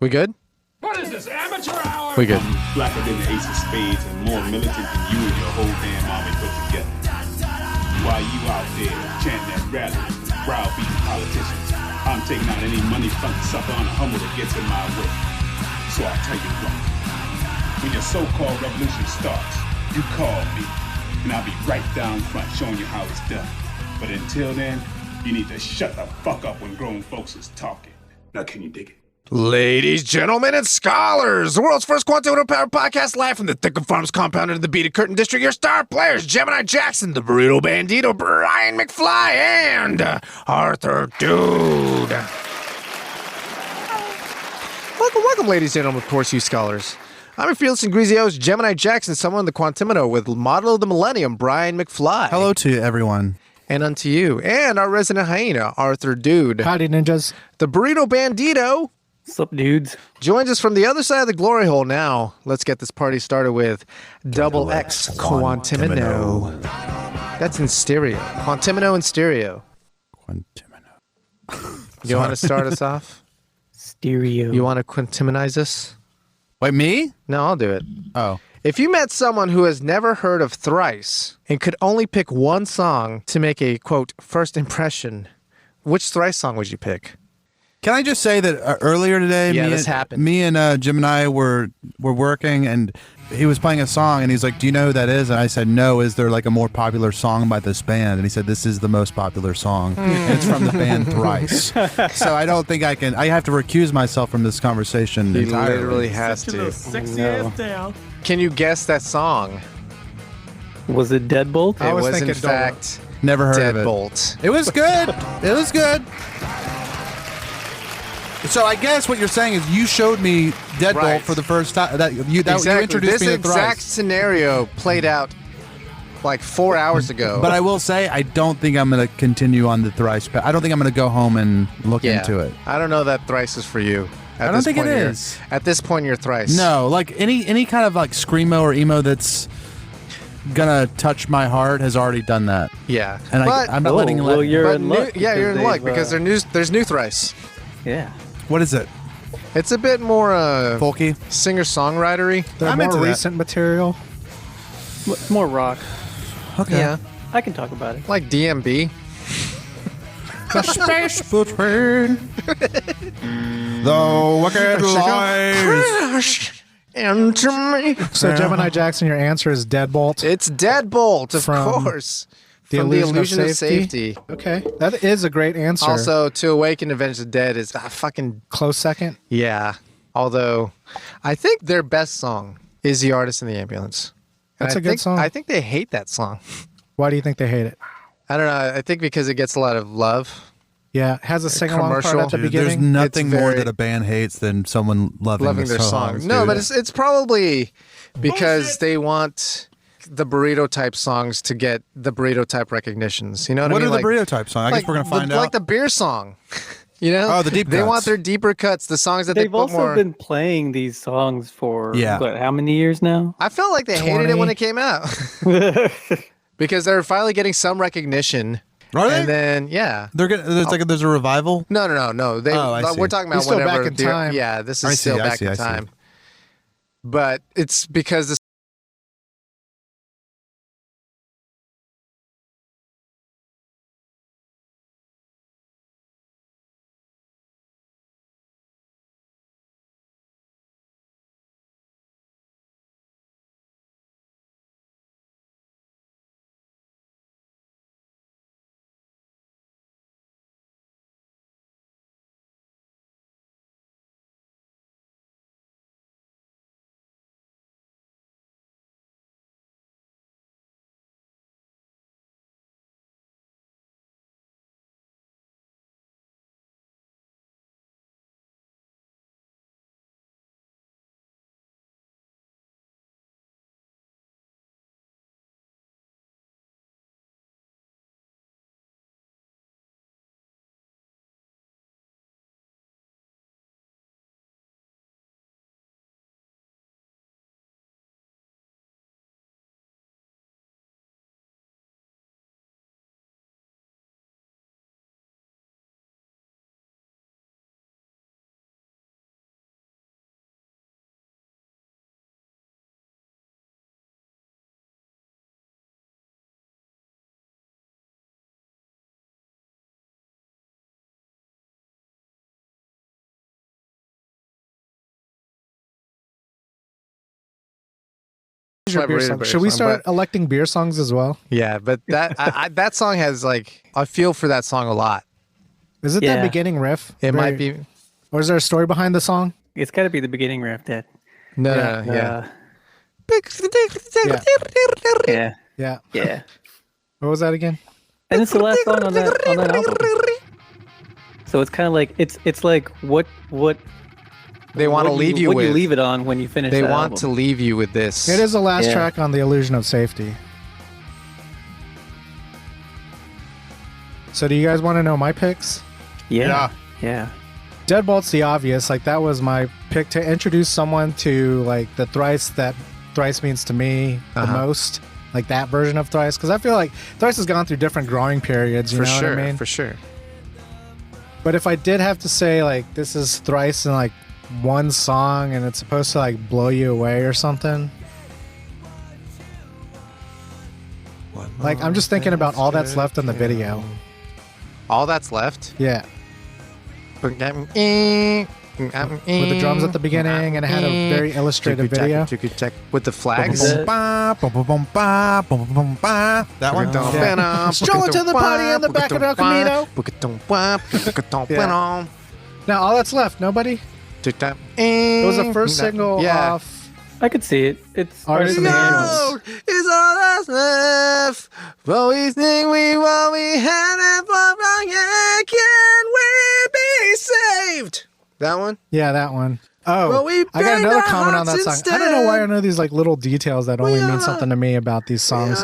We good? What is this, amateur hour? We good. I'm blacker than the ace of spades and more militant than you and your whole damn army put together. While you out there chanting at rallies, browbeating politicians, I'm taking out any money front sucker on a humble that gets in my way. So I'll tell you what. When your so-called revolution starts, you call me, and I'll be right down front showing you how it's done. But until then, you need to shut the fuck up when grown folks is talking. Now can you dig it? Ladies, gentlemen, and scholars, the world's first Quantimino powered podcast live from the Thicccum Farmz Compound in the Beaded Curtain District. Your star players, Gemini Jackson, the Burrito Bandito, Brian McFly, and Arthur Dude. Welcome, ladies and gentlemen, of course, you scholars. I'm your fearless and greasy host, Gemini Jackson, someone in the Quantimino with model of the millennium, Brian McFly. Hello to everyone. And unto you. And our resident hyena, Arthur Dude. Howdy, ninjas. The Burrito Bandito. What's up, dudes? Joins us from the other side of the glory hole now. Let's get this party started with Double X Quantimino. That's in stereo. Quantimino in stereo. Quantimino. You want to start us off? Stereo. You want to quantiminize us? Wait, me? No, I'll do it. Oh. If you met someone who has never heard of Thrice and could only pick one song to make a, quote, first impression, which Thrice song would you pick? Can I just say that earlier today, happened. Me and Jim and I were working, and he was playing a song, and he's like, "Do you know who that is?" And I said, "No." Is there like a more popular song by this band? And he said, "This is the most popular song, and it's from the band Thrice." So I don't think I can. I have to recuse myself from this conversation He entirely. literally has to. Sexy ass down. Can you guess that song? Was it Deadbolt? I It was was in thinking fact Never heard of it. Deadbolt. It was good. It was good. So I guess what you're saying is you showed me Deadbolt Right. for the first time. You Exactly. introduced This me to exact Thrice. scenario played out like 4 hours ago. But I will say, I don't think I'm going to continue on the Thrice path. I don't think I'm going to go home and look into it. I don't know that Thrice is for you. I don't think it is. At this point, you're Thrice. No, like any kind of like screamo or emo that's gonna touch my heart has already done that, Yeah. and but, I'm not letting. well, you're but in luck. yeah, you're in luck because they've, there's new Thrice. yeah. What is it? It's a bit more Folky. singer-songwritery. They're I'm more into that. recent material. It's more rock. Okay. Yeah. I can talk about it. Like DMB. The space between the wicked lies. Crash into me. So, Gemini Jackson, your answer is Deadbolt. It's Deadbolt, of From course. The From the Illusion of Illusion of Safety. Okay, that is a great answer. Also, To Awaken and Avenge the Dead is fucking... close second. Yeah. Although, I think their best song is The Artist in the Ambulance. And That's I a good think- song. I think they hate that song. Why do you think they hate it? I don't know. I think because it gets a lot of love. Yeah, it has a sing-along part commercial. at the Dude, there's beginning. nothing It's more very- that a band hates than someone loving Their songs. dude. No, but it's probably because they want the burrito type songs to get the burrito type recognitions. You know what, What I are mean? the burrito type songs? I guess we're gonna find out. Like the beer song. You know? Oh, the deep They cuts. want their deeper cuts, the songs that They've they put also more. been playing these songs for Yeah. what, how many years now? I felt like they hated it 20. when it came out because they're finally getting some recognition. Are they? And then They're gonna. There's a revival. no. They Oh, I see. we're talking about He's still whenever back in they're- time. Yeah, this I is see, still I back see, in I see. time. But it's because the your beer song. Should we start electing beer songs as well? Yeah, but that that song has like I feel for that song a lot. Is it that beginning riff? It might be. Or is there a story behind the song? It's got to be the beginning riff, Dad. No, Yeah. Yeah. What was that again? And it's the last song on that album. So it's kind of like it's like what they want to leave you what with. you leave it on when you finish. They the want album. to leave you with this. It is the last track on the Illusion of Safety. So do you guys want to know my picks? Yeah. Deadbolt's the obvious. Like that was my pick to introduce someone to like the Thrice that Thrice means to me the most. Like that version of Thrice, because I feel like Thrice has gone through different growing periods. You know what I mean? For sure. But if I did have to say like this is Thrice in like one song and it's supposed to like blow you away or something. Like I'm just thinking about All That's Left in the video. All That's Left? Yeah. With the drums at the beginning and it had a very illustrative video. With the flags? That one? Yeah. Strolling to the party in the back of El Camino. Now All That's Left, nobody? It was the first single off. I could see it. It's Artist in the No, it's all that's left. But we think what we had and can we be saved? That one? Yeah, that one. Oh, Well, we I got burned another our comment on that hearts song. I don't know why I instead. know these like little details that only mean something to me about these songs.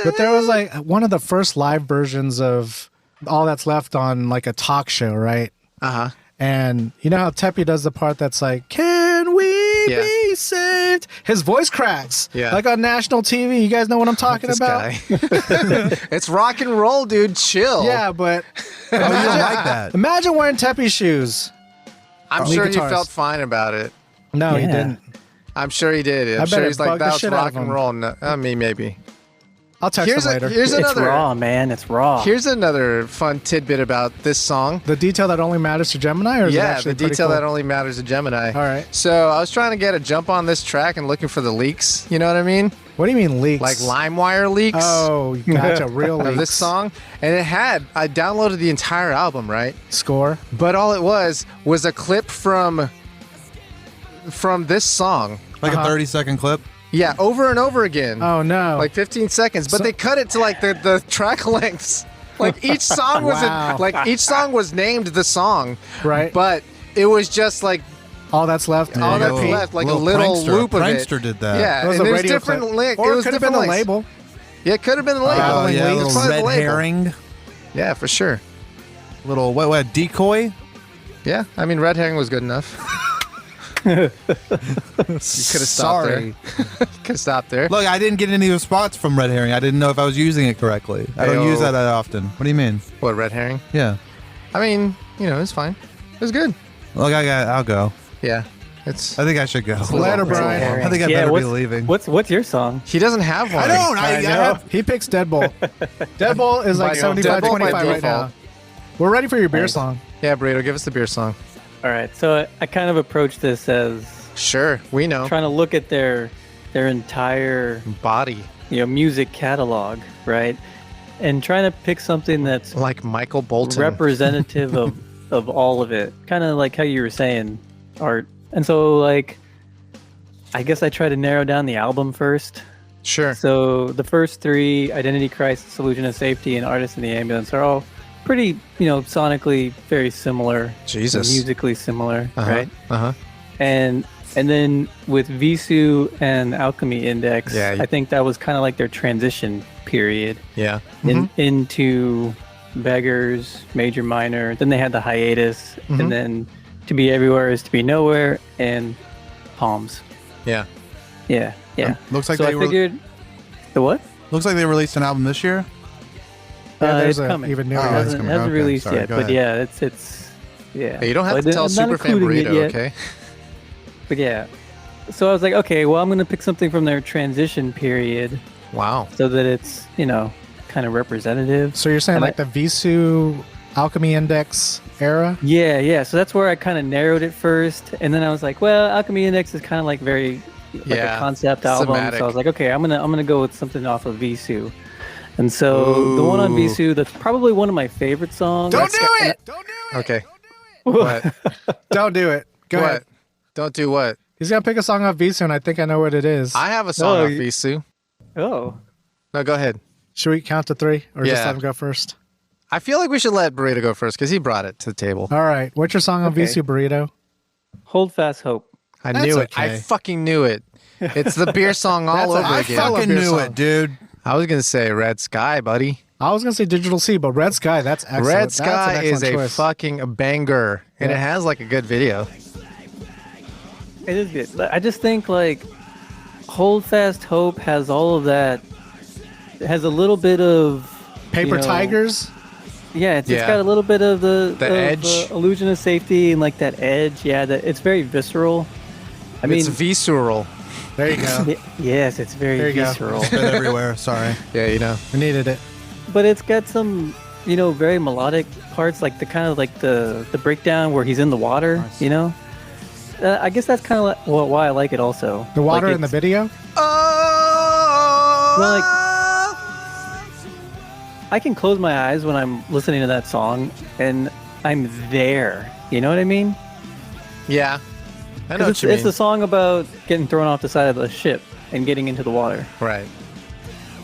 But there was like one of the first live versions of All That's Left on like a talk show, right? Uh-huh. And you know how Teppy does the part that's like, can we be saved? His voice cracks. Yeah. Like on national TV. You guys know what I'm talking This about? guy. It's rock and roll, dude. Chill. Yeah, but Oh, you don't like that? imagine wearing Teppy shoes. I'm Lead sure you guitarist. felt fine about it. No, he Yeah. didn't. I'm sure he did. I I'm bet sure it he's like, bugged the that was shit out of rock and him. roll. No, I mean, maybe. I'll text him later. Here's It's another raw, man. It's raw. Here's another fun tidbit about this song. The detail that only matters to Gemini, or is it Yeah, actually the pretty detail cool? that only matters to Gemini. All right. So I was trying to get a jump on this track and looking for the leaks. You know what I mean? What do you mean leaks? Like LimeWire leaks Oh, gotcha. Real of leaks. this song. And I downloaded the entire album, right? Score. But all it was a clip from this song. Like a 30-second clip? Yeah, over and over again. Oh no. Like 15 seconds. But they cut it to like the track lengths. Like each song was Wow. each song was named the song. Right. But it was just like All That's Left. all on that's repeat. left, like a little prankster. loop of it. Prankster did that. Yeah, It was and a there's radio different clip. link. Or It was could have been different the links. label. Yeah, it could have been the label. Oh, yeah, a It's little probably the red label. herring. Yeah, for sure. Little, what, decoy? Yeah, I mean, red herring was good enough. You could have stopped Sorry. there. Could have stopped there. Look, I didn't get any response from red herring. I didn't know if I was using it correctly. I don't Ayo. use that often. What do you mean? What, red herring? Yeah. I mean, it's fine. It was good. Look, I'll go. Yeah, it's. I think I should go. Later, Brian. I think I better be leaving. What's your song? He doesn't have one. I don't. I know. have, He picks Deadbolt. Deadbolt is like By 75-25 default. right now. We're ready for your beer Right. song. Yeah, Burrito, give us the beer song. All right, so I kind of approached this as Sure, we know. trying to look at their entire Body, music catalog, right, and trying to pick something that's like Michael Bolton. representative of all of it, kind of like how you were saying, Art. And so like, I guess I try to narrow down the album first. Sure. So the first three, Identity Crisis, Illusion of Safety, and Artist in the Ambulance, are all pretty, sonically very similar. Jesus. Musically similar, right? Uh-huh. And then with Visu and Alchemy Index, Yeah. I think that was kind of like their transition period Yeah. into Beggars, Major Minor. Then they had the hiatus, Mm-hmm. and then To Be Everywhere is To Be Nowhere, and Palms. Yeah. Yeah. looks like so they I figured the what? looks like they released an album this year. Yeah, It's there's a coming. even newer. Oh, It it's hasn't, coming. hasn't Okay, released sorry, yet, go but ahead. yeah, it's yeah. Hey, you don't have So to tell I'm not Superfan including it Burrito, yet, okay? But yeah. So I was like, okay, well, I'm gonna pick something from their transition period Wow. so that it's kind of representative. So you're saying And like the Visu Alchemy Index era? Yeah. So that's where I kind of narrowed it first, and then I was like, well, Alchemy Index is kind of like very a concept album. Thematic. So I was like, okay, I'm gonna go with something off of Visu. And so the one on Visu, that's probably one of my favorite songs. Don't do it. Okay. What? Don't do it. Go What? ahead. Don't do what? He's gonna pick a song off Visu, and I think I know what it is. I have a song No, off Visu. Oh, No, go ahead. Should we count to 3 or just Yeah. let him go first? I feel like we should let Burrito go first because he brought it to the table. All right. What's your song on Okay. Visu, Burrito? Hold Fast Hope. I That's knew it. okay. I fucking knew it. It's the beer song all over I again. fucking beer knew song. it, dude. I was gonna say Red Sky, buddy. I was gonna say Digital Sea, but Red Sky, that's excellent. Red That's an Sky is excellent a choice. fucking banger, and Yeah. it has like a good video. It is good. I just think like Hold Fast Hope has all of that. It has a little bit of Paper you know, Tigers. Yeah, it's Yeah. got a little bit of the edge. illusion of safety and like that edge. Yeah, it's very visceral. I mean, It's visceral. There you go. yes, it's very There you go. visceral. Been everywhere. Sorry. Yeah, you know. We needed it. But it's got some, very melodic parts, like the kind of like the breakdown where he's in the water. Nice. I guess that's kind of why I like it also. The water Like in the it's- video. Oh. Well, like, I can close my eyes when I'm listening to that song, and I'm there. You know what I mean? Yeah. I know 'Cause what you it's mean. a song about getting thrown off the side of the ship and getting into the water Right.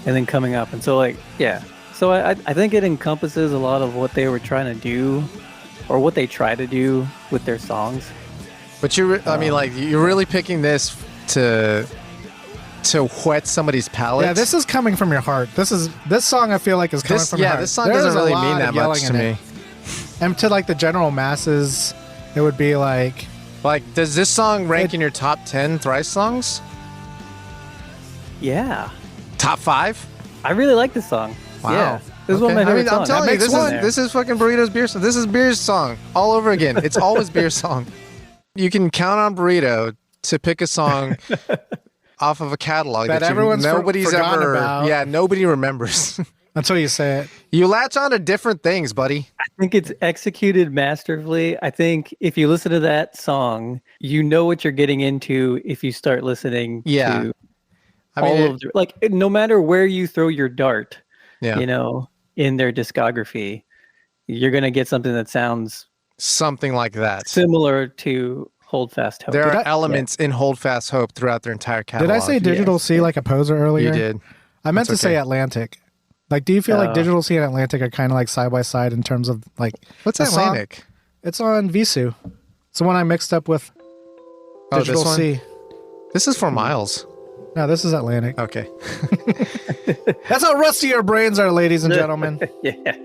and then coming up. And so, like, yeah. So I think it encompasses a lot of what they were trying to do, or what they try to do with their songs. But I mean, like, you're really picking this to whet somebody's palate. Yeah, this is coming from your heart. This song I feel like is coming from your heart. This song There doesn't is a really lot mean of that much yelling to in me. it. And to like the general masses, it would be like, Like, does this song rank in your top 10 Thrice songs? Yeah. Top 5? I really like this song. Wow. Yeah. This is one of my Okay. favorite I'm songs. telling you, makes one. this is fucking Burrito's beer song. This is Beer's song all over again. It's always Beer's song. You can count on Burrito to pick a song off of a catalog That that, everyone's nobody's forgotten ever. about. Yeah, nobody remembers. until you say it. You latch on to different things, buddy. I think it's executed masterfully. I think if you listen to that song, you know what you're getting into if you start listening Yeah. to I mean, all of the, like, no matter where you throw your dart, yeah, in their discography, you're going to get something that sounds something like that. similar to Hold Fast Hope. There Did are I- elements in Hold Fast Hope throughout their entire catalog. Did I say Digital Sea like a poser earlier? You did. I meant That's to say okay. Atlantic. Like, do you feel like Oh. Digital Sea and Atlantic are kind of like side by side in terms of like What's the song? Atlantic? It's on Visu. It's the one I mixed up with Oh, Digital this one? Sea. This is for Miles. No, this is Atlantic. Okay. That's how rusty our brains are, ladies and gentlemen. Yeah.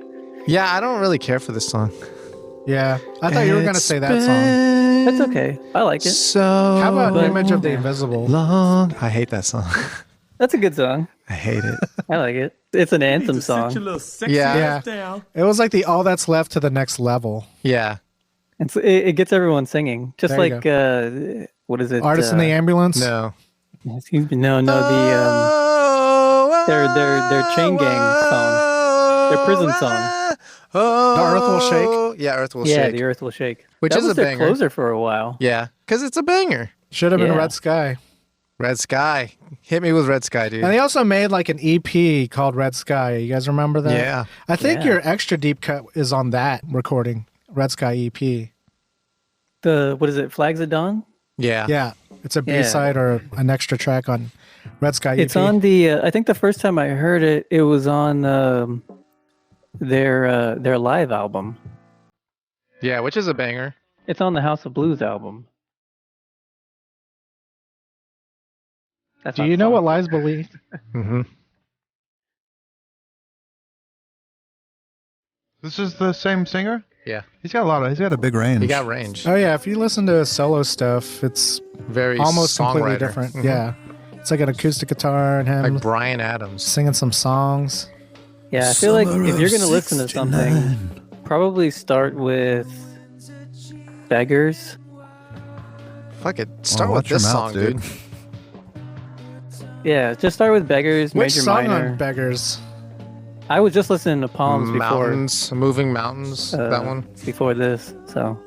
Yeah, I don't really care for this song. Yeah, I thought you were gonna say that song. That's okay. I like it. So How about But- Image of the Invisible? long? I hate that song. That's a good song. I hate it. I like it. It's an anthem Sit your song. little sexy Yeah. ass down. It was like the all that's left to the next level. Yeah. It gets everyone singing. Just There you like, what is it? Artist in the Ambulance. No. Excuse me. No, their chain gang song. Their prison song. Oh, The Earth Will Shake? Yeah, Earth Will Yeah, Shake. the Earth Will Shake. Which that is was a their banger. closer for a while. Yeah, because it's a banger. Should have been Yeah. Red Sky. Red Sky. Hit me with Red Sky, dude. And they also made like an EP called Red Sky. You guys remember that? Yeah. I think Yeah. your extra deep cut is on that recording, Red Sky EP. What is it? Flags of Dawn? Yeah. Yeah, it's a Yeah. B-side or an extra track on Red Sky EP. It's on the. I think the first time I heard it, it was on their live album. Yeah, which is a banger. It's on the House of Blues album. That's Do not you know fun. what Lies Believe? Mm-hmm. This is the same singer? Yeah. He's got a big range. He got range. Oh yeah, if you listen to his solo stuff, it's Very almost completely songwriter. different. Mhm. Yeah, it's like an acoustic guitar and him Like Brian Adams. singing some songs. Yeah, I feel like if you're gonna listen to something, probably start with Beggars. Fuck it. Start Oh, with watch your this mouth, song, dude. Yeah, just start with Beggars, Which Major song Minor. on Beggars? I was just listening to Palms Mountains, Moving Mountains. before That one. before this, so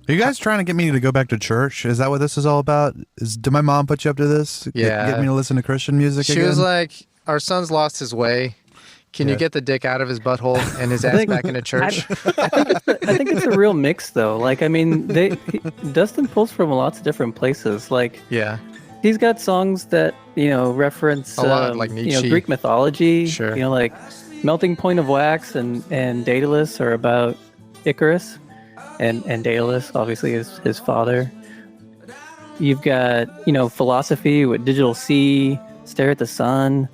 Are you guys trying to get me to go back to church? Is that what this is all about? Did my mom put you up to this? Yeah. Get me to listen to Christian music She again? was like, our son's lost his way. Can you get the dick out of his butthole and his ass back into church? I think it's a real mix, though. Like, I mean, Dustin pulls from lots of different places. Like, Yeah. he's got songs that reference A lot, like Nietzsche. Greek mythology. Sure. Like Melting Point of Wax and Daedalus are about Icarus, and Daedalus obviously is his father. You've got philosophy with Digital Sea, Stare at the Sun.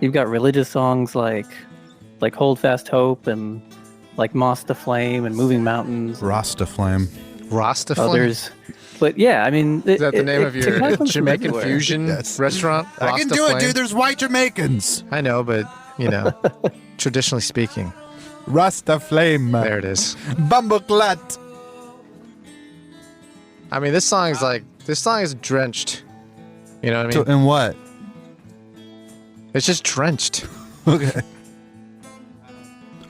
You've got religious songs like Hold Fast Hope and like Moss to Flame and Moving Mountains. Rasta Flame. Rasta Others. But yeah, I mean, Is that the name of your comes from Jamaican everywhere. fusion restaurant? I can Rasta do it, Flame? dude. There's white Jamaicans. I know, but traditionally speaking, Rasta Flame. there it is. Bumbleclat. I mean, this song is drenched. You know what I mean? In what? It's just drenched. Okay.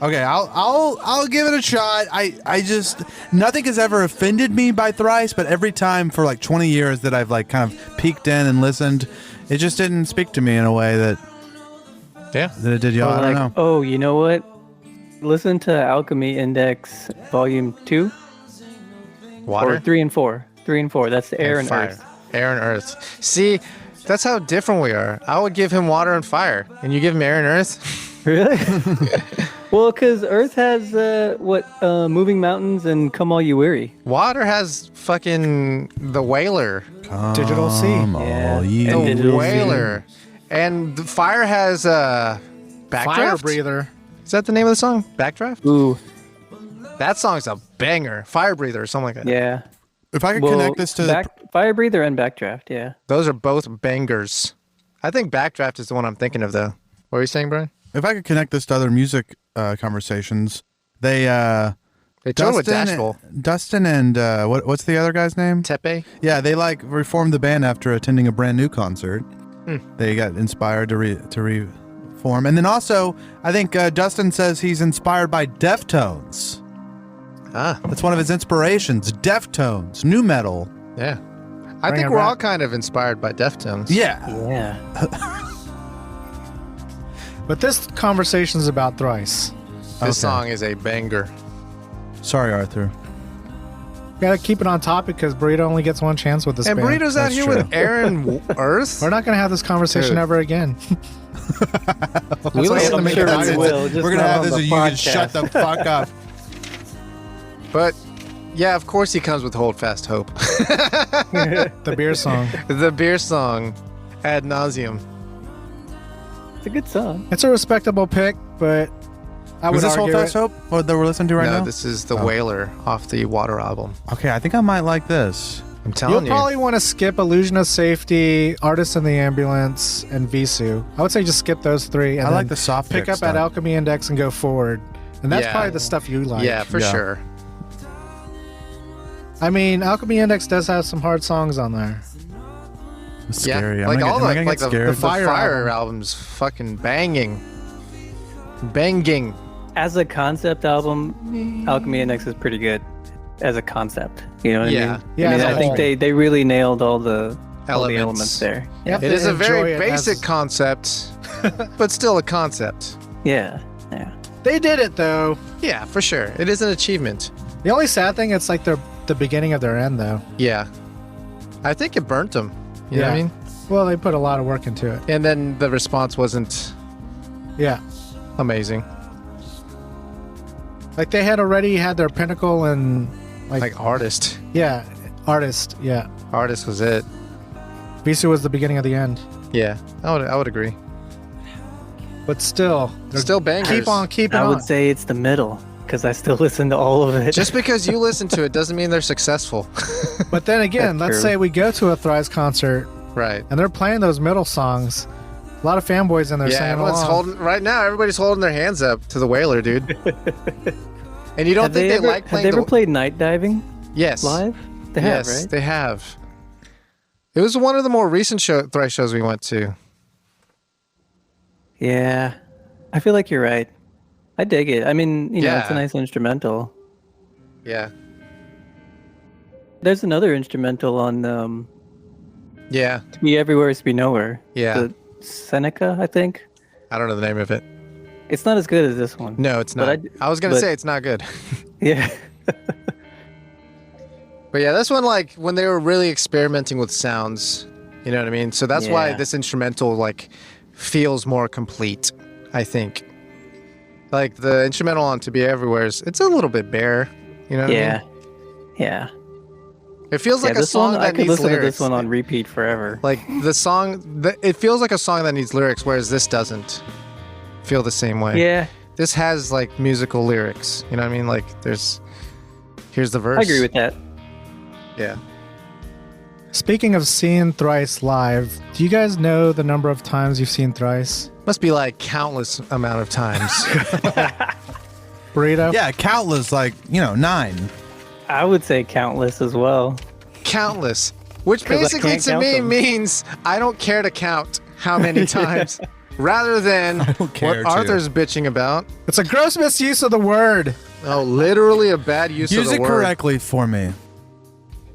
Okay, I'll give it a shot. I just nothing has ever offended me by Thrice, but every time for like 20 years that I've like kind of peeked in and listened, it just didn't speak to me in a way that it did y'all. I don't know. Oh, you know what? Listen to Alchemy Index Volume 2 Water? or 3 and 4. 3 and 4. That's the air and fire. earth. Air and earth. See, that's how different we are. I would give him water and fire, and you give him air and earth. Really? Well, because Earth has Moving Mountains and Come All You Weary. Water has fucking the Whaler. Digital Sea. Yeah. The And Digital Sea. Whaler. And the fire has Backdraft? Fire breather. Is that the name of the song? Backdraft? Ooh, That song's a banger. Fire breather or something like that. yeah. If I could connect this to Fire Breather and Backdraft, yeah. Those are both bangers. I think Backdraft is the one I'm thinking of, though. What were you saying, Brian? if I could connect this to other music conversations, they toured with Dashbowl. Dustin and what's the other guy's name? Tepe? Yeah, they like reformed the band after attending a brand new concert. They got inspired to reform, and then also I think Dustin says he's inspired by Deftones. Ah, That's one of his inspirations. Deftones, new metal. yeah. I Bring think it we're back. all kind of inspired by Deftones. Yeah. Yeah. But this conversation's about Thrice. This song is a banger. Sorry, Arthur. Gotta keep it on topic because Burrito only gets one chance with this And band. Burrito's out That's here true. with Aaron Earth. We're not gonna have this conversation Dude. ever again. We listen to I'm make sure it we happen. will. Just We're gonna not have on this, the and you can shut podcast. the fuck up. But yeah, of course he comes with Hold Fast Hope. The beer song. The beer song ad nauseum. It's a good song. It's a respectable pick, but I would Was this Hold argue Fast Hope what that we're listening to right No, now? this is the Whaler off the Water album. Okay, I think I might like this. I'm You'll telling you. probably want to skip Illusion of Safety, Artist in the Ambulance, and Visu. I would say just skip those three. And I like then the soft pick pick up at stuff. Alchemy Index and go forward. And that's Yeah. probably the stuff you like. Yeah, for Yeah. sure. I mean, Alchemy Index does have some hard songs on there. It's scary. Yeah, I'm like gonna all get, the am I gonna like get the scared? Fire album's fucking banging. Banging. As a concept album, Alchemy Index is pretty good. As a concept, you know what Yeah. I mean? Yeah, I mean, as a I think whole. they really nailed all the Elements. elements there. You have It to is a very enjoy it basic as- concept, but still a concept. Yeah, yeah. They did it though. Yeah, for sure. It is an achievement. The only sad thing, it's like the beginning of their end though. Yeah. I think it burnt them. You know what I Yeah. mean? Well, they put a lot of work into it. And then the response wasn't Yeah. amazing. Like they had already had their pinnacle and Like artist. yeah, artist. Yeah. Artist was it. Visu was the beginning of the end. Yeah, I would agree. But still, they're- Still bangers. keep on keeping I on. would say it's the middle because I still listen to all of it. Just because you listen to it doesn't mean they're successful. But then again, That's let's true. say we go to a Thrice concert Right. and they're playing those middle songs. A lot of fanboys in there Yeah, singing everyone's along. holding right now. Everybody's holding their hands up to the Whaler, dude. And you don't think they like have playing they ever the played Night Diving Yes. live? They Yes, have, right? they have. It was one of the more recent Thrice shows we went to. Yeah, I feel like you're right. I dig it. I mean, it's a Yeah. nice instrumental. Yeah. There's another instrumental on Yeah. To Be Everywhere Is To Be Nowhere. Yeah. The Seneca, I think. I don't know the name of it. It's not as good as this one. No, it's not. But I was gonna but- say it's not good. Yeah. But yeah, this one, like, when they were really experimenting with sounds, you know what I mean? So that's why Yeah. this instrumental, like, feels more complete, I think. Like, the instrumental on To Be Everywhere's, it's a little bit bare, you know what I Yeah. mean? Yeah. It feels like a this song one, that I could needs listen lyrics. to this one on repeat forever. Like, it feels like a song that needs lyrics, whereas this doesn't feel the same way. Yeah. This has, like, musical lyrics, you know what I mean? Like, here's the verse. I agree with that. Yeah. Speaking of seeing Thrice live, do you guys know the number of times you've seen Thrice? Must be, like, countless amount of times. Burrito? Yeah, countless, like, 9. I would say countless as well. Countless. Which 'Cause I basically can't to count me them. means I don't care to count how many times, rather than don't care what to. Arthur's bitching about. It's a gross misuse of the word. Oh, literally a bad use Use of the it word. correctly for me.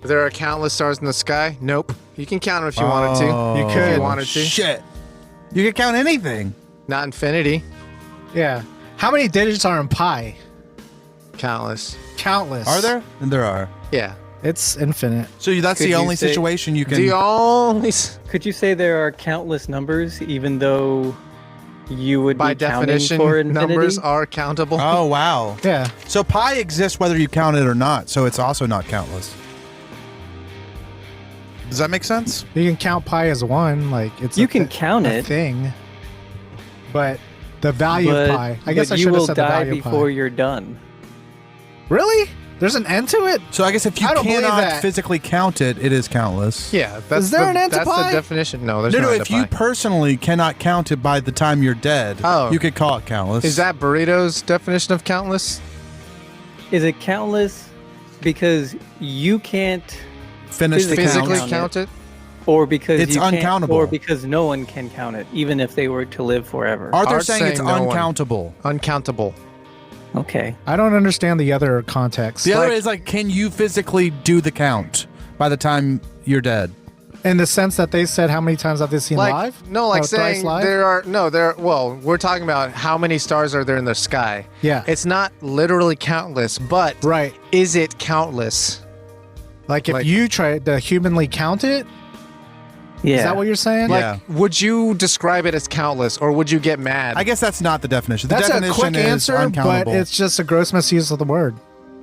There are countless stars in the sky? Nope. You can count them if you wanted to. You If could. you wanted to. Shit. You can count anything. Not infinity. Yeah. How many digits are in pi? Countless. Countless. Are there? There are. Yeah. It's infinite. So that's Could the you only say- situation you can. The only, Could you say there are countless numbers, even though you would by be counting definition, for infinity? numbers are countable. Oh, wow. Yeah. So pi exists whether you count it or not, so it's also not countless. Does that make sense? You can count pi as 1. Like, it's You a can count a it. thing. But the value but, of pi. I guess but I you should have will said the die value of before pi. you're done. Really? There's an end to it? So I guess if you I don't believe cannot that. physically count it, it is countless. Yeah. That's Is there an end to That's pi? the definition. No, there's No, no, end if to you pi. personally cannot count it by the time you're dead, Oh. you could call it countless. Is that Burrito's definition of countless? Is it countless because you can't, finish the Physically count? count it? or because It's you can't, uncountable. or because no one can count it, even if they were to live forever? Arthur's Art's saying it's saying no one. uncountable. Uncountable. Okay. I don't understand the other context. The other Like, is like, can you physically do the count by the time you're dead? in the sense that they said how many times have they seen Like, live? no, like Oh, Thrice saying live? well, we're talking about how many stars are there in the sky. Yeah. It's not literally countless, but Right. is it countless? Like if Like- you try to humanly count it, Yeah. is that what you're saying? Like, Yeah. would you describe it as countless, or would you get mad? I guess that's not the definition. The That's a definition quick is answer, but uncountable. it's just a gross misuse of the word.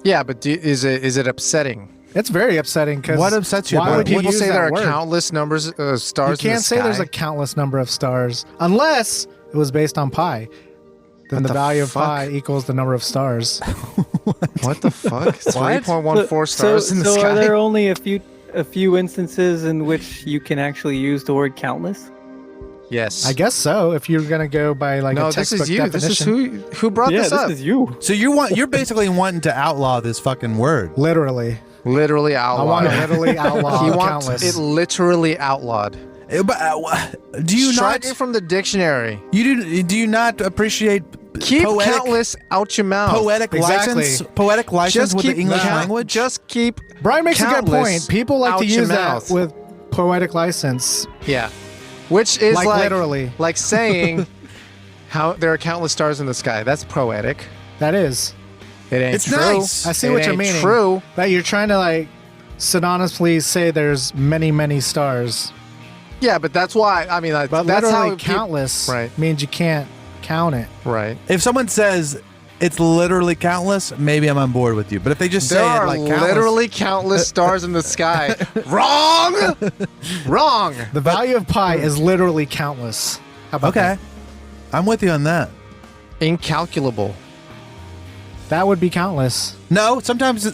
Yeah, but is it upsetting? It's very upsetting because What upsets you why about would it? you People use say that there are word? countless numbers stars. You in can't the say there's sky. a countless number of stars unless it was based on pi. Then What the the value of fuck? pi equals the number of stars. What the fuck? 3.14 stars in the so sky. are there only a few instances in which you can actually use the word countless? Yes. I guess so. If you're gonna go by like no, a this textbook is you. definition. This is who brought this up. is you. So you're basically wanting to outlaw this fucking word. Literally, Literally I outlawed. want to literally outlaw He wants countless. it literally outlawed. Do you Strike not? it from the dictionary. Do you not appreciate Keep poetic, countless out your mouth. poetic Exactly. license? Poetic license Just with keep the English count- language. Just keep. Brian makes a good countless point. People like out to your use that mouth. with poetic license. Yeah. Which is Like literally. like saying how there are countless stars in the sky. That's poetic. That is. It ain't It's true. nice. I see It what you're ain't meaning. True. That you're trying to like synonymously say there's many, many stars. Yeah, but that's why. I mean, But that's literally how countless Right. means you can't count it. Right. If someone says it's literally countless, maybe I'm on board with you. But if they just There say are it like countless, literally countless stars in the sky. Wrong. Wrong. The value of pi is literally countless. How about okay, I'm with you on that. Incalculable. That would be countless. No, sometimes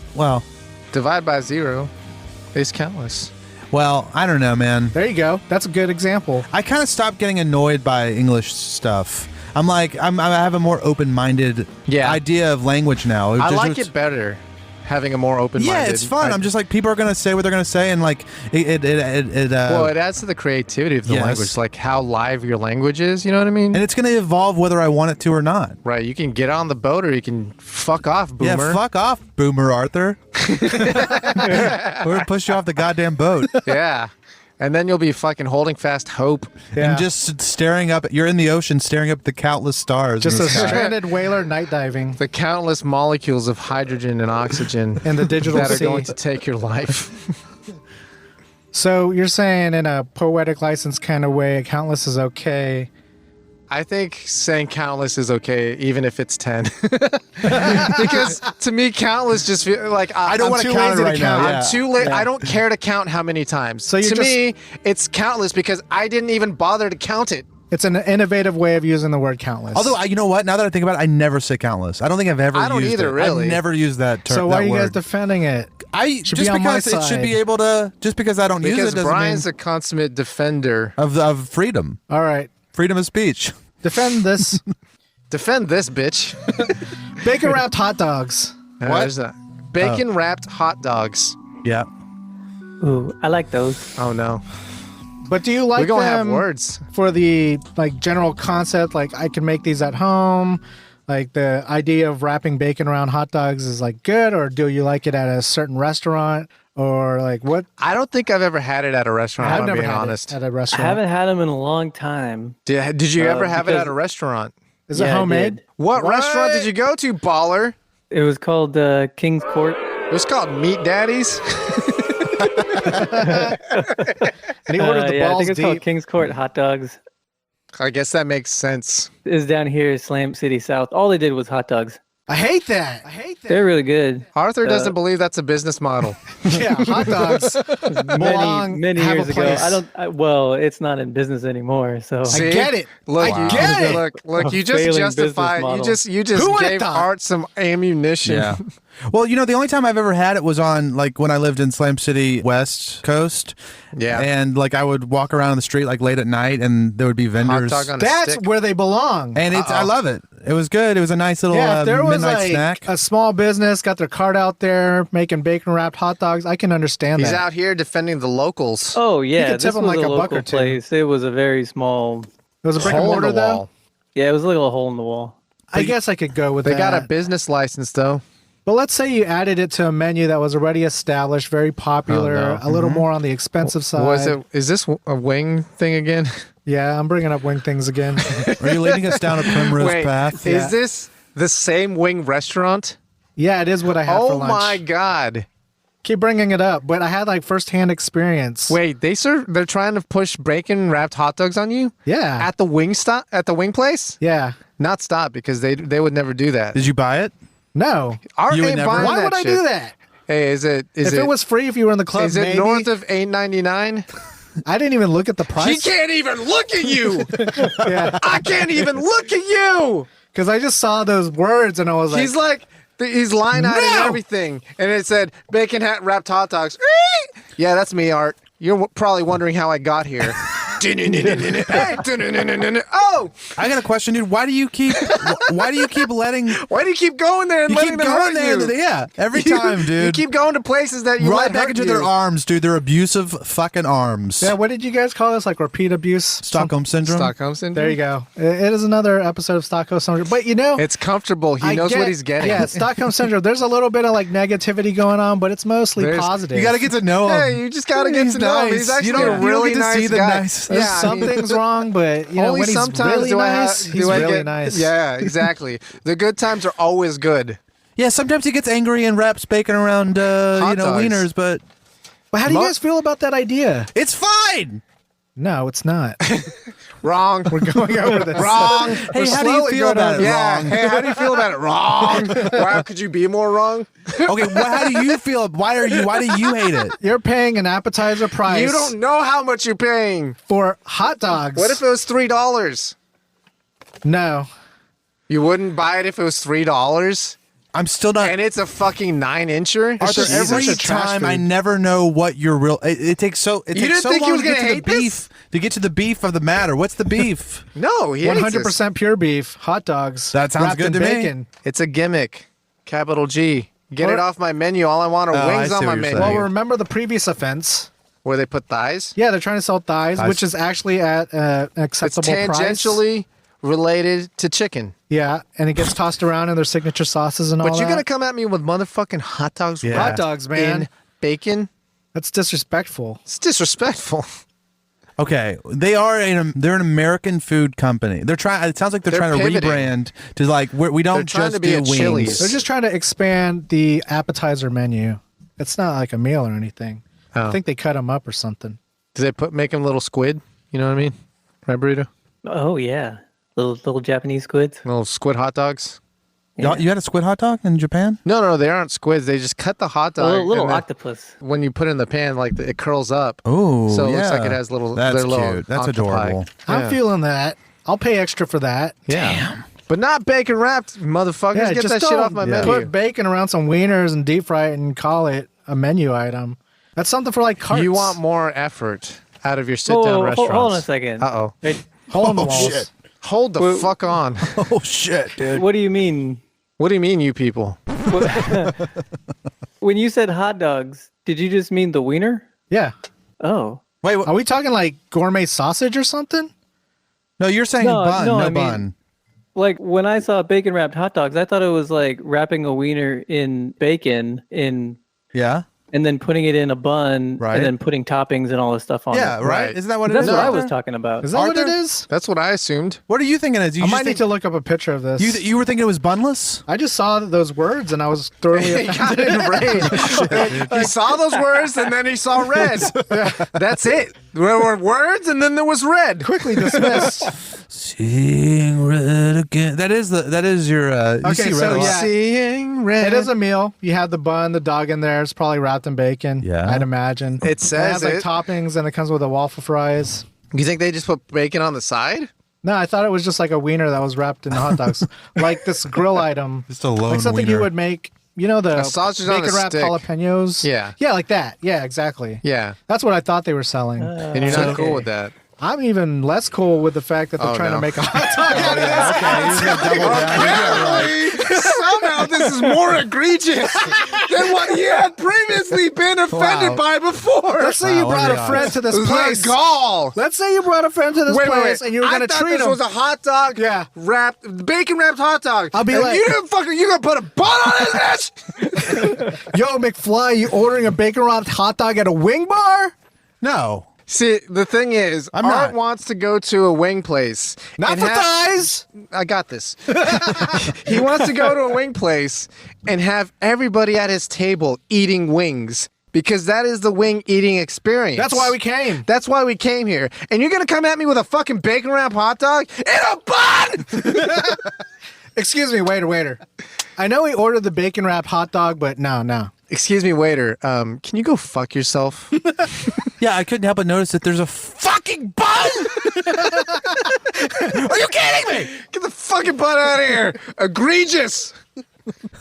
Divide by 0 is countless. I don't know, man. There you go. That's a good example. I kind of stopped getting annoyed by English stuff. I'm like, I have a more open-minded Yeah. idea of language now. I like it better having a more open-minded. Yeah, it's fun. I'm just like, people are gonna say what they're gonna say, and like well, it adds to the creativity of the Yes. language, like how live your language is. You know what I mean? and it's gonna evolve whether I want it to or not. Right. You can get on the boat, or you can fuck off, boomer. Yeah, fuck off, Boomer Arthur. We're gonna push you off the goddamn boat. Yeah. And then you'll be fucking holding fast hope. Yeah. And just staring up. You're in the ocean, staring up at the countless stars. Just in a the sky. stranded whaler night diving The countless molecules of hydrogen and oxygen in the digital that are sea. going to take your life. So you're saying in a poetic license kind of way, countless is okay. I think saying countless is okay, even if it's 10. Because to me, countless just feel like I don't I'm wanna too count lazy it right to now, count. yeah. I'm too late. I don't care to count how many times. So you're to just- me, it's countless because I didn't even bother to count it. It's an innovative way of using the word countless. Although, you know what? Now that I think about it, I never say countless. I don't think I've ever I don't used either, it. really. I've never used that term. so why that are you guys word. defending it? Just be on my because it should be side. able to, just because I don't use Because it doesn't Brian's mean a consummate defender. of freedom. All right, Freedom of speech. defend this. Defend this, bitch. Bacon wrapped hot dogs. There's that. Bacon wrapped hot dogs. Yeah. Ooh, I like those. Oh no. But do you We're like gonna have them words. for the like general concept? Like I can make these at home. Like the idea of wrapping bacon around hot dogs is like good, or do you like it at a certain restaurant, or like what? I don't think I've ever had it at a restaurant, if I've I'm never being had honest. it at a I restaurant. haven't had them in a long time. Did you ever have it because- at a restaurant? Is it Yeah, I homemade? did. What restaurant did you go to, baller? It was called King's Court. It was called Meat Daddies. And he ordered the Yeah, I balls think it's called deep. King's Court hot dogs. I guess that makes sense. Is down here, Slam City South. All they did was hot dogs. I hate that. They're really good. Arthur doesn't believe that's a business model. Yeah, hot dogs. belong, Many have years a ago. place. Well, it's not in business anymore. So See? get it. Look, I you, get it. Look, A you just failing justified. business You model. just Who would've gave thought? Art some ammunition. Yeah. Well, the only time I've ever had it was on like when I lived in Slam City West Coast. Yeah. And like I would walk around the street like late at night, and there would be Hot vendors. dog on a That's stick. where they belong. And I love it. It was good. It was a nice little Yeah, if there was midnight like snack. a small business got their cart out there making bacon wrapped hot dogs, I can understand He's that. out here defending the locals. Oh yeah, could tip this them was like a a buck or local two. place. It was a very small. It was a brick and Hole in mortar the though. wall. Yeah, it was a little hole in the wall. I guess I could go with They that. got a business license though. But let's say you added it to a menu that was already established, very popular, Oh, no. a little more on the expensive side. Was it? Is this a wing thing again? Yeah, I'm bringing up wing things again. Are you leading us down a primrose Wait, path? Yeah. is this the same wing restaurant? Yeah, it is what I had for Oh lunch. my god! Keep bringing it up, but I had like firsthand experience. Wait, they're trying to push bacon wrapped hot dogs on you Yeah. at the wing stop at the wing place? Yeah. Not stop because they would never do that. Did you buy it? No. Art You would ain't never- buying Why that would I shit. do that? Hey, is it If it was free, if you were in the club, is it maybe. north of $8.99? I didn't even look at the He price. can't even look at you. Yeah. I can't even look at you. Because I just saw those words and I was like, He's like, he's line iteming No! everything, and it said bacon hat wrapped hot dogs. Yeah, that's me, Art. You're probably wondering how I got here. Oh, I got a question, dude. Why do you keep letting why do you keep going there and you letting keep them going hurt there? you? Yeah, every time, dude. You keep going to places that you right let back hurt into you. their arms, dude. They're abusive fucking arms. yeah, what did you guys call this? Like repeat abuse? Stockholm syndrome. Stockholm syndrome. There you go. It is another episode of Stockholm Syndrome. But you know, It's comfortable. He I knows get- what he's getting. Yeah, Stockholm Syndrome. There's a little bit of like negativity going on, but it's mostly There's- positive. You got to get to know him. Hey, you just gotta get He's to know him. nice. He's actually You don't- a you don't really get to nice see the guy. nice- There's Yeah, some things wrong, but you know, only when he's sometimes really do I nice, have, he's do I really get, nice. Yeah, exactly. The good times are always good. Yeah, sometimes he gets angry and wraps bacon around, Hot dogs. wieners, but But how do you guys feel about that idea? it's fine. No, it's not. Wrong. We're going over this. Wrong. Hey, how do you slowly feel going about on. it? Yeah. Wrong. Hey, how do you feel about it? Wrong. Wow, could you be more wrong? Okay, how do you feel? Why do you hate it? You're paying an appetizer price You don't know how much you're paying. for hot dogs. What if it was $3? No. You wouldn't buy it if it was $3, I'm still not. and it's a fucking 9-incher. Arthur, just every such a trash time food. I never know what your real. It takes so. It You takes didn't so think he long was to get gonna to the hate this? beef. To get to the beef of the matter. What's the beef? No, he hates this. 100% pure beef, hot dogs. That sounds wrapped good in to me. bacon. It's a gimmick. Capital G. Get it off my menu. All I want are I wings see on what my you're menu. saying. Well, remember the previous offense? Where they put thighs? Yeah, they're trying to sell thighs, Thighs. which is actually at an It's acceptable price. tangentially related to chicken. Yeah, and it gets tossed around in their signature sauces and all But you're that. going to come at me with motherfucking hot dogs Yeah. Hot wrapped dogs, man. in bacon? That's disrespectful. It's disrespectful. Okay, they're an American food company. They're trying. It sounds like they're trying to pivoting. rebrand to like we don't They're trying just to be do a wings. Chili's. They're just trying to expand the appetizer menu. It's not like a meal or anything. Oh. I think they cut them up or something. Do they make them little squid? You know what I mean? Right, Burrito? Oh yeah, little Japanese squids. Little squid hot dogs? Y'all- You had a squid hot dog in Japan? No, they aren't squids. They just cut the hot A dog. little and then octopus. when you put it in the pan, like it curls up. Oh, So it yeah. looks like it has little. That's their little cute. That's octopi. adorable. Yeah. I'm feeling that. I'll pay extra for that. Yeah. But not bacon wrapped, motherfuckers. Yeah, Get just that shit don't off my menu. put bacon around some wieners and deep fry it and call it a menu item. That's something for like carts. You want more effort out of your sit-down restaurants. Hold on a second. Uh-oh. Wait, hole in the Oh, walls. shit. Hold the fuck on. Oh shit, dude. what do you mean? What do you mean, you people? When you said hot dogs, did you just mean the wiener? Yeah. Oh, Wait, Are we talking like gourmet sausage or something? no, you're saying No, bun, no, no I mean- bun. like when I saw bacon wrapped hot dogs, I thought it was like wrapping a wiener in bacon Yeah, and then putting it in a bun Right. and then putting toppings and all this stuff on yeah, it. right. Right. Isn't that what it That's is? what I Arthur? was talking about. Is that what it Arthur? is? That's what I assumed. What are you thinking? Is you I just might need to look up a picture of this. you were thinking it was bunless? I just saw those words and I was thoroughly He got enraged. He saw those words and then he saw red. That's it. There were words and then there was red. quickly dismissed. Seeing red again. That is your. You Okay, see red so a lot. yeah. Seeing red. It is a meal. You have the bun, the dog in there. It's probably wrapped in bacon. Yeah. I'd imagine. It It says has like it. toppings and it comes with a waffle fries. You think they just put bacon on the side? No, I thought it was just like a wiener that was wrapped in hot dogs, like this grill item, Just a lone like something wiener. you would make. You know the A sausage on a bacon wrapped stick. jalapenos. Yeah. yeah, like that. Yeah, exactly. Yeah. That's what I thought they were selling. And you're not okay. cool with that. I'm even less cool with the fact that they're Oh, trying no. to make a hot dog. Somehow this is more egregious than what you had previously been offended Wow. by before. Let's say you Wow, brought a yeah. friend to this This place. is gall. Let's say you brought a friend to this place and you were I going to thought treat this him. was a hot dog Yeah. wrapped, bacon wrapped hot dog. I'll be and like- you didn't fucking, you gonna put a bun on this bitch? Yo, McFly, you ordering a bacon wrapped hot dog at a wing bar? No. See, the thing is, I'm Art not. wants to go to a wing place. Not and for have- thighs. I got this. He wants to go to a wing place and have everybody at his table eating wings because that is the wing eating experience. That's why we came. That's why we came here. And you're gonna come at me with a fucking bacon wrap hot dog in a bun? Excuse me, waiter. I know he ordered the bacon wrapped hot dog, but no. Excuse me, waiter. Can you go fuck yourself? Yeah, I couldn't help but notice that there's a fucking bun. Are you kidding me? Get the fucking butt out of here. Egregious.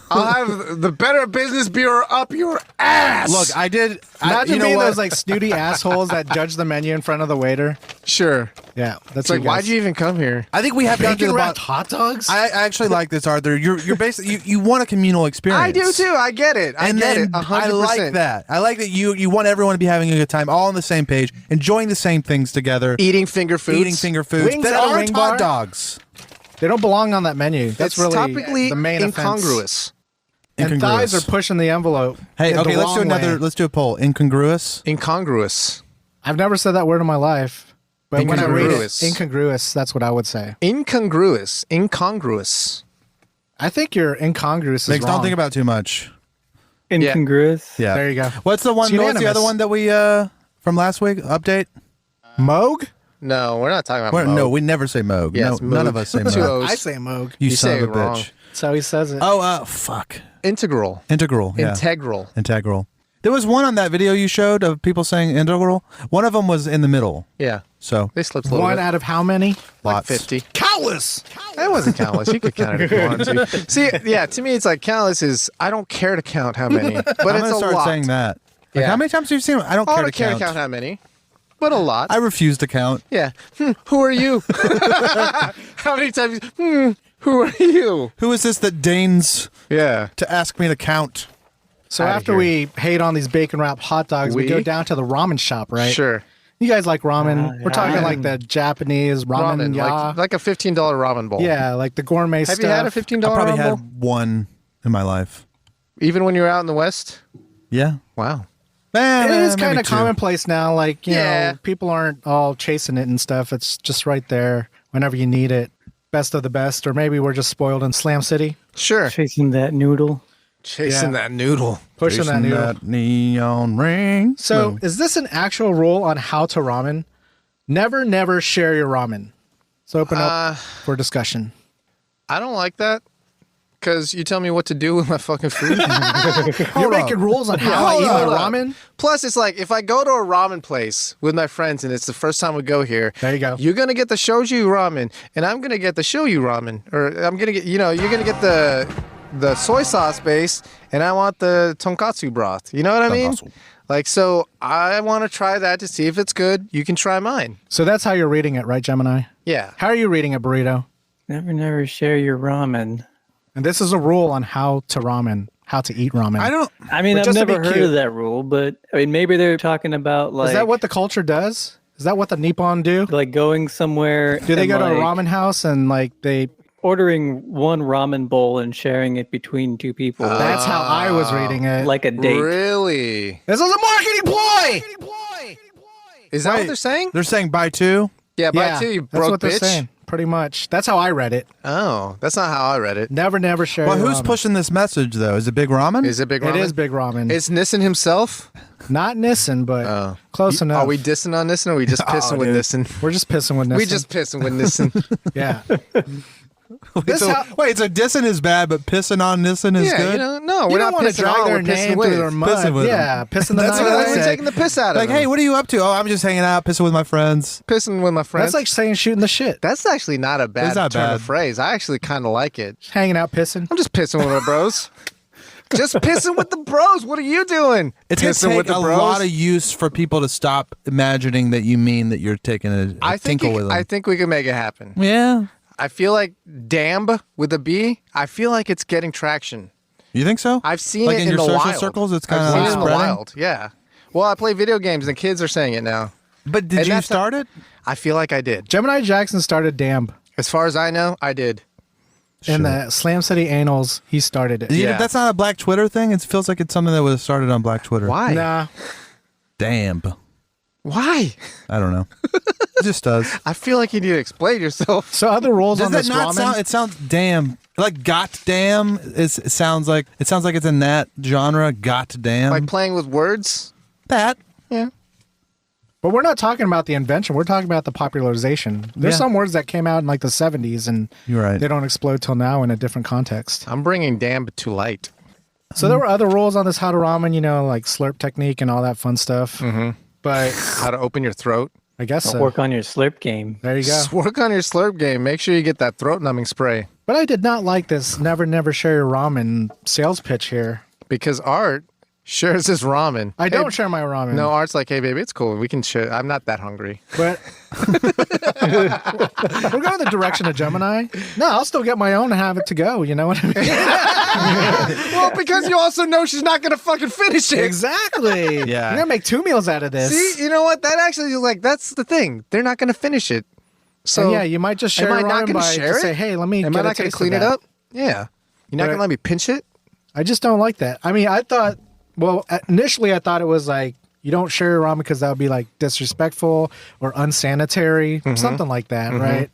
I'll have the Better Business Bureau up your ass. Look, I did. Imagine you know being what? those like snooty assholes that judge the menu in front of the waiter. Sure. Yeah, that's It's like, why'd you even come here? I think we have gone to bacon the wrapped bottom. hot dogs? I actually like this, Arthur. You're basically you want a communal experience. I do too. I get it. I And get then it. 100%. I like that. I like that you want everyone to be having a good time, all on the same page, enjoying the same things together, Eating finger foods. eating finger foods Wings that at a aren't wing hot bar? dogs. They don't belong on that menu. That's It's really topically the main offense. incongruous. And thighs Incongruous. are pushing the envelope. Hey, in the okay, let's do wrong another. way. Let's do a poll. Incongruous. Incongruous. I've never said that word in my life, but when I read it, Incongruous. incongruous. That's what I would say. Incongruous. Incongruous. I think your incongruous is Thanks. wrong. Don't think about it too much. Incongruous. Yeah. There you go. What's the one? It's What's the other unanimous. one that we from last week? Update. Moog? No, we're not talking about Where, Moog. no, we never say Moog. Yeah, no, it's none Moog. of us say Two Moog. O's. I say Moog. You You son say of a it wrong. bitch. That's how he says it. Oh, fuck. Integral. Integral. Yeah. Integral. Integral. There was one on that video you showed of people saying integral. One of them was in the middle. Yeah. So They slipped a little One bit. out of how many? Like lots. 50. Countless. That wasn't countless. You could count it if you wanted to. See, yeah, to me, it's like countless is, I don't care to count how many, but I'm it's gonna a start lot. saying that. Like, Yeah. how many times have you seen it? I don't I care don't to care count. to count how many, but a lot. I refuse to count. Yeah. Who are you? How many times? Who are you? Who is this that deigns Yeah. to ask me to count? So Outta after here. we hate on these bacon wrapped hot dogs, we go down to the ramen shop, right? Sure. You guys like ramen? We're talking like the Japanese ramen, like a $15 ramen bowl. yeah, like the gourmet Have stuff. you had a $15 I probably ramen bowl? had one in my life. Even when you were out in the West? Yeah. Wow. It is kind maybe of two. commonplace now. Like, you Yeah. know, people aren't all chasing it and stuff. It's just right there whenever you need it. Best of the best. Or maybe we're just spoiled in Slam City. Sure. Chasing that noodle. Chasing that noodle. Pushing that noodle. That neon ring. So, No. is this an actual rule on how to ramen? Never share your ramen. So, open up for discussion. I don't like that because you tell me what to do with my fucking food. You're making rules on how I eat my hold up. ramen? Plus, it's like if I go to a ramen place with my friends and it's the first time we go here, There you go. You're gonna get the shoyu ramen, and I'm gonna get the shoyu ramen, or I'm gonna get, you're gonna get the soy sauce base, and I want the tonkatsu broth. You know what I mean? Tonkatsu. Like, so I want to try that to see if it's good. You can try mine. So, that's how you're reading it, right, Gemini? Yeah. How are you reading it, Burrito? Never share your ramen. And this is a rule on how to ramen, how to eat ramen. I mean, But I've just to be never heard cute. of that rule, but I mean, maybe they're talking about like Is that what the culture does? Is that what the Nippon do? like going somewhere. Do they and, go to a like, ramen house and like they? ordering one ramen bowl and sharing it between two people? That's how I was reading it. like a date. Really? This is a marketing ploy. Is that what Wait, they're saying? They're saying buy two. Yeah, by Yeah, two, you that's broke what they're bitch. saying. Pretty much. That's how I read it. Oh, that's not how I read it. Never share. Well, your who's ramen. pushing this message though? Is it Big Ramen? Is it Big Ramen? It is Big Ramen. It's Nissen himself? Not Nissan, but Oh. close enough. Are we dissing on Nissen, or are we just pissing with dude. Nissen? We're just pissing with Nissan. We just pissing with Nissen. yeah. Wait, so dissing is bad, but pissing on Nissen is Yeah, good? no, You we're don't not want to pissing drag on, their we're pissing name with. through their mud. Pissing with Yeah, pissing the That's night what We're I away. taking the piss out of Like, them. hey, what are you up to? Oh, I'm just hanging out, pissing with my friends. Pissing with my friends. That's like saying shooting the shit. That's actually not a bad It's not turn bad. of phrase. I actually kind of like it. Hanging out pissing. I'm just pissing with my bros. Just pissing with the bros. What are you doing? It's going to pissing take with the a bros. lot of use for people to stop imagining that you mean that you're taking a I think tinkle with them. I think we can make it happen. Yeah. I feel like Damb with a B. I feel like it's getting traction. You think so? I've seen like it in in your the social wild. circles, it's I've kind seen of it in the spreading? wild. Yeah. Well, I play video games and kids are saying it now. But did And you that's a- start it? I feel like I did. Gemini Jackson started Damb. As far as I know, I did. In the Slam City Annals, he started it. Yeah. That's not a Black Twitter thing. It feels like it's something that was started on Black Twitter. Why? Nah. Damn. Why? I don't know. It just does. I feel like you need to explain yourself. So other rules Does on that this not ramen? sound? It sounds damn like got damn. It sounds like it's in that genre. Got damn. Like playing with words? that. Yeah. But we're not talking about the invention. We're talking about the popularization. There's Yeah. some words that came out in like the 70s and You're right. they don't explode till now in a different context. I'm bringing Damb to light. So there were other rules on this how to ramen, like slurp technique and all that fun stuff. Mm-hmm. But How to open your throat. I guess so. Work on your slurp game. There you go. Just work on your slurp game. Make sure you get that throat numbing spray. But I did not like this never share your ramen sales pitch here. Because Art shares his ramen. I Hey, don't share my ramen. No, Art's like, hey, baby, it's cool. We can share. I'm not that hungry. But we're going the direction of Gemini. No, I'll still get my own and have it to go. You know what I mean? Well, because you also know she's not going to fucking finish it. Exactly. Yeah. You're going to make 2 meals out of this. See, you know what? That actually, like, that's the thing. They're not going to finish it. So, And yeah, you might just share am I your not ramen going to by share to it? say, hey, let me Am get I a not going taste to clean of it that. up? Yeah. You're not But- going to let me pinch it? I just don't like that. I mean, I thought, well, initially I thought it was like, you don't share your ramen because that would be like disrespectful or unsanitary, something like that, right?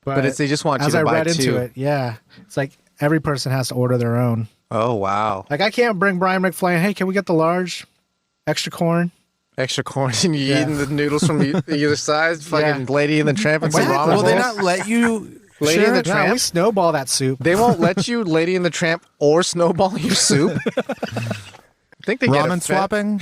But it's, they just want you as to I buy read two. into it, yeah, it's like every person has to order their own. Oh, wow. Like I can't bring Brian McFly. Hey, can we get the large, extra corn? Extra corn and you Yeah. eating the noodles from either side? Fucking Yeah. Lady in the Tramp and some Exactly. ramen Will they rolls? not let you? Lady share in the it? No, Tramp? we snowball that soup. They won't let you Lady in the Tramp or Snowball your soup? I think they get Ramen swapping.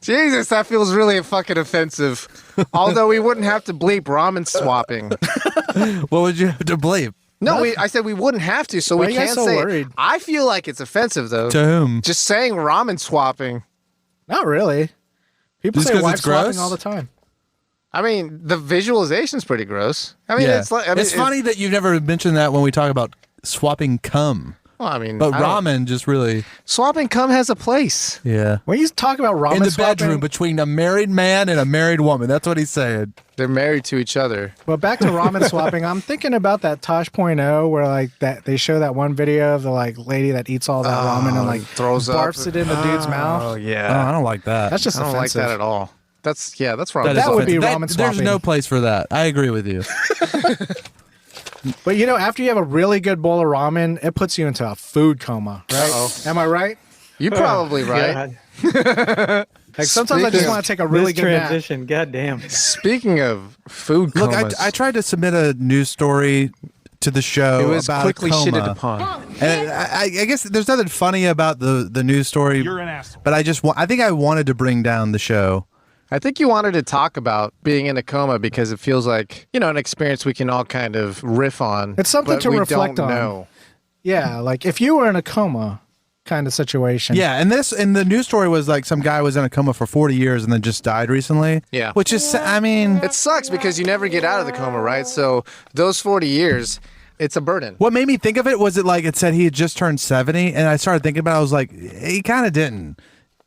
Jesus, that feels really fucking offensive. Although we wouldn't have to bleep ramen swapping. What would you have to believe? No, I said we wouldn't have to, so Why we you guys can't so say worried? it. I feel like it's offensive, though. To whom? Just saying ramen swapping. Not really. People Just say 'cause wife it's swapping gross? all the time. I mean, the visualization's pretty gross. I mean, it's like... I mean, it's funny that you've never mentioned that when we talk about swapping cum. Well, I mean, But ramen just really, swapping cum has a place. yeah. When you talk about ramen In the swapping, bedroom between a married man and a married woman. That's what he's saying. They're married to each other. But back to ramen swapping, I'm thinking about that Tosh.0 where like that they show that one video of the like lady that eats all that ramen and like throws barfs up. it in the dude's Oh mouth. yeah. I don't like that. That's just I don't offensive. like that at all. That's wrong. That That is would be offensive. ramen There's swapping. no place for that. I agree with you. But after you have a really good bowl of ramen, it puts you into a food coma, right? Uh-oh. Am I right? You're probably right. Like sometimes I just Speaking want to take a really this good nap. transition, goddamn. Speaking of food Look, comas, I tried to submit a news story to the show it was about quickly a coma. shitted upon. And I guess there's nothing funny about the news story. You're an asshole. But I think I wanted to bring down the show. I think you wanted to talk about being in a coma because it feels like, an experience we can all kind of riff on. It's something but to we reflect don't on. know. Yeah, like if you were in a coma kind of situation. Yeah, and the news story was like some guy was in a coma for 40 years and then just died recently. Yeah. Which is, I mean, It sucks because you never get out of the coma, right? So those 40 years, it's a burden. what made me think of it was it said he had just turned 70, and I started thinking about it, I was like, he kind of didn't.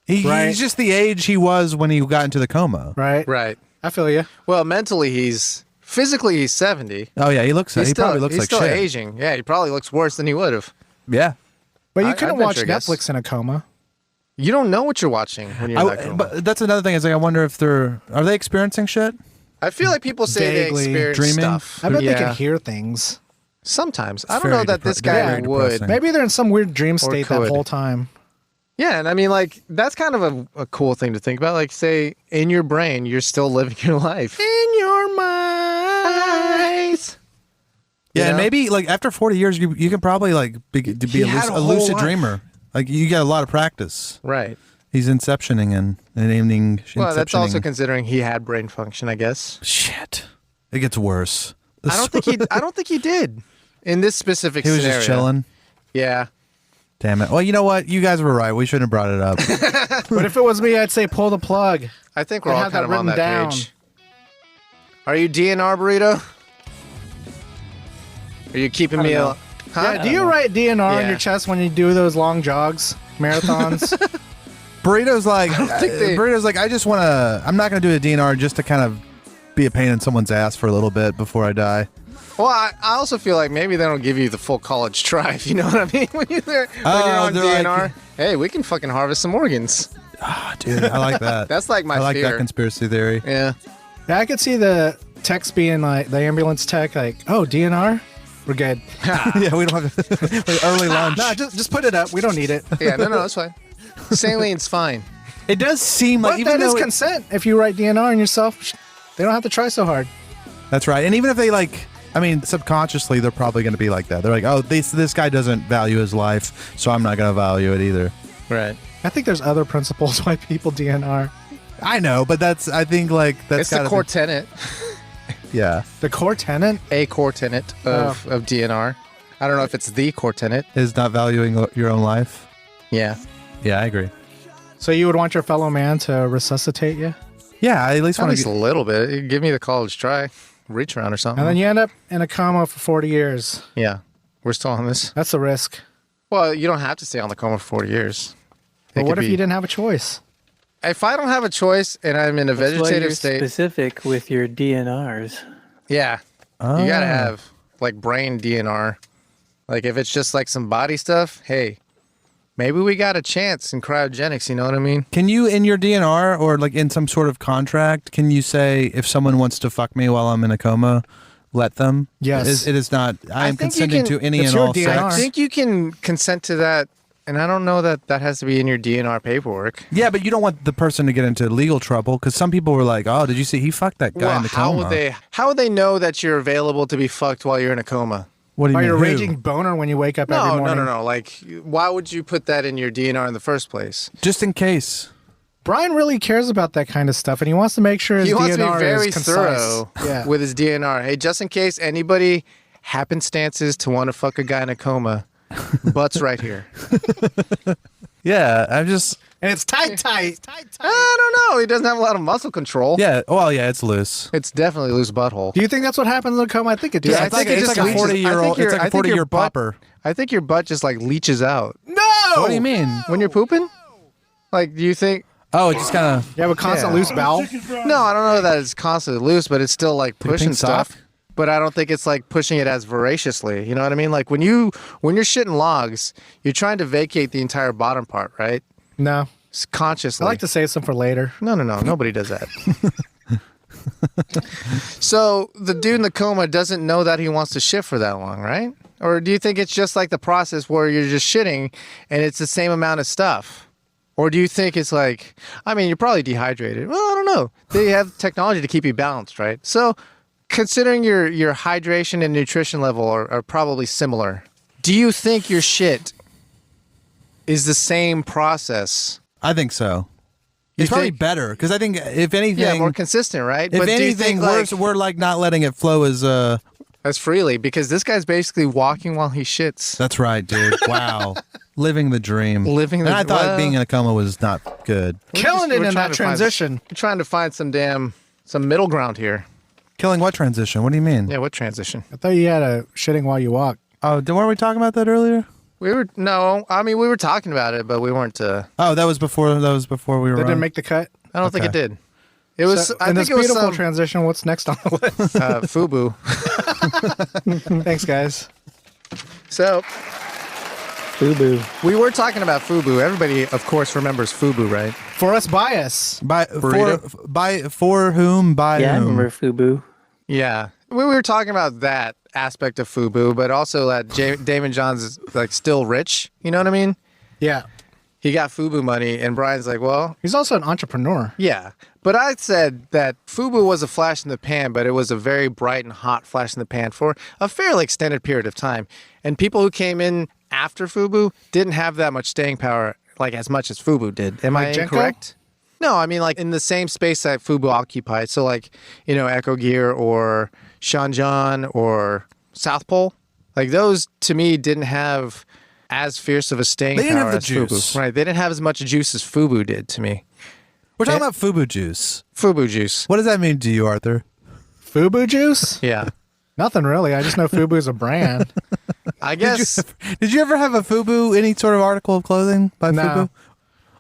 Right. He's just the age he was when he got into the coma. Right? Right. I feel you. Well, mentally, physically he's 70. Oh yeah, he He's probably looks he's like still shit. aging. Yeah, he probably looks worse than he would have. Yeah. But you I couldn't venture watch a guess. Netflix in a coma. You don't know what you're watching when you're in that coma. But that's another thing. Is like I wonder if are they experiencing shit? I feel like people say Vaguely they experience dreaming? stuff. I bet yeah. they can hear things. Sometimes. I don't very know that this guy very would. depressing. Maybe they're in some weird dream state that could. whole time. Yeah, and I mean, like, that's kind of a cool thing to think about. Like, say, in your brain, you're still living your life. In your mind. Yeah, and know? maybe like after 40 years, you can probably like be had a a whole lucid life. dreamer. Like you get a lot of practice. Right. He's inceptioning and aiming. Well, that's also considering he had brain function, I guess. shit. It gets worse. I don't think he did in this specific He was scenario. just chilling. Yeah. Damn it. Well, you know what? You guys were right. We shouldn't have brought it up. But if it was me, I'd say pull the plug. I think we're I all have kind that of on written that down. page. Are you DNR Burrito? Are you keeping me know. up? Huh? Yeah, do you write DNR on Yeah. your chest when you do those long jogs, marathons? Burrito's like, they- I just want to. I'm not going to do a DNR just to kind of be a pain in someone's ass for a little bit before I die. Well, I also feel like maybe they don't give you the full college try, if you know what I mean? When you're on they're DNR, like- hey, we can fucking harvest some organs. Dude, I like that. That's like my I like fear. that conspiracy theory. Yeah. Yeah, I could see the techs being like, the ambulance tech, like, oh, DNR? We're good. Yeah, we don't have early lunch. No, just put it up. We don't need it. Yeah, no, that's fine. Saline's fine. It does seem like But even that is though consent. If you write DNR on yourself, they don't have to try so hard. that's right, and even if they like, I mean, subconsciously they're probably going to be like that. They're like, oh, this guy doesn't value his life, so I'm not going to value it either. Right. I think there's other principles why people DNR. I know, but I think like that's It's the gotta core be- tenet, yeah, The core tenant? a core tenet of DNR. I don't know if it's the core tenet. is not valuing your own life. Yeah. Yeah, I agree. So you would want your fellow man to resuscitate you? Yeah, I at least At want least to. a little bit. Give me the college try. Reach around or something. And then you end up in a coma for 40 years. Yeah. We're still on this. That's the risk. Well, you don't have to stay on the coma for 40 years. But It what could if be- you didn't have a choice? If I don't have a choice and I'm in a That's why you're vegetative state, specific with your DNRs. yeah, Oh. you gotta have like brain DNR. Like if it's just like some body stuff, hey, maybe we got a chance in cryogenics. You know what I mean? Can you, in your DNR or like in some sort of contract, can you say if someone wants to fuck me while I'm in a coma, let them? Yes. It is not. I am think you consenting can- to any it's and your all DNR. I sex. think you can consent to that, and I don't know that that has to be in your DNR paperwork. Yeah, but you don't want the person to get into legal trouble because some people were like, "Oh, did you see he fucked that guy Well, in the how coma?" would they know that you're available to be fucked while you're in a coma? What do you Are mean? you a who? raging boner when you wake up every No, morning? no. Like, why would you put that in your DNR in the first place? Just in case. Brian really cares about that kind of stuff, and he wants to make sure his He wants to DNR be very is concise. thorough Yeah. with his DNR. Hey, just in case anybody happenstances to want to fuck a guy in a coma, butt's right here. Yeah, I'm just. And it's tight. I don't know. He doesn't have a lot of muscle control. Yeah. Well, yeah, it's loose. It's definitely loose butthole. Do you think that's what happens in a coma? I think it does. Yeah, I it's like, think it it's just like a leads- 40-year-old. I think It's like a your 40-year butt- popper. I think your butt just like leaches out. No! What do you mean? When you're pooping? Like, do you think... Oh, it just kind of... You have a constant loose bowel? No, I don't know that it's constantly loose, but it's still like pushing pink sock? stuff. But I don't think it's like pushing it as voraciously. You know what I mean? Like when you're shitting logs, you're trying to vacate the entire bottom part, right? No. It's consciously. I like to save some for later. No. Nobody does that. So the dude in the coma doesn't know that he wants to shit for that long, right? Or do you think it's just like the process where you're just shitting and it's the same amount of stuff? Or do you think it's like, I mean, you're probably dehydrated. Well, I don't know. They have technology to keep you balanced, right? So considering your hydration and nutrition level are probably similar, do you think your shit is the same process? I think so. It's probably better because I think if anything, Yeah, more consistent, right? if But do you anything, think, like, we're like not letting it flow as freely because this guy's basically walking while he shits. That's right, dude. Wow, living the dream. Living the And I thought well- being in a coma was not good. Killing it We're in trying that to find- transition. We're trying to find some middle ground here. Killing what transition? What do you mean? Yeah, what transition? I thought you had a shitting while you walk. Oh, weren't we talking about that earlier? We were we were talking about it, but we weren't. Oh, that was before we were. That on. didn't make the cut. I don't think it Okay. did. It was. So, I in think this it was beautiful some transition, what's next on the list? FUBU. Thanks, guys. So FUBU. we were talking about FUBU. Everybody, of course, remembers FUBU, right? For us, bias. For whom? By Yeah, I whom? remember FUBU. Yeah, we were talking about that aspect of FUBU, but also that Damon Johns is like still rich. You know what I mean? Yeah. He got FUBU money, and Brian's like, well, He's also an entrepreneur. yeah. But I said that FUBU was a flash in the pan, but it was a very bright and hot flash in the pan for a fairly extended period of time. And people who came in after FUBU didn't have that much staying power, like as much as FUBU did. Am I Like Genko? incorrect? No, I mean like in the same space that FUBU occupied. So like, Echo Gear or Shanjan or South Pole. Like those to me didn't have as fierce of a staying They didn't power have the as juice. FUBU. Right. They didn't have as much juice as FUBU did to me. We're talking about FUBU juice. FUBU juice. What does that mean to you, Arthur? FUBU juice? Yeah. Nothing really. I just know FUBU's a brand. I guess Did you ever have a FUBU, any sort of article of clothing by No. FUBU?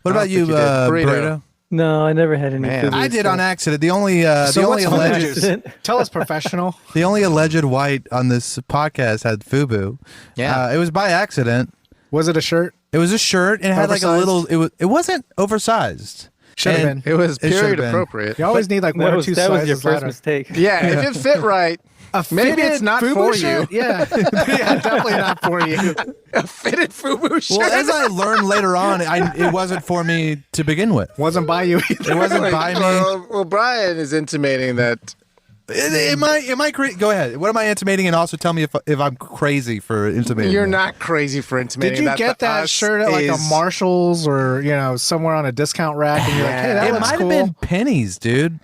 What about think you, you did. Burrito. Burrito? No, I never had any Man. FUBU. I did stuff. on accident. The only what's alleged Tell us professional. the only alleged white on this podcast had FUBU. Yeah. It was by accident. Was it a shirt? It was a shirt and it had like a Oversized? little. It wasn't oversized. Should have And- been. it was It should've period been. appropriate. You always need like one That or was, two that was sizes your first lighter. mistake. Yeah, if it fit right, maybe fitted it's not FUBU for shirt? you. Yeah. Yeah, definitely not for you. A fitted FUBU shirt. Well, as I learned later on, it wasn't for me to begin with. Wasn't by you either. It wasn't by me. Well, Brian is intimating that. Am I go ahead. What am I intimating? And also tell me if I'm crazy for intimating. You're that. not crazy for intimating. Did you that get to that us shirt at like a is- Marshall's or somewhere on a discount rack, and you're like, hey, that It looks might cool. have been pennies, dude.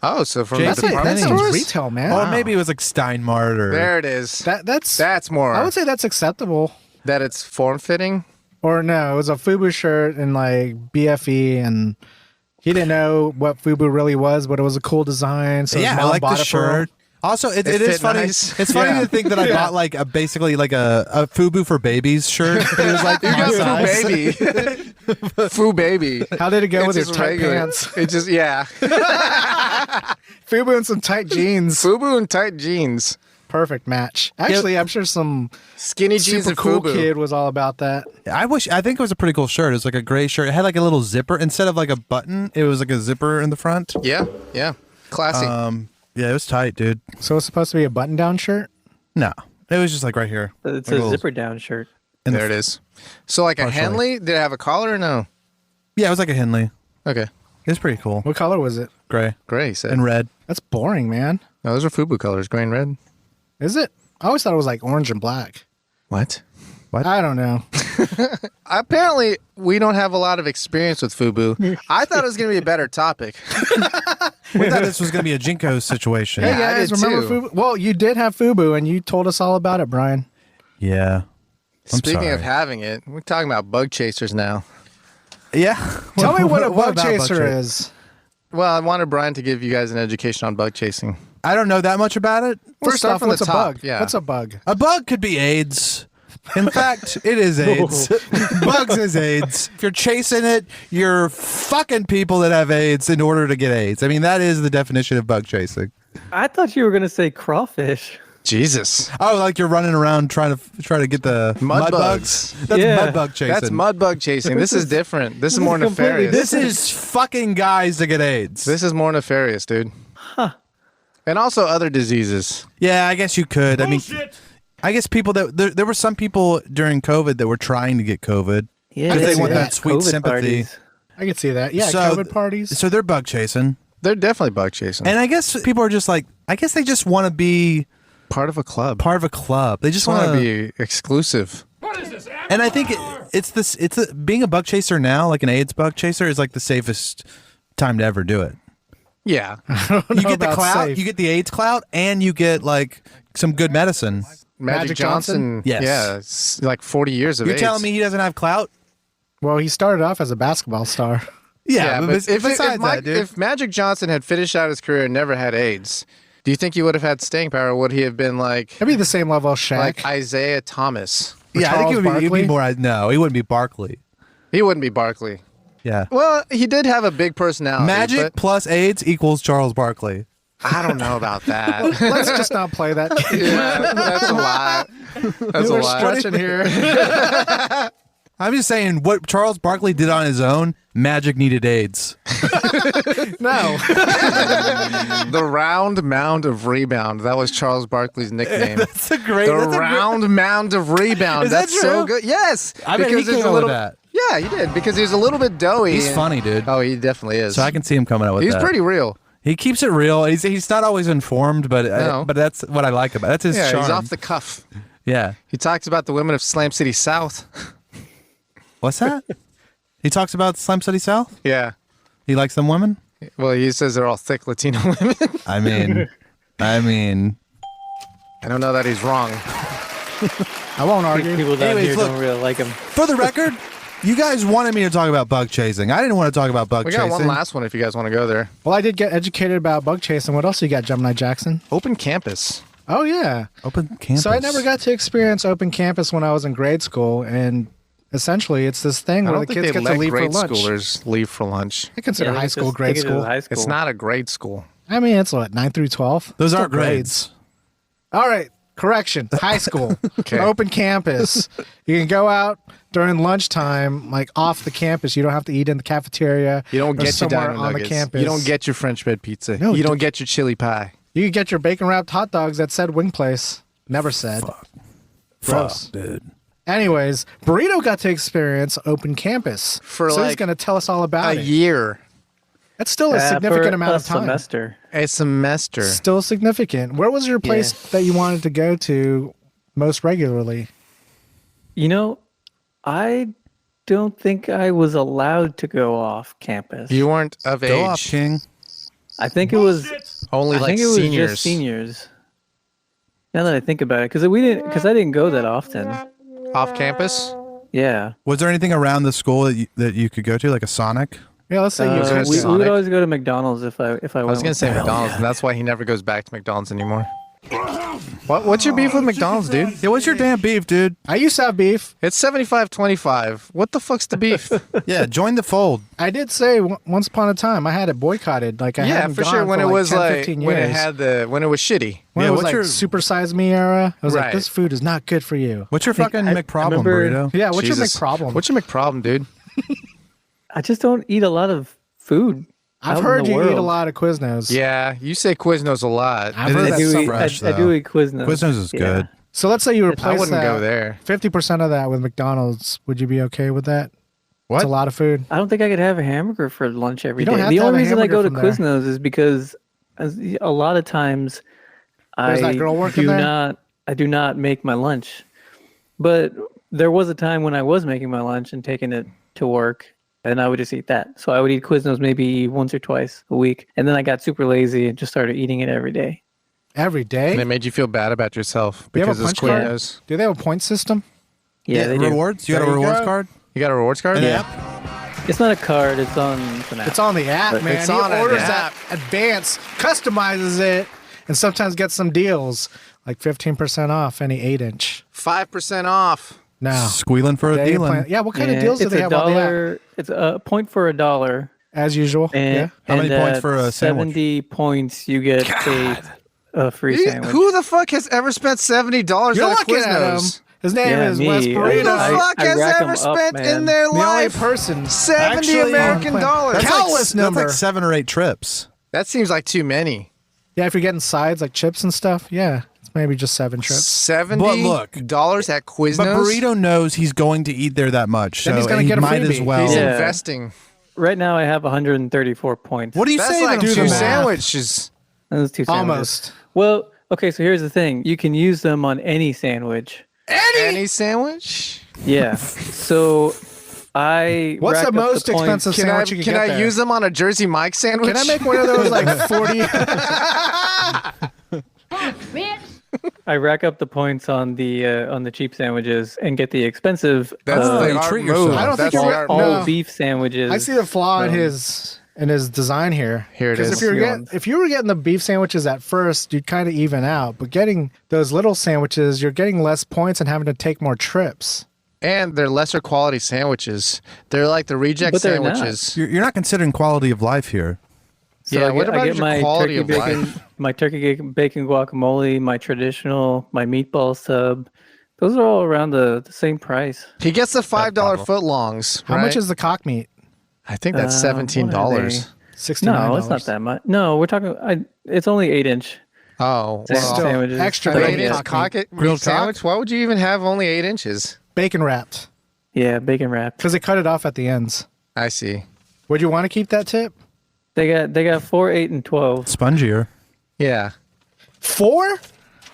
Oh, so from That's the it. department That That stores? sounds retail, man. Or maybe it was like Steinmart or. There it is. That's more. I would say that's acceptable. that it's form fitting. Or no, it was a FUBU shirt and like BFE, and he didn't know what FUBU really was, but it was a cool design. So his Yeah, I mom like bought the it for him. shirt. Also, it It is fit funny. nice. It's funny Yeah. to think that I bought like basically like a FUBU for babies shirt. But it was like You my got size. Foo Baby. Foo Baby. How did it go with your just tight regular. pants? It just, yeah. FUBU and some tight jeans. FUBU and tight jeans. Perfect match. Actually, I'm sure some Skinny jeans super and cool FUBU. kid was all about that. I think it was a pretty cool shirt. It was like a gray shirt. It had like a little zipper instead of like a button. It was like a zipper in the front. Yeah, yeah. Classy. Yeah, it was tight, dude. So it's supposed to be a button-down shirt? No, it was just like right here. It's Like a little- zipper down shirt. there it is. So like a Partially. Henley, did it have a collar or no? Yeah, it was like a Henley. Okay. It's pretty cool. What color was it? Gray Gray, said. and red. That's boring, man. No, those are FUBU colors, gray and red. Is it? I always thought it was like orange and black. What? I don't know. Apparently, we don't have a lot of experience with FUBU. I thought it was going to be a better topic. We thought this was going to be a Jinko situation. Hey Yeah, I guys, did remember too. FUBU? Well, you did have FUBU, and you told us all about it, Brian. Yeah. Speaking sorry. of having it, we're talking about bug chasers now. Yeah. Tell me what a bug about chaser is. Well, I wanted Brian to give you guys an education on bug chasing. I don't know that much about it. First First off off, from the what's a top, bug? yeah. What's a bug? A bug could be AIDS. In fact, it is AIDS. Bugs is AIDS. If you're chasing it, you're fucking people that have AIDS in order to get AIDS. I mean, that is the definition of bug chasing. I thought you were gonna say crawfish. Jesus. Oh, like you're running around trying to get the Mud bugs. That's Yeah. mud bug chasing. That's mud bug chasing. This is different. This is more completely nefarious. This is fucking guys to get AIDS. This is more nefarious, dude. Huh. And also other diseases. Yeah, I guess you could. I mean, Bullshit. I guess people that there were some people during COVID that were trying to get COVID. Yeah, Because they want yeah. that sweet COVID sympathy. parties. I can see that. Yeah, So- COVID parties. So they're bug chasing. They're definitely bug chasing. And I guess people are just like, I guess they just want to be part of a club. part of a club. They just Just want want to be exclusive. What is this? Amateur And I think hour? being a bug chaser now, like an AIDS bug chaser, is like the safest time to ever do it. Yeah. You get the about clout, safe. you get the AIDS clout, and you get like some good medicine. Magic Johnson. Yes. Yeah. It's like 40 years of You're AIDS. telling me he doesn't have clout? Well, he started off as a basketball star. Yeah, but besides that, dude. if Magic Johnson had finished out his career and never had AIDS, do you think he would have had staying power? Or would he have been like That'd be the same level as Shaq. like Isaiah Thomas? Yeah, I think Charles he'd be Barkley? more. No, he wouldn't be Barkley. He wouldn't be Barkley. Yeah. Well, he did have a big personality. Magic but plus AIDS equals Charles Barkley. I don't know about that. Let's just not play that. Yeah, that's a lot. That's a We're lot. stretching here. I'm just saying what Charles Barkley did on his own, Magic needed AIDS. No. The round mound of rebound. That was Charles Barkley's nickname. That's a great. The that's a great- round mound of rebound. Is that That's so true? good. Yes. I bet he because came there's a up with little. that. Yeah, he did because he was a little bit doughy. He's and- funny, dude. Oh, he definitely is. So I can see him coming up with He's that. pretty real. He keeps it real. He's not always informed, but No. but that's what I like about. That's his Yeah, charm. he's off the cuff. Yeah. He talks about the women of Slam City South. What's that? He talks about Slam City South. Yeah. He likes them women. Well, he says they're all thick Latino women. I mean, I don't know that he's wrong. I won't argue. People down Anyways, here look. don't really like him. for the record, you guys wanted me to talk about bug chasing. I didn't want to talk about bug We chasing. got one last one if you guys want to go there. Well, I did get educated about bug chasing. What else you got, Gemini Jackson? Open campus. Oh, yeah. Open campus. So I never got to experience open campus when I was in grade school. And essentially, it's this thing I where don't the think kids they get to let leave for grade lunch. schoolers leave for lunch. I consider Yeah, high school grade school. High school. It's not a grade school. I mean, it's what, 9 through 12? Those Still aren't grades. All right. Correction. High school. Okay. Open campus. You can go out during lunchtime, like off the campus. You don't have to eat in the cafeteria. You don't or get your somewhere diamond on nuggets. the campus. You don't get your French bread pizza. No, you don't get your chili pie. You can get your bacon wrapped hot dogs that said Wing Place. Never said. Gross. Fuck, dude. Anyways, Burrito got to experience open campus. For so he's like going to tell us all about A it. year. That's still a Yeah, significant for amount a of time. semester. A semester. Still significant. Where was your place that you wanted to go to most regularly? You know, I don't think I was allowed to go off campus. You weren't of Go age. off, King. I think it was. Only I like think it was seniors. just seniors. Now that I think about it, because I didn't go that often. Off campus? Yeah. Was there anything around the school that you could go to, like a Sonic? Yeah, let's say you gonna was we Sonic. would always go to McDonald's if I I was going to say McDonald's, and that's why he never goes back to McDonald's anymore. What's your beef with McDonald's, dude? Yeah, what's your damn beef, dude? I used to have beef. It's 75-25. What the fuck's the beef? Yeah, join the fold. I did say once upon a time I had it boycotted. Like I Yeah, hadn't for gone sure. When for it was 10, like 15 when it years. had when it was shitty. When Yeah, it was what's like your- Super Size Me era, I was Right. like, this food is not good for you. What's your fucking I McProblem, remember- burrito? Yeah, what's Jesus. your McProblem? What's your McProblem, dude? I just don't eat a lot of food. I've out in heard the you world. eat a lot of Quiznos. Yeah, you say Quiznos a lot. I've heard It's I that's do, so eat, fresh, I do though. eat Quiznos. Quiznos is Yeah. good. So let's say you replace I wouldn't that go there. 50% of that with McDonald's. Would you be okay with that? What? It's a lot of food. I don't think I could have a hamburger for lunch every You day. don't have The to have only a reason I go to hamburger from there. Quiznos is because a lot of times There's I that girl working there? I do not make my lunch. But there was a time when I was making my lunch and taking it to work, and I would just eat that. So I would eat Quiznos maybe once or twice a week, and then I got super lazy and just started eating it every day. Every day? And it made you feel bad about yourself Do you have because a it's punch card? Quiznos. Do they have a point system? Yeah, they do. rewards? You got a There you rewards go. card? You got a rewards card? An Yeah. app? It's not a card. It's on an app. It's on the app, But man. it's He on an orders app. that advance, customizes it, and sometimes gets some deals. like 15% off any 8-inch. 5% off. Now, Squealing for a they deal. plan- yeah, what kind of deals do it's they a have on the app? dollar. It's a point for $1. As usual. And, How many and points at for a sandwich? 70 points, you get a free sandwich. Who the fuck has ever spent $70 You're at a looking at him. Quiznos? His name Yeah, is me. Wes Who the Burrito. fuck I has rack 'em ever up, spent man. in their The only life person. $70 Actually, American dollars? That's Countless like, number. That's like 7 or 8 trips. That seems like too many. Yeah, if you're getting sides like chips and stuff, yeah, it's maybe just 7 trips. $70 But look, at Quiznos? But Burrito knows he's going to eat there that much, Then so he's gonna he get a might as freebie. well. He's Yeah. investing. Right now, I have 134 points. What do you That's say? like to two them? sandwiches. Those 2 sandwiches. Almost. Well, okay, so here's the thing. You can use them on any sandwich. Any sandwich? Yeah. So I What's rack the up most points. expensive Can I sandwich you can can get I there? use them on a Jersey Mike sandwich? Can I make one of those like 40? I rack up the points on the cheap sandwiches and get the expensive That's the you art treat move. yourself. I don't think That's you're the art right. all No. beef sandwiches. I see the flaw in his design here. Here it 'Cause is. if you were getting the beef sandwiches at first, you'd kind of even out. But getting those little sandwiches, you're getting less points and having to take more trips. And they're lesser quality sandwiches. They're like the reject But they're not. sandwiches. You're not considering quality of life here. So Yeah, I what get, about I get your my quality turkey of bacon, life? my turkey bacon guacamole, my traditional, my meatball sub. Those are all around the same price. He gets the $5 footlongs. How much is the cock meat? I think that's What $17. are they? $69. No, it's not that much. No, we're talking. It's only 8-inch Oh, sandwiches. well, sandwiches. extra that I eight bacon. get. inch cock it Grilled sandwich. Why would you even have only 8 inches? Bacon wrapped Yeah, bacon wrapped. because they cut it off at the ends. I see. Would you want to keep that tip? They got 4, 8, and 12. Spongier. Yeah. 4?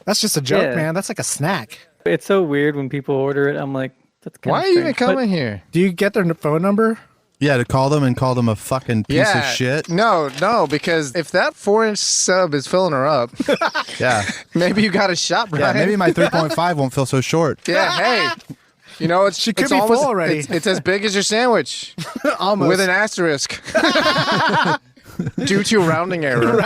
That's just a joke, Yeah. man. That's like a snack. It's so weird when people order it. I'm like, that's kind Why of are you even coming here? Do you get their phone number? Yeah, to call them and call them a fucking piece of shit. No, because if that 4-inch sub is filling her up, Yeah. maybe you got a shot, Yeah, Brian. maybe my 3.5 won't feel so short. Yeah, hey. You know, She could it's be almost, full already. It's as big as your sandwich Almost. with an asterisk due to rounding error.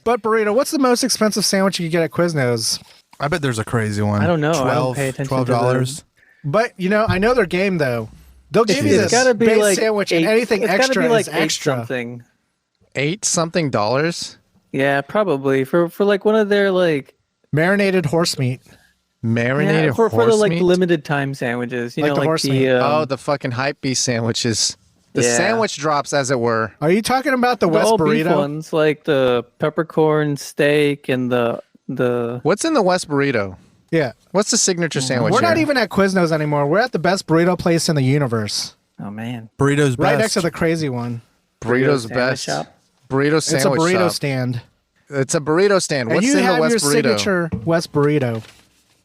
But Burrito, what's the most expensive sandwich you could get at Quiznos? I bet there's a crazy one. I don't know. I don't 12, pay attention to $12. But I know their game though. They'll give you It's this got to be base like sandwich eight, and anything it's gotta extra be like is extra. something. $8-something? Yeah, probably for like one of their like Marinated horse meat. Marinated for horse the like meat? limited time sandwiches. You Like know, the like horse the meat. The fucking hype beast sandwiches. The Yeah. sandwich drops, as it were. Are you talking about the the Wes all beef Burrito? ones, like the peppercorn steak and the What's in the Wes Burrito? Yeah. What's the signature sandwich We're not here? even at Quiznos anymore. We're at the best burrito place in the universe. oh man, Burrito's best. Right next to the crazy one. Burrito's sandwich best. shop? Burrito It's a sandwich burrito shop. stand. It's a burrito stand. And What's you in have the Wes your Burrito? signature Wes Burrito.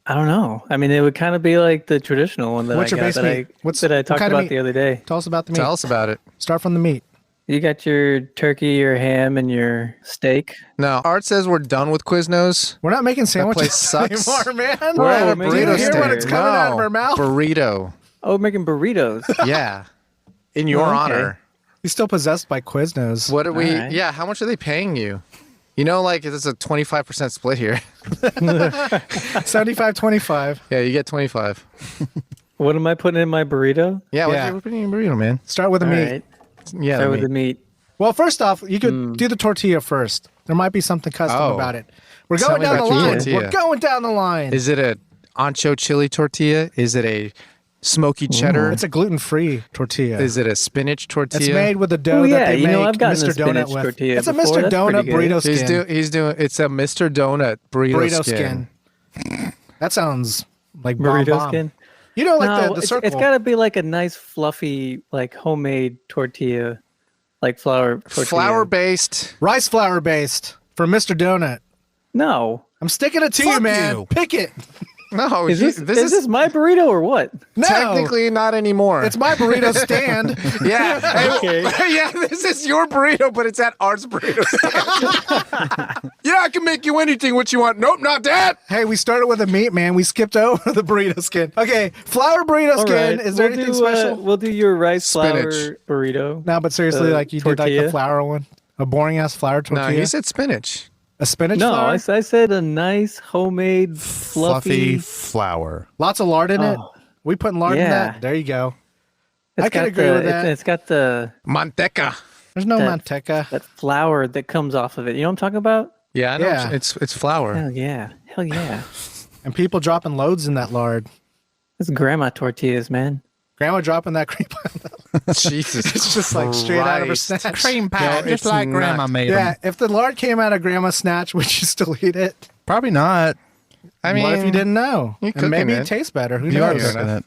I don't know. I mean, it would kind of be like the traditional one that What's I your got base meat? that I what talked kind of about meat? the other day. Tell us about the meat. Tell us about it. Start from the meat. You got your turkey, your ham, and your steak. No, Art says we're done with Quiznos. We're not making place sandwiches sucks. anymore, man. We're at a man, Do you burrito hear stand. what it's coming out of No, our mouth? Burrito. Oh, we're making burritos. Yeah. In your Oh, okay. honor. He's still possessed by Quiznos. What are we? All right. Yeah. How much are they paying you? You know, like it's a 25% split here. 75-25. Yeah, you get 25. What am I putting in my burrito? Yeah, Yeah. we're putting in burrito, man. Start with the All meat. right. Yeah. Start with meat. the meat. Well, first off, you could do the tortilla first. There might be something custom Oh. about it. We're Tell going me down the about your line. tortilla. We're going down the line. Is it a ancho chili tortilla? Is it a smoky cheddar? It's a gluten-free tortilla. Is it a spinach tortilla? It's made with the dough Oh, that yeah, they you make know, I've gotten Mr. a spinach Donut with. tortilla It's a before. Mr. That's Donut pretty good. burrito skin. He's doing. It's a Mr. Donut burrito, skin. That sounds like Burrito bomb. skin. You know, like No, the circle. it's got to be like a nice fluffy, like homemade tortilla, like flour tortilla. Flour based. rice flour based from Mr. Donut. No. I'm sticking it to you, Fuck man. you. Pick it. No, Is this my burrito or what? No, technically not anymore. it's my burrito stand. yeah. Hey, Okay. yeah, this is your burrito, but it's at Art's burrito stand. Yeah, I can make you anything what you want. Nope, not that. Hey, we started with the meat, man. We skipped over the burrito skin. Okay, flour burrito All skin. right, Is there we'll anything do, special? we'll do your rice Spinach. flour burrito. No, but seriously, like you did like the tortilla. flour one, a boring ass flour No, tortilla. he said spinach. A spinach No, flour? I said a nice homemade Fluffy fluffy. flour. Lots of lard in it. Oh. We putting lard in Yeah. that? There you go. It's I can got agree the- with that. It's got the Manteca. There's no that- manteca. that flour that comes off of it. You know what I'm talking about? Yeah, I know. Yeah. It's flour. Hell yeah. Hell yeah. And people dropping loads in that lard. It's grandma tortillas, man. Grandma dropping that cream pie. Jesus. It's just like straight out of her Christ. snatch. Cream pie, No, just it's like Grandma not. made Yeah, them. if the lard came out of grandma's snatch, would you still eat it? Probably not. I mean, What if you didn't know? you're And cooking maybe it. it tastes better. Who You are knows? cooking it.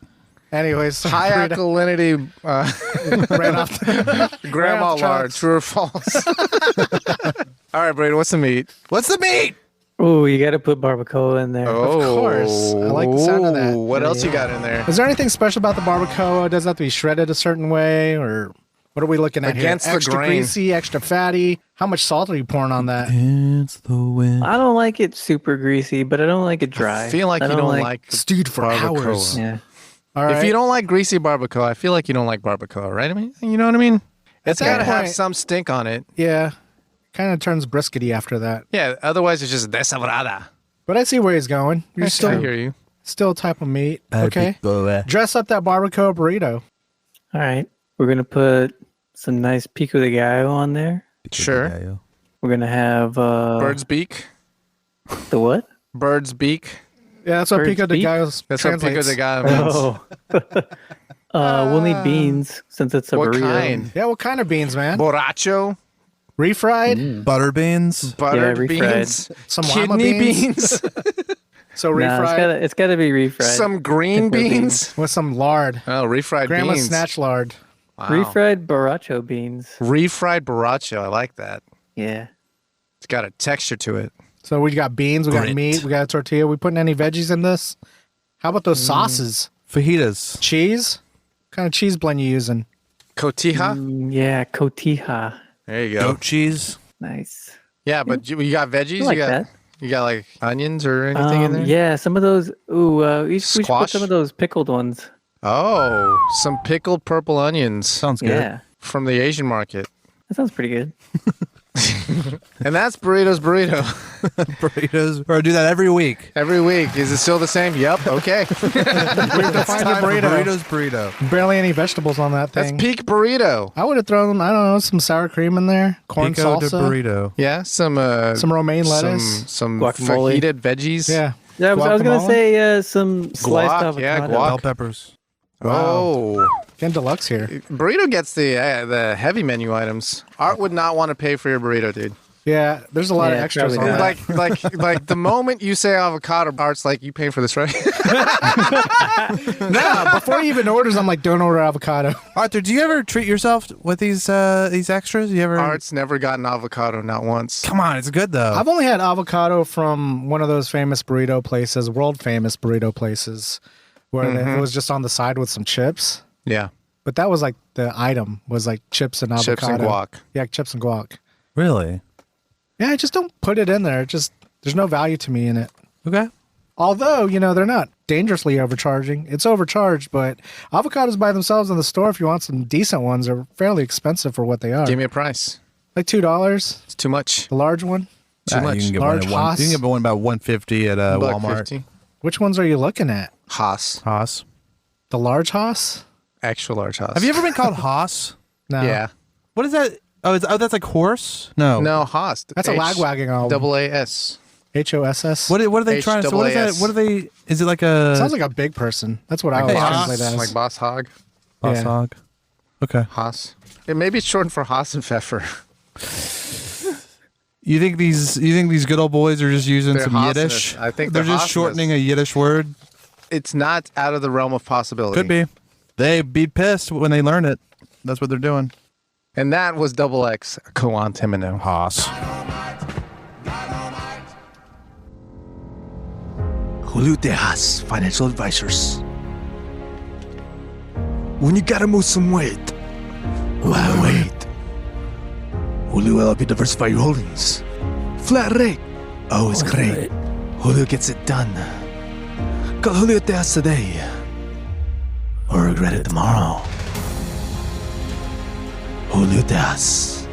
Anyways, so high burrito alkalinity ran off the, grandma off the lard, trucks. true or false? All right, Brady, what's the meat? What's the meat? Oh, you got to put barbacoa in there. Oh, course. I like the sound of that. What else you got in there? Is there anything special about the barbacoa? Does it have to be shredded a certain way, or what are we looking at Against here? the Extra grain. greasy, extra fatty. How much salt are you pouring on that? It's the wind. I don't like it super greasy, but I don't like it dry. I feel like you don't like Stewed for barbacoa. hours. Yeah. All right. If you don't like greasy barbacoa, I feel like you don't like barbacoa, right? I mean, you know what I mean? It's At got to that have point- some stink on it. yeah, kind of turns briskety after that. Yeah, otherwise it's just desabrada. But I see where he's going. You're I still hear you. still a type of meat. Okay. Barbacoa. Dress up that barbacoa burrito. All right. We're going to put some nice pico de gallo on there. Sure. We're going to have Bird's beak. the what? Bird's beak. Yeah, that's what Bird's pico de beak? gallo That's what pico translates. de gallo means. Oh. We'll need beans since it's a What burrito. kind? Yeah, what kind of beans, man? Borracho, Refried? Butter beans. buttered refried. beans, Some lima kidney beans? beans, So No, refried it's gotta be refried. some green Pinto beans. with some lard. Oh, refried Grandma's beans. snatch lard. Wow. Refried borracho beans. Refried borracho. I like that. Yeah. It's got a texture to it. So we got beans, we got Grit. meat, we got a tortilla. We putting any veggies in this? How about those sauces? Fajitas. Cheese? What kind of cheese blend you using? Cotija. Yeah, cotija. There you go. Goat cheese. Nice. Yeah, but you got veggies. I like you got that. you got like onions or anything in there. Yeah, some of those. Ooh, we should put Squash? some of those pickled ones. Oh, some pickled purple onions Sounds good. Yeah, from the Asian market. that sounds pretty good. And that's Burrito's Burrito. Burritos. Or I do that every week. Every week. Is it still the same? Yep. Okay. We've defined a burrito. Burritos burrito. Barely any vegetables on that That's thing. peak burrito. I would have thrown, I don't know, some sour cream in there, corn Pico de salsa, burrito. Yeah, some romaine lettuce. some Guacamole. fajitas veggies. Yeah. Yeah, I was gonna Guacamole? say some sliced Guac, avocado. yeah, guac. Bell peppers. Oh, Getting deluxe here. burrito gets the heavy menu items. Art would not want to pay for your burrito, dude. Yeah, there's a lot of Yeah, extras on probably that. not. Like the moment you say avocado, Art's like, you paying for this, right? No, before he even orders, I'm like, don't order avocado. Arthur, do you ever treat yourself with these extras? You ever? Art's never gotten avocado, not once. Come on, it's good though. I've only had avocado from one of those famous burrito places, world famous burrito places, where it was just on the side with some chips. Yeah, But that was like the item was like chips and avocado. chips and guac. Yeah, chips and guac. Really? Yeah, I just don't put it in there. It just there's no value to me in it. Okay. Although, they're not dangerously overcharging. It's overcharged, but avocados by themselves in the store, if you want some decent ones, are fairly expensive for what they are. Give me a price. Like $2, It's too much. the large one. Too much. You can get Large one at Haas. you can get one about 150 at Walmart. $1.50. Which ones are you looking at? Haas. Haas. The large Haas? Extra large Haas. Have you ever been called Haas? No. Yeah. What is that? Oh, that's like horse? No. No, Haas. That's a lagwagging album. AAS. HOSS. What are they trying to? So what is that? HAAS. What are they? Is it like a Sounds like a big person. That's what I Like always Boss, translate as. like Boss Hog. boss yeah. hog? Okay. Haas. Maybe it's short for Haas and Pfeffer. You think these good old boys are just using They're some Haasness. Yiddish? I think they're they're just Haasness. shortening a Yiddish word. It's not out of the realm of possibility. Could be. They'd be pissed when they learn it. That's what they're doing. And that was X Quantimino. Haas. Julio Tejas, financial advisors. When you gotta move some weight, why wait? Julio will help you diversify your holdings. Flat rate, always great. Julio gets it done. Call Julio Tejas today, or regret it tomorrow. Julio Tejas.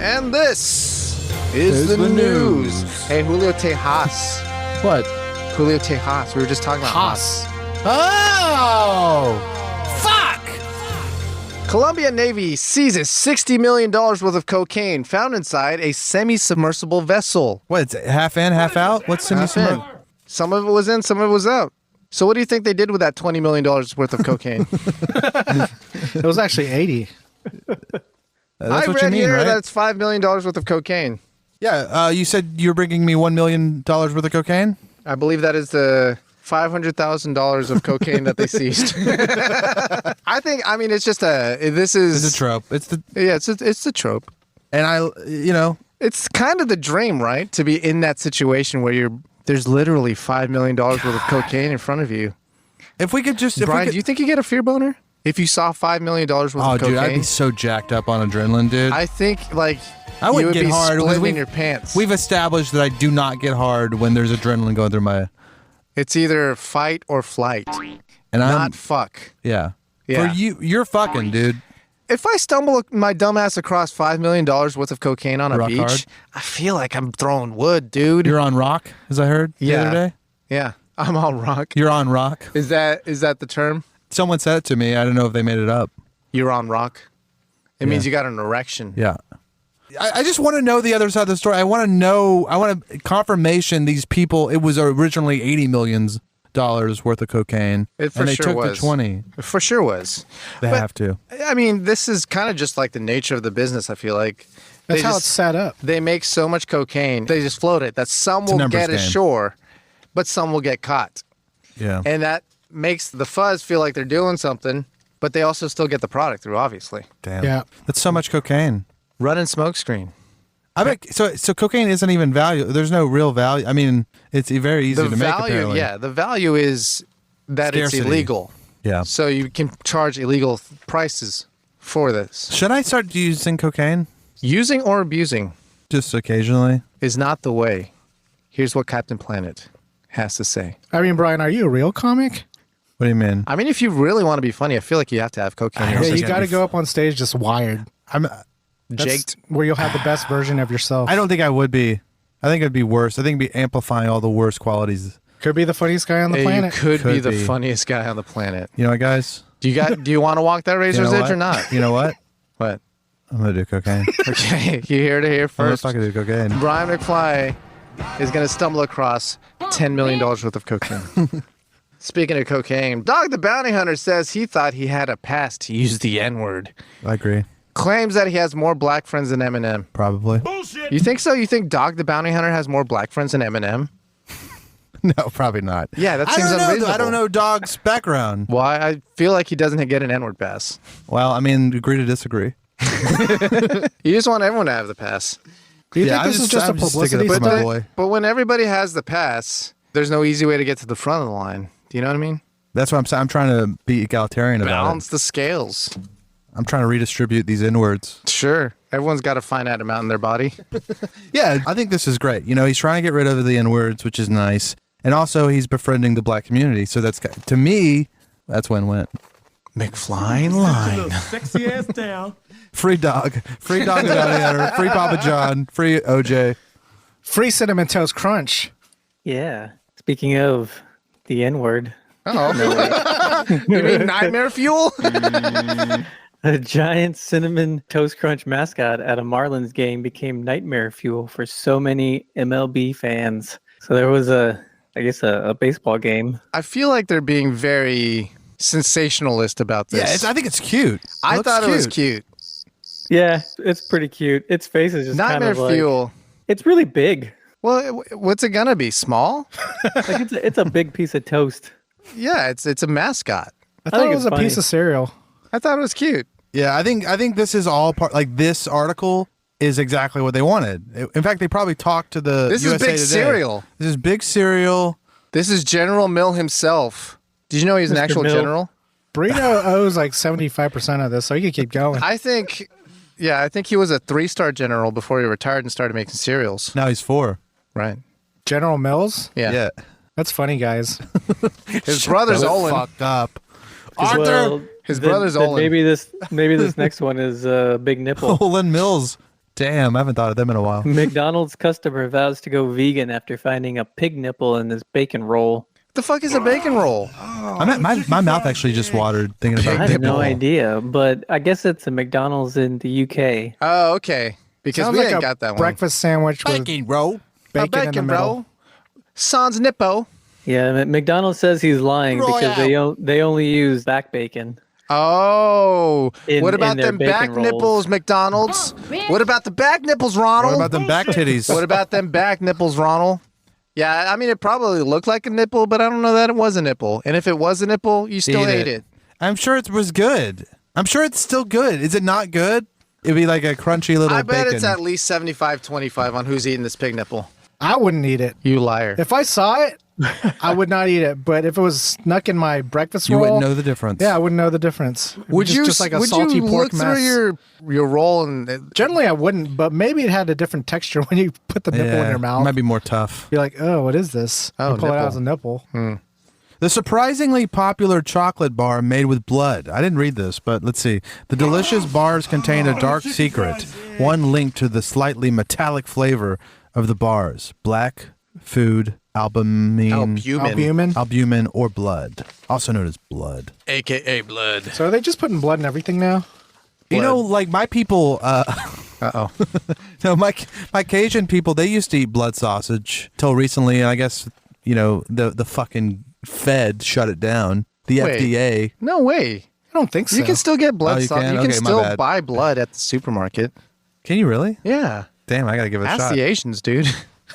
And this is the news. Hey, Julio Tejas. What? Julio Tejas. We were just talking about Haas. Oh! Fuck! Colombia Navy seizes $60 million worth of cocaine found inside a semi-submersible vessel. What? It's half in, half out? What's semi-submersible? Some of it was in, some of it was out. So what do you think they did with that $20 million worth of cocaine? It was actually 80. That's I what read you mean, here right? that it's $5 million worth of cocaine. Yeah, you said you're bringing me $1 million worth of cocaine? I believe that is the $500,000 of cocaine that they seized. I mean, it's just this is... It's a trope. It's the... Yeah, it's the trope. And It's kind of the dream, right? To be in that situation where there's literally $5 million worth of cocaine in front of you. if we could just... Brian, do you think you get a fear boner? If you saw $5 million worth of cocaine? Oh, dude, I'd be so jacked up on adrenaline, dude. I think, like, I you wouldn't would get be hard. splitting We- in your pants. We've established that I do not get hard when there's adrenaline going through my... It's either fight or flight, And I'm... not fuck. Yeah. Yeah. For you're fucking, dude. If I stumble my dumbass across $5 million worth of cocaine on a Rock beach, hard? I feel like I'm throwing wood, dude. You're on rock, as I heard the Yeah. other day. Yeah, I'm on rock. You're on rock. Is that the term? Someone said it to me. I don't know if they made it up. You're on rock. It means Yeah. you got an erection. Yeah. I just want to know the other side of the story. I want confirmation these people, it was originally $80 million worth of cocaine. It for and they sure took was. the 20. For sure was. They But, have to. I mean, this is kind of just like the nature of the business, I feel like. That's They how just- it's set up. They make so much cocaine, they just float it, that some a will numbers get game. ashore, but some will get caught. Yeah. And that makes the fuzz feel like they're doing something, but they also still get the product through, obviously. Damn. Yeah. That's so much cocaine. Running smoke screen. I bet so cocaine isn't even value. There's no real value. I mean, it's very easy The to make, value, apparently. yeah, the value is that Scarcity. it's illegal. Yeah. So you can charge illegal prices for this. Should I start using cocaine? Using or abusing Just occasionally? is not the way. Here's what Captain Planet has to say. I mean, Brian, are you a real comic? What do you mean? I mean, if you really want to be funny, I feel like you have to have cocaine. I or don't Yeah, something. you got to go up on stage just wired. Jaked. That's where you'll have the best version of yourself. I don't think I would be. I think it'd be worse. I think it'd be amplifying all the worst qualities. Could be the funniest guy on the Hey, planet. You could be Could the be. funniest guy on the planet. You know what, guys? Do you want to walk that You razor's know edge what? or not? You know what? What? I'm gonna do cocaine. Okay, you heard it here I'm gonna first. fucking do cocaine. Brian McFly is going to stumble across $10 million worth of cocaine. Speaking of cocaine, Dog the Bounty Hunter says he thought he had a pass to use the N-word. I agree. Claims that he has more black friends than Eminem. Probably. Bullshit. You think so? You think Dog the Bounty Hunter has more black friends than Eminem? No, probably not. Yeah, that I seems don't know. unreasonable. I don't know Dog's background. Why? I feel like he doesn't get an N-word pass. Well, I mean, agree to disagree. You just want everyone to have the pass. Do you Yeah, think this is just a I'm just sticking publicity up for my stunt? boy. But when everybody has the pass, there's no easy way to get to the front of the line. Do you know what I mean? That's what I'm saying. I'm trying to be egalitarian about Balance the scales. it. I'm trying to redistribute these N-words. Sure. Everyone's got a finite amount in their body. Yeah, I think this is great. You know, he's trying to get rid of the N-words, which is nice. And also, he's befriending the black community. So that's, to me, that's win-win. McFly Your line. little sexy ass down. Free Dog. Free Dog the Bounty Hunter. Free Papa John. Free OJ. Free Cinnamon Toast Crunch. Yeah. Speaking of the N word, Oh. You mean nightmare fuel? a giant cinnamon toast crunch mascot at a Marlins game became nightmare fuel for so many MLB fans. So there was a baseball game. I feel like they're being very sensationalist about this. Yeah, I think it's cute. I Looks thought it was cute. Yeah, it's pretty cute. Its face is just Nightmare kind of like, fuel. it's really big. Well, what's it gonna be? Small? Like it's a big piece of toast. Yeah, it's a mascot. I thought think it was it's a piece funny. of cereal. I thought it was cute. Yeah, I think this is all part. Like this article is exactly what they wanted. In fact, they probably talked to the. This USA is big Today. cereal. This is big cereal. This is General Mill himself. Did you know he's an Mr. actual Mill. general? Burrito owes like 75% of this, so you can keep going. I think he was a 3-star general before he retired and started making cereals. Now he's 4. Right. General Mills? Yeah. That's funny, guys. His brother's That was Olin. fucked up. Well, His brother's then Olin. maybe this next one is Big Nipple. Olin Mills. Damn, I haven't thought of them in a while. McDonald's customer vows to go vegan after finding a pig nipple in his bacon roll. The fuck is a bacon roll? My mouth actually just watered thinking about I had no nipple. idea, but I guess it's a McDonald's in the UK. Oh, okay. Because Sounds we like ain't a got that one. breakfast sandwich with Bacon roll. bacon, a bacon in the middle. roll. Sans nippo. Yeah, McDonald's says he's lying because they only use back bacon. Oh, what in about their them back bacon rolls. nipples, McDonald's? What about the back nipples, Ronald? What about them back titties? What about them back nipples, Ronald? Yeah, I mean, it probably looked like a nipple, but I don't know that it was a nipple. And if it was a nipple, you still ate it. I'm sure it was good. I'm sure it's still good. Is it not good? It'd be like a crunchy little I bet bacon. it's at least 75-25 on who's eating this pig nipple. I wouldn't eat it. You liar. If I saw it, I would not eat it. But if it was snuck in my breakfast You roll, wouldn't know the difference. Yeah, I wouldn't know the difference. Would you just like a would salty you pork look mess? through your roll and Generally, I wouldn't, but maybe it had a different texture when you put the nipple in your mouth. It might be more tough. You're like, oh, what is this? Oh, You pull it nipple. out as a nipple. The surprisingly popular chocolate bar made with blood. I didn't read this, but let's see. The delicious bars contain a dark secret, one linked to the slightly metallic flavor of the bars. Black food, albumin, or blood, also known as blood. AKA blood. So are they just putting blood in everything now? You know, like my people, Uh-oh. no, my Cajun people, they used to eat blood sausage till recently, and I guess, you know, the fucking Fed shut it down. The Wait. FDA. No way. I don't think so. You can still get blood Oh, you sauce. can? You can Okay, my still bad. buy blood at the supermarket. Can you really? Yeah. Damn, I gotta give it a Ask shot. the Asians, dude.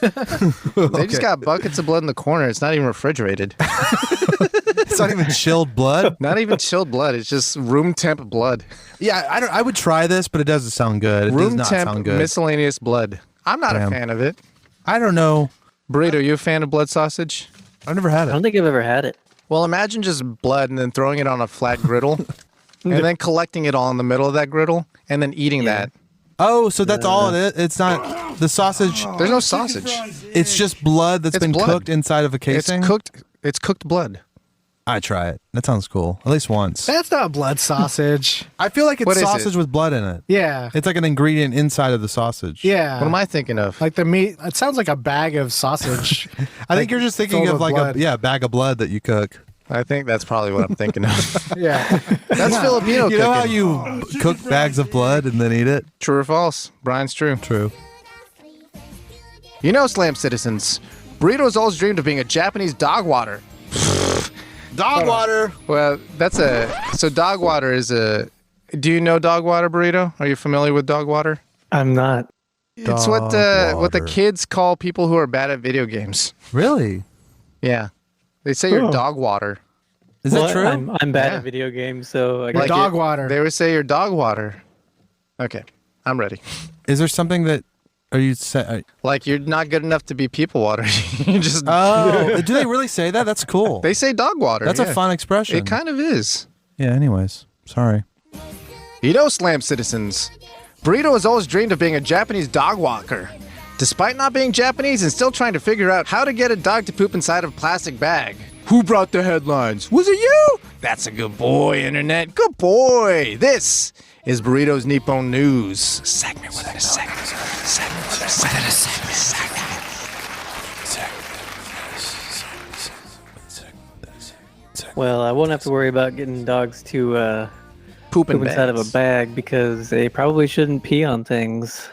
They just got buckets of blood in the corner. It's not even refrigerated. It's not even chilled blood. Not even chilled blood. It's just room temp blood. Yeah, I would try this, but it doesn't sound good. It does Room not temp sound good. miscellaneous blood. I'm not Damn. a fan of it. I don't know. Burrito, you a fan of blood sausage? I've never had I it. don't think I've ever had it. Well, imagine just blood and then throwing it on a flat griddle and then collecting it all in the middle of that griddle and then eating that. Oh, so that's all it is? It's not the sausage. There's no sausage. It's just blood that's It's been blood. cooked inside of a casing. It's cooked blood. I try it. That sounds cool. At least once. That's not blood sausage. I feel like it's What is sausage it? with blood in it. Yeah. It's like an ingredient inside of the sausage. Yeah. What am I thinking of? Like the meat. It sounds like a bag of sausage. I think you're just thinking filled of with like blood. a bag of blood that you cook. I think that's probably what I'm thinking of. Yeah. That's Filipino You know how cooking. you cook bags of blood and then eat it? True or false? Brian's true. True. You know, Slam citizens, Burrito's always dreamed of being a Japanese dog water. Dog water. Well, so dog water is a. Do you know dog water, Burrito? Are you familiar with dog water? I'm not. It's what the kids call people who are bad at video games. Really? Yeah, they say you're dog water. Is that true? I'm bad Yeah. at video games, so I Like guess dog water. They would say you're dog water. Okay, I'm ready. Is there something that are you say? Like you're not good enough to be people water. You just. Oh, do they really say that? That's cool. They say dog water. That's yeah. a fun expression. It kind of is. Yeah. Anyways, sorry. You know, Slam citizens, Burrito has always dreamed of being a Japanese dog walker. Despite not being Japanese and still trying to figure out how to get a dog to poop inside of a plastic bag. Who brought the headlines? Was it you? That's a good boy, Internet. Good boy. This is Burrito's Nippon News. Segment within a segment. Segment within a segment. Well, I won't have to worry about getting dogs to Poop in poop inside of a bags. bag because they probably shouldn't pee on things.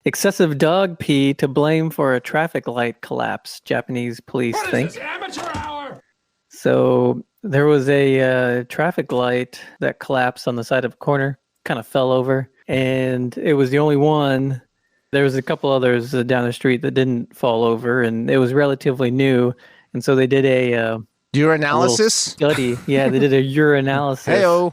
Excessive dog pee to blame for a traffic light collapse, Japanese police What is think. this, amateur hour? So there was a traffic light that collapsed on the side of a corner, kind of fell over, and it was the only one. There was a couple others down the street that didn't fall over, and it was relatively new. And so they did a little Urinalysis? study. Yeah, they did a urinalysis. Heyo.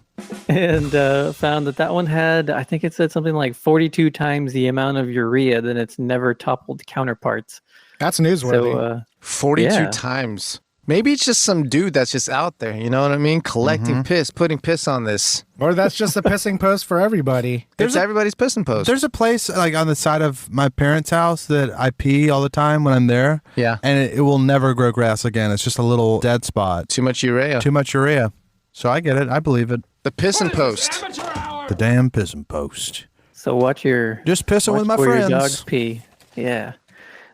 And found that one had, I think it said something like 42 times the amount of urea than its never toppled counterparts. That's newsworthy. So 42 Yeah. times. Maybe it's just some dude that's just out there, you know what I mean? Collecting piss, putting piss on this. or that's just a pissing post for everybody. It's everybody's pissing post. There's a place like on the side of my parents' house that I pee all the time when I'm there. Yeah. And it will never grow grass again. It's just a little dead spot. Too much urea. Too much urea. So I get it. I believe it. The pissing What is this, post. amateur hour? The damn pissing post. So watch your Just pissing with my where friends. your dogs pee. Yeah,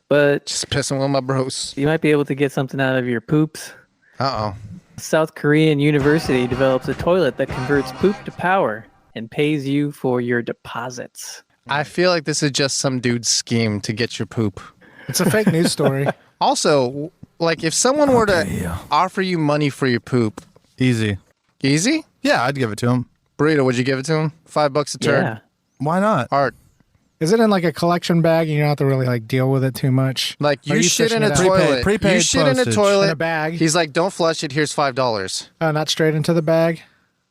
but Just pissing with my bros. you might be able to get something out of your poops. Uh-oh. South Korean university develops a toilet that converts poop to power and pays you for your deposits. I feel like this is just some dude's scheme to get your poop. It's a fake news story. Also, like if someone were to offer you money for your poop, Easy. easy? Yeah, I'd give it to him. Burrito, would you give it to him? $5 a turn. Yeah. Why not? Art. Is it in like a collection bag and you don't have to really like deal with it too much? Like Or you shit fishing in a it out? toilet. Prepaid you shit in a postage. toilet. In a bag. He's like, don't flush it. Here's $5. Not straight into the bag.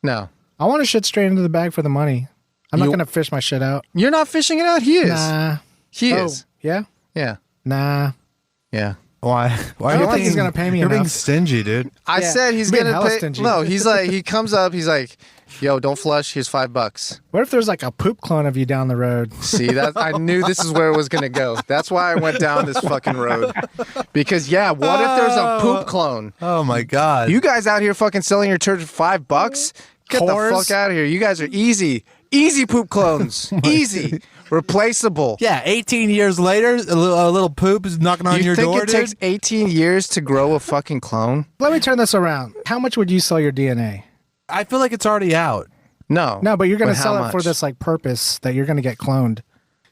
No. I want to shit straight into the bag for the money. I'm not gonna fish my shit out. You're not fishing it out. He is. Nah. He Oh, is. yeah. Yeah. Nah. Yeah. Why? Why I are don't you think he's gonna pay me You're being enough. stingy, dude. I Yeah. said he's Being gonna hella pay. stingy. No, he's like, he comes up. He's like, yo, don't flush. Here's $5. What if there's like a poop clone of you down the road? See that? I knew this is where it was gonna go. That's why I went down this fucking road. Because yeah, what if there's a poop clone? Oh my god. You guys out here fucking selling your church for $5? Get Whores. the fuck out of here. You guys are easy poop clones. Easy, replaceable. Yeah, 18 years later, a little poop is knocking on You your think door, it takes dude? 18 years to grow a fucking clone? Let me turn this around. How much would you sell your DNA? I feel like it's already out. No. No, but you're gonna how sell it for much? this like purpose that you're gonna get cloned.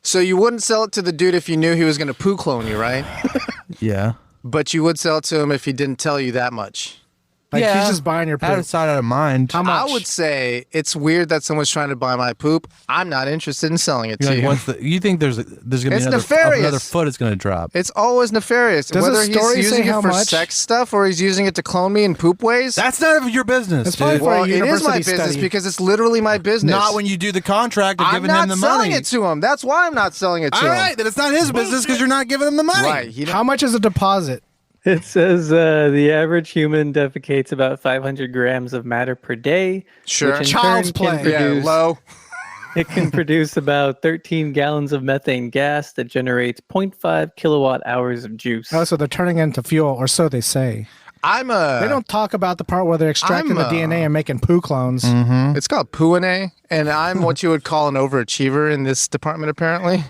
So you wouldn't sell it to the dude if you knew he was gonna poo clone you, right? Yeah. But you would sell it to him if he didn't tell you that much. Like yeah. he's just buying your Out of poop. sight, out of mind. How much? I would say it's weird that someone's trying to buy my poop. I'm not interested in selling it You're to like, you. once you think there's gonna be It's another nefarious. foot is gonna drop. It's always nefarious. Does Whether the story he's say using how it for much? sex stuff or he's using it to clone me in poop ways. That's none of your business, It's probably dude. for a Well, it is my university business study. because it's literally my business. Not when you do the contract of I'm giving not him the selling money. it to him. That's why I'm not selling it to All him. right, then it's not his business because you're not giving him the money. Right. He don't- How much is a deposit? It says the average human defecates about 500 grams of matter per day. Sure. Which in Child's turn play. Can yeah, produce, low. It can produce about 13 gallons of methane gas that generates 0.5 kilowatt hours of juice. Oh, so they're turning into fuel, or so they say. I'm a. They don't talk about the part where they're extracting the DNA and making poo clones. It's called Puane, and I'm what you would call an overachiever in this department, apparently.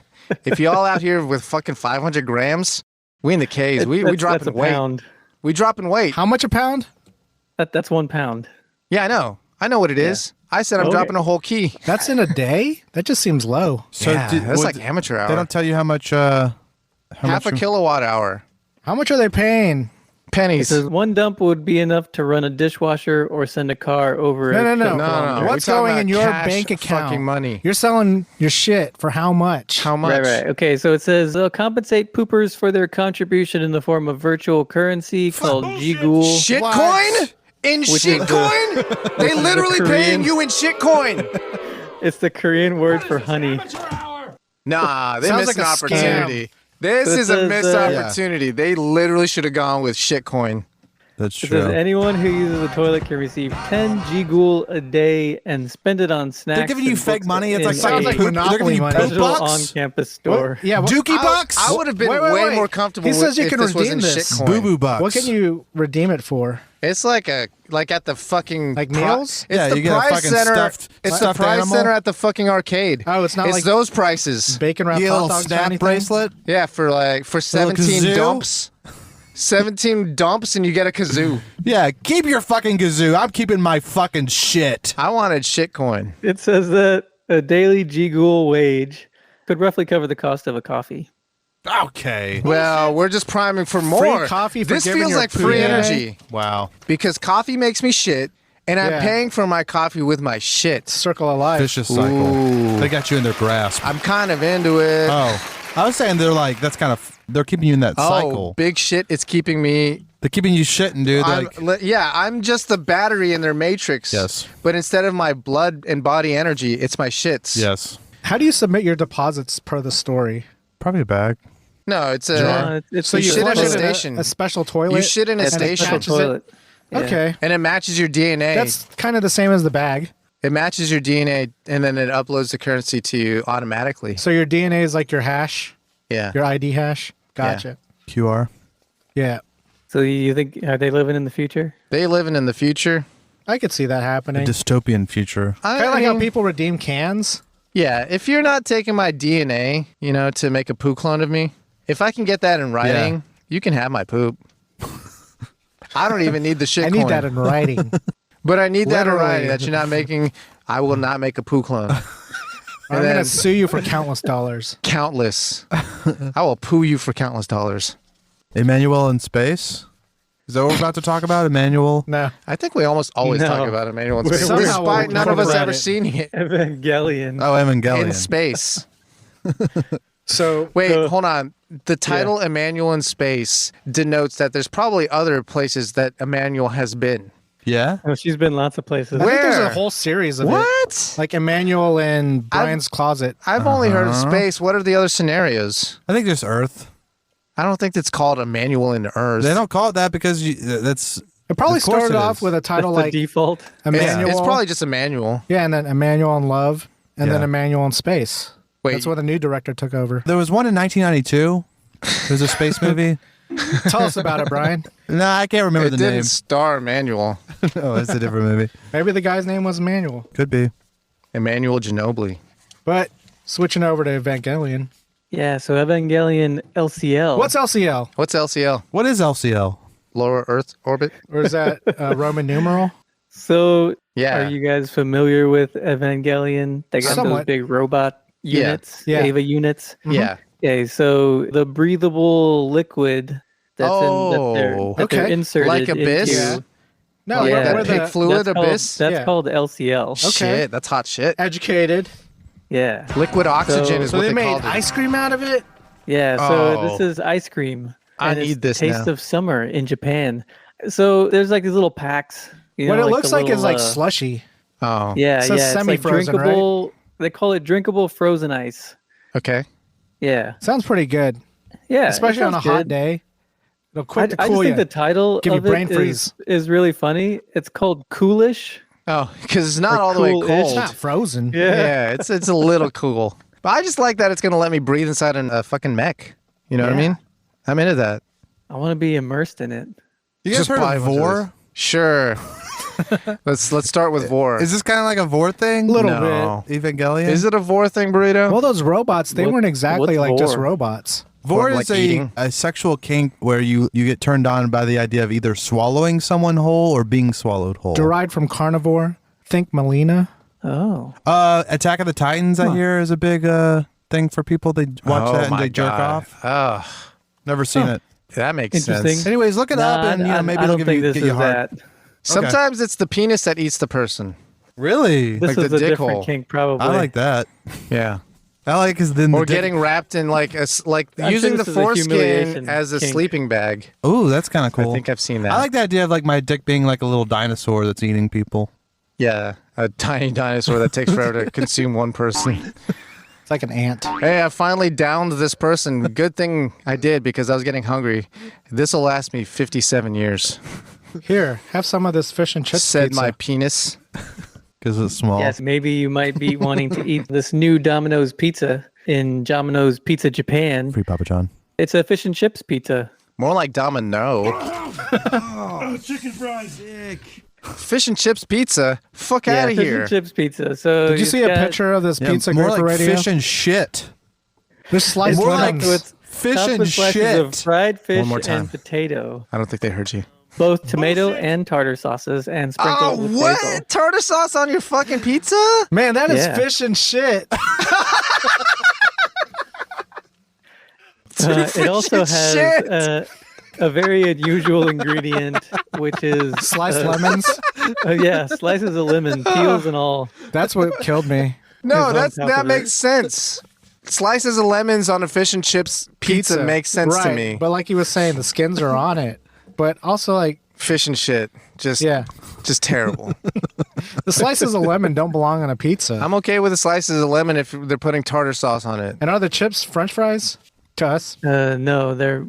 If y'all out here with fucking 500 grams, we in the K's. We that's a dropping weight. pound. We dropping weight. How much a pound? That's 1 pound. Yeah, I know. I know what it is. I said I'm Okay. dropping a whole key. That's in a day? That just seems low. So yeah, that's like amateur hour. They don't tell you how much. How Half much a kilowatt hour. How much are they paying? It Pennies. says one dump would be enough to run a dishwasher or send a car over No, a no, no. trip No, long no. What's We're talking going in about your cash bank account? fucking money. You're selling your shit for how much? How much? Right. Okay, so it says they'll compensate poopers for their contribution in the form of virtual currency called G-Ghoul. Shitcoin? In Which is shitcoin? They literally Korean. paying you in shitcoin. It's the Korean word for honey. Nah, they Sounds missed like an a opportunity. This So it is a says, missed yeah. opportunity. They literally should have gone with shitcoin. That's It says true. anyone who uses the toilet can receive 10 G-Ghoul a day and spend it on snacks. They're giving you and fake books money. It's in like a sounds like poop. They're giving Monopoly you money. poop digital bucks. on-campus store. Yeah, Dookie bucks. I would have been Wait, wait, way wait. more comfortable He says you if can this redeem wasn't this. shitcoin. Boo boo bucks. What can you redeem it for? It's like at the fucking Like meals? It's Yeah, the you get a prize fucking center. stuffed- It's stuffed the prize animal. center at the fucking arcade. Oh, it's not like those prices. bacon wrapped You get a hot little dogs or snap anything? bracelet. Yeah, for 17 kazoo? dumps. 17 dumps and you get a kazoo. Yeah, keep your fucking kazoo. I'm keeping my fucking shit. I wanted shitcoin. It says that a daily G-Ghoul wage could roughly cover the cost of a coffee. Okay. Well, we're just priming for more. coffee for this giving feels your like free poop. energy Wow. because coffee makes me shit, and I'm Yeah. paying for my coffee with my shit. Circle of life. Vicious cycle. Ooh. They got you in their grasp. I'm kind of into it. Oh, I was saying they're like they're keeping you in that Oh, cycle. big shit! It's keeping me. They're keeping you shitting, dude. I'm just the battery in their matrix. Yes. But instead of my blood and body energy, it's my shits. Yes. How do you submit your deposits per the story? Probably a bag. No, it's a. It's So You you shit in flush a it station. a special toilet? You shit in a and it station. matches it? toilet. Yeah. Okay. And it matches your DNA. That's kind of the same as the bag. It matches your DNA, and then it uploads the currency to you automatically. So your DNA is like your hash, Yeah. your ID hash. Gotcha. QR. Yeah. So you think, are they living in the future? They living in the future. I could see that A happening. dystopian future. Kind of like how people redeem cans. Yeah, if you're not taking my DNA, to make a poo clone of me, if I can get that in writing, you can have my poop. I don't even need the shit I need that in writing. But I need that in Literally. writing that you're not making. I will not make a poo clone. I'm going to sue you for countless dollars. Countless. I will poo you for countless dollars. Emmanuel in space? Is that what we're about to talk about? Emmanuel? No. I think we almost always No. talk about Emmanuel in space. Somehow Despite we'll none of talk us about ever it. seen it Evangelion. Oh, Evangelion. in space. So Wait, hold on. The title Emmanuel in space denotes that there's probably other places that Emmanuel has been. Yeah? Oh, she's been lots of places. I think there's Where? a whole series of it. What? Like Emmanuel in Brian's closet. I've only heard of space. What are the other scenarios? I think just Earth. I don't think it's called Emmanuel in Earth. They don't call it that because that's... It probably Of course started it off is. with a title That's like the default. Emmanuel. It's probably just Emmanuel. Yeah, and then Emmanuel in Love, and then Yeah. Emmanuel in Space. Wait. That's when the new director took over. There was one in 1992. It was a space movie. Tell us about it, Brian. Nah, I can't remember It the didn't name. star Emmanuel. Oh, it's a different movie. Maybe the guy's name was Emmanuel. Could be. Emmanuel Ginobili. But switching over to Evangelion. Yeah, so Evangelion LCL. What's LCL? What's LCL? What is LCL? Lower Earth orbit? Or is that Roman numeral? So, Yeah. are you guys familiar with Evangelion? They got Somewhat. those big robot Yeah. units, Yeah. Ava units. Yeah. Okay, so the breathable liquid that's Oh, that they're okay. inserted Like Abyss? into- No, Yeah. That we're pig the fluid that's abyss? Called, that's Yeah. called LCL. Okay. Shit, that's hot shit. educated. Yeah. Liquid oxygen is So what they they made called it. ice cream out of it? Yeah, so Oh. this is ice cream. I and it's need this Taste now. of Summer in Japan. So there's like these little packs. You What know, it looks the like is little, like slushy. Oh, Yeah, It says yeah. It's like semi-frozen, right? drinkable. They call it drinkable frozen ice. okay. Yeah. Sounds pretty good, Yeah. it especially on a sounds hot good. day. It'll I, quick to I cool just think you. the title Give you of brain it freeze. is really funny. It's called Coolish. Oh, because it's not Or all the way cool-ish. cold. It's not frozen. Yeah, it's a little cool. But I just like that it's going to let me breathe inside a fucking mech. You know what I Yeah. mean? I'm into that. I want to be immersed in it. You guys Just heard buy a of bunch of Vor? this. Sure. let's start with Vor. Is this kind of like a Vor thing? Little No. Evangelion? Is it a Vor thing, Burrito? Well, those robots, they What- weren't exactly what's like just vor? robots. Vor Or, is like, eating? a sexual kink where you get turned on by the idea of either swallowing someone whole or being swallowed whole. Derived from carnivore. Think Melina. Oh. Attack of the Titans, I hear, is a big thing for people. They watch that and they jerk off. Oh, Never seen it. that makes Interesting. sense. Anyways, look it up Nah, and maybe I it'll don't give you think this get your is heart. that. Sometimes it's the penis that eats the person. Really? This Like is the a dick different hole. kink, probably. I like that. Yeah. I like because then Or the dick- getting wrapped in like I'm using sure the this is a foreskin humiliation as a kink. sleeping bag. Ooh, that's kind of cool. I think I've seen that. I like the idea of like my dick being like a little dinosaur that's eating people. Yeah, a tiny dinosaur that takes forever to consume one person. It's like an ant. Hey, I finally downed this person. Good thing I did because I was getting hungry. This will last me 57 years. Here, have some of this fish and chips Said pizza. my penis. Because it's small. Yes, maybe you might be wanting to eat this new Domino's pizza in Domino's Pizza Japan. Free Papa John. It's a fish and chips pizza. More like Domino. Oh, chicken fries. Fish and chips pizza? Fuck Yeah, out of fish here. and chips pizza. So Did you it's see a got- picture of this pizza more great like for radio? fish and shit. There's sliced more like lemons. with Fish topped and with slices shit. of fried fish more time. and potato. I don't think they heard you. Both tomato and tartar sauces and sprinkled with basil. Tartar sauce on your fucking pizza? Man, that is Yeah. fish and shit. It also and has shit. a very unusual ingredient, which is Sliced lemons. yeah, slices of lemon, peels and all. That's what killed me. No, on that top of it. makes sense. Slices of lemons on a fish and chips pizza makes sense to Right, me. But like he was saying, the skins are on it. But also, like, Fish and shit. Just terrible. the slices of lemon don't belong on a pizza. I'm okay with the slices of lemon if they're putting tartar sauce on it. And are the chips French fries? To us, No, they're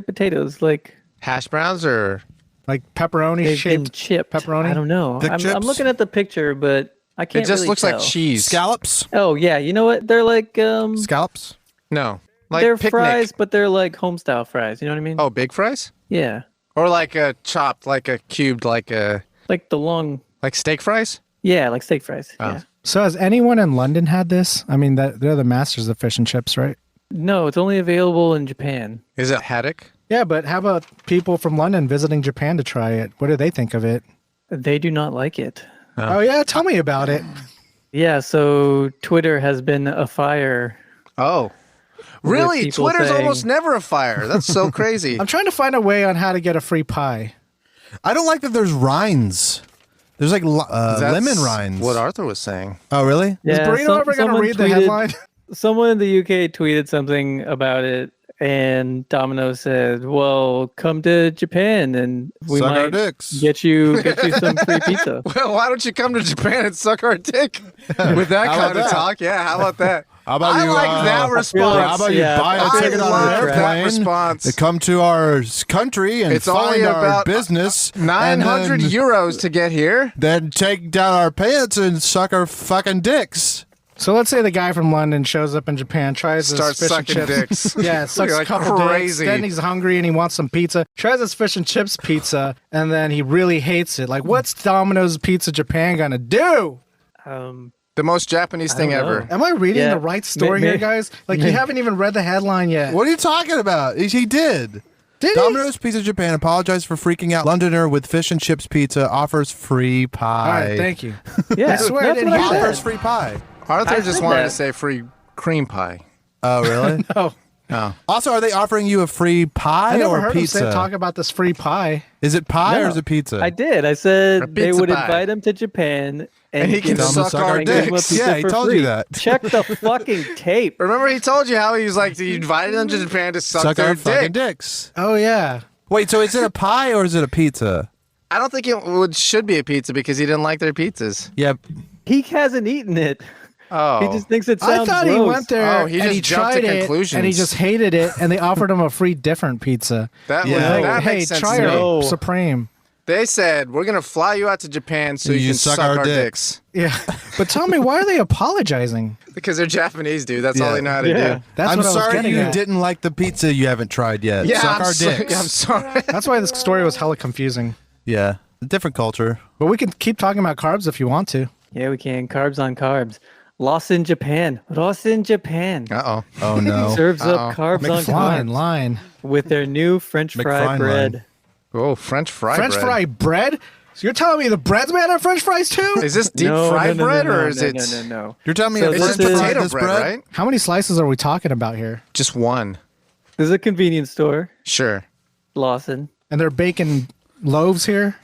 potatoes. Like Hash browns or like pepperoni they've been shaped. chipped. pepperoni? I don't know. Thick I'm chips? looking at the picture, but I can't. it just really looks tell. like cheese. Scallops? Oh yeah, you know what? They're like Scallops? No. Like they're picnic. fries, but they're like home style fries. You know what I mean? Oh, big fries? Yeah, Or like a chopped, like a cubed, like like the long. steak fries? Yeah, like steak fries. Oh. Yeah. So has anyone in London had this? I mean, they're the masters of fish and chips, right? No, it's only available in Japan. Is it haddock? Yeah, but how about people from London visiting Japan to try it? What do they think of it? They do not like it. Oh yeah, tell me about it. Yeah, so Twitter has been afire. Oh. Really? people Twitter's saying- almost never a fire. That's so crazy. I'm trying to find a way on how to get a free pie. I don't like that there's rinds. There's like That's lemon rinds. What Arthur was saying. Oh, really? Is Burrito ever going to read the headline? Someone in the UK tweeted something about it, and Domino said, "Well, come to Japan, and we Suck our might dicks." get you some free pizza." Well, why don't you come to Japan and suck our dick? With that How kind about of that? talk. Yeah, how about that? How about I you, like that response. How about you Yeah, buy a I ticket on love an that airplane response. to come to our country and It's only find our about business 900 and then, euros to get here. then take down our pants and suck our fucking dicks. So let's say the guy from London shows up in Japan, tries Starts his fish and sucking chips. dicks. Yeah, sucks You're a like couple crazy. dicks. Then he's hungry and he wants some pizza. Tries his fish and chips pizza, and then he really hates it. Like, what's Domino's Pizza Japan gonna do? The most Japanese thing don't know. ever. Am I reading Yeah. the right story here, guys? Like, you haven't even read the headline yet. What are you talking about? He did. Did he? Domino's Pizza Japan apologized for freaking out Londoner with fish and chips pizza, offers free pie. All right, thank you. Yeah, I swear I that's didn't what hear I that. Offers said. free pie. Arthur I just said wanted that. to say free cream pie. Oh, really? Oh, Oh. Also, are they offering you a free pie I never or heard pizza? him say talk about this free pie. Is it pie or No, is it pizza? I did. I A said they pizza would pie. invite him to Japan, And he can give him- suck our and give him a dicks. pizza Yeah, he for told you free. that. Check the fucking tape. Remember he told you how he was like, he invited them to Japan to suck Suck their our fucking dick. dicks. Oh, yeah. Wait, so is it a pie or is it a pizza? I don't think it should be a pizza because he didn't like their pizzas. Yep. He hasn't eaten it. Oh. He just thinks it I sounds thought he gross. went there Oh, he and just he jumped to tried it conclusions. and he just hated it and they offered him a free different pizza. That, Yeah. was, Like, that hey, makes sense try to me. our No. Supreme. They said, we're going to fly you out to Japan so you can suck our dicks. Yeah. But tell me, why are they apologizing? Because they're Japanese, dude. That's all Yeah. they know how to Yeah. do. That's I'm what I was sorry getting you at. didn't like the pizza you haven't tried yet. Yeah, Suck I'm our sorry. dicks. I'm sorry. That's why this story was hella confusing. Yeah. Different culture. But we can keep talking about carbs if you want to. Yeah, we can. Carbs on carbs. Lost in Japan. Lost in Japan. Uh-oh. Oh, no. Serves up carbs on McFly in carbs line. with their new French fry McFry bread. line. Oh, French fry French bread. fry bread? So you're telling me the bread's made out of French fries too? Is this deep No, fried no, no, bread no, or no, is no, it... No. You're telling me So it's this It's is- just fried potato this bread, right? How many slices are we talking about here? Just one. This is a convenience store, Sure. Lawson. And they're baking loaves here?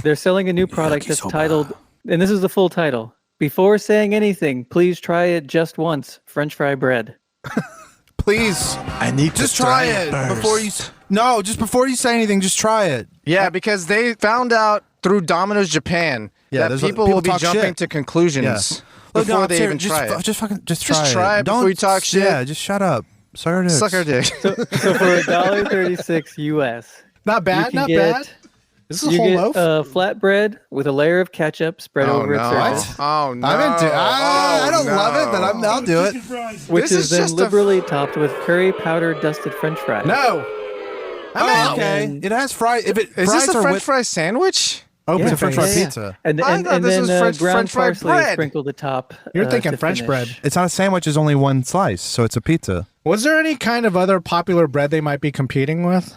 They're selling a new product that's titled, and this is the full title. Before saying anything, please try it just once. French fry bread. Please. I need Just try it before you. No, just before you say anything, just try it. Yeah, because they found out through Domino's Japan Yeah, that there's people people will be talk jumping shit. to conclusions Look, before no, they even try it. Just fucking, just Just try it. before you talk shit. Yeah, just shut up. Suck our dicks. Suck our dick. So for $1.36 US, Not bad, can not get- bad. This is a you whole get loaf? flatbread with a layer of ketchup spread Oh, over its no. surface, Oh, no. I'm into. I don't Oh, love it, but no. I'll do it. Chicken fries. which This is is then just a- liberally topped with curry powder dusted French fries. No. I'm Oh, out. okay. It has fries. If it Is fries this a are French with fry sandwich? Open it's a French fry face. pizza. And I and, thought and this then was ground French fried parsley bread. sprinkled atop. You're thinking to French finish. bread. It's not a sandwich. It's only one slice, so it's a pizza. Was there any kind of other popular bread they might be competing with?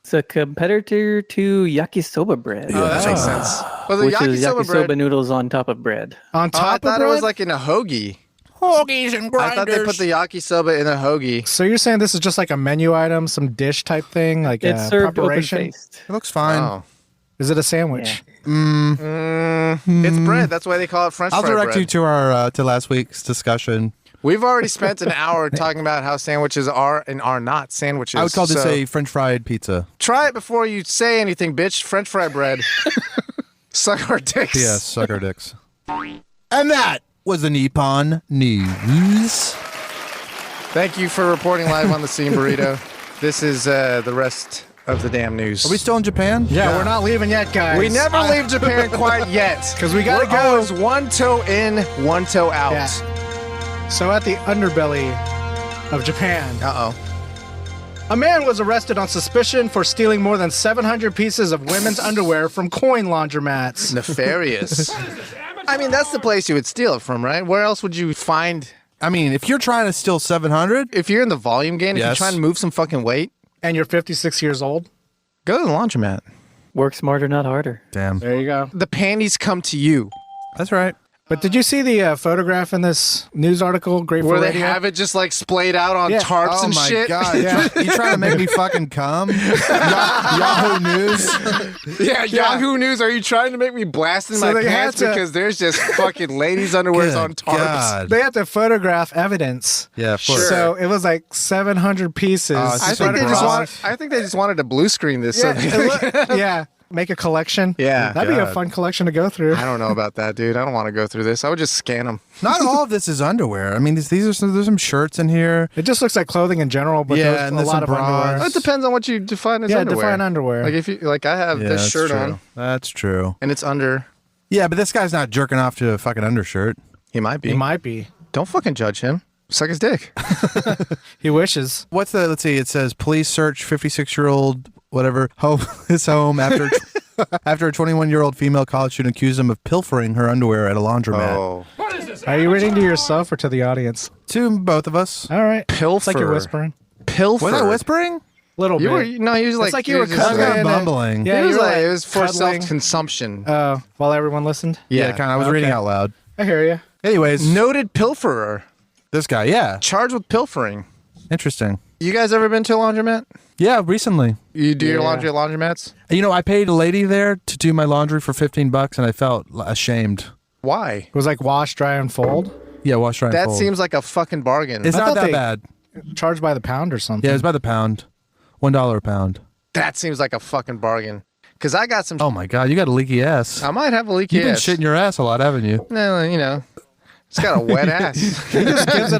It's a competitor to yakisoba bread, Oh, that makes sense. Well, the which is yakisoba yakisoba bread. noodles on top of bread. On Oh, I top of thought bread? it was like in a hoagie. Hoagies and I thought they put the yakisoba in a hoagie. So you're saying this is just like a menu item, some dish type thing, like It's a served preparation? open-faced. It looks fine. Oh. Is it a sandwich? It's bread. That's why they call it French I'll fry direct bread. you to our to last week's discussion. We've already spent an hour talking about how sandwiches are and are not sandwiches. I would call this so a French fried pizza. Try it before you say anything, bitch. French fry bread. Suck our dicks. Yes, suck our dicks. And that was the Nippon News. Thank you for reporting live on the scene, Burrito. This is the rest of the damn news. Are we still in Japan? Yeah, we're not leaving yet, guys. We never leave Japan quite yet. 'Cause we gotta We're go. always one toe in, one toe out. Yeah. So at the underbelly of Japan, Uh-oh. a man was arrested on suspicion for stealing more than 700 pieces of women's underwear from coin laundromats. Nefarious. I mean, that's the place you would steal it from, right? Where else would you find? I mean, if you're trying to steal 700, If you're in the volume game, if Yes. you're trying to move some fucking weight, And you're 56 years old. go to the laundromat. Work smarter, not harder. damn, There you go. The panties come to you. that's right. But did you see the photograph in this news article? Great Where for they radio. have it just like splayed out on Yeah. tarps Oh and my shit. god, you trying to make me fucking come? Yahoo News. Yeah, Yahoo News. Are you trying to make me blast in So my they had pants to- because there's just fucking ladies' underwears Good on tarps? God. They had to photograph evidence. Yeah, Sure. So it was like 700 pieces. Oh, it's I just think, like they just bras. I think they just wanted to blue screen this. so yeah, they- yeah. Make a collection. Yeah. That'd be a God. fun collection to go through. I don't know about that, dude. I don't want to go through this. I would just scan them. Not all of this is underwear. I mean, these are there's some shirts in here. It just looks like clothing in general, but Yeah, there's and a there's lot some of bras. underwear. It depends on what you define as Yeah, underwear. define underwear. Like if you like, I have Yeah, this that's shirt true. on, That's true. and it's under. Yeah, but this guy's not jerking off to a fucking undershirt. He might be. He might be. Don't fucking judge him. Suck his dick. He wishes. What's the? Let's see. It says police search 56-year-old whatever his home after after a 21-year-old female college student accused him of pilfering her underwear at a laundromat. Oh, Are you reading to yourself or to the audience? To both of us. All right. pilfer. It's like you're whispering. Pilfer. Was I whispering? Little You bit. were no. He was like. It's like you were he was just I was cuddling. like- kind of and then- bumbling. Yeah, It you was were like it was for cuddling. self-consumption. While everyone listened? Yeah, kind of. I was reading Okay. out loud. I hear you. Anyways, Noted pilferer this guy. Yeah, charged with pilfering. interesting. You guys ever been to a laundromat? Yeah, recently. You do your Yeah. laundry at laundromats? You know, I paid a lady there to do my laundry for $15, and I felt ashamed. Why? It was like wash, dry, and fold. Yeah, wash, dry, and That fold. seems like a fucking bargain. It's I not thought that they- bad. Charged by the pound or something. Yeah, it's by the pound. $1 a pound. That seems like a fucking bargain. Because I got some. Oh my god, you got a leaky ass. I might have a leaky You've been ass. shitting your ass a lot, haven't you? No, you know, it's got a wet ass. He just gives it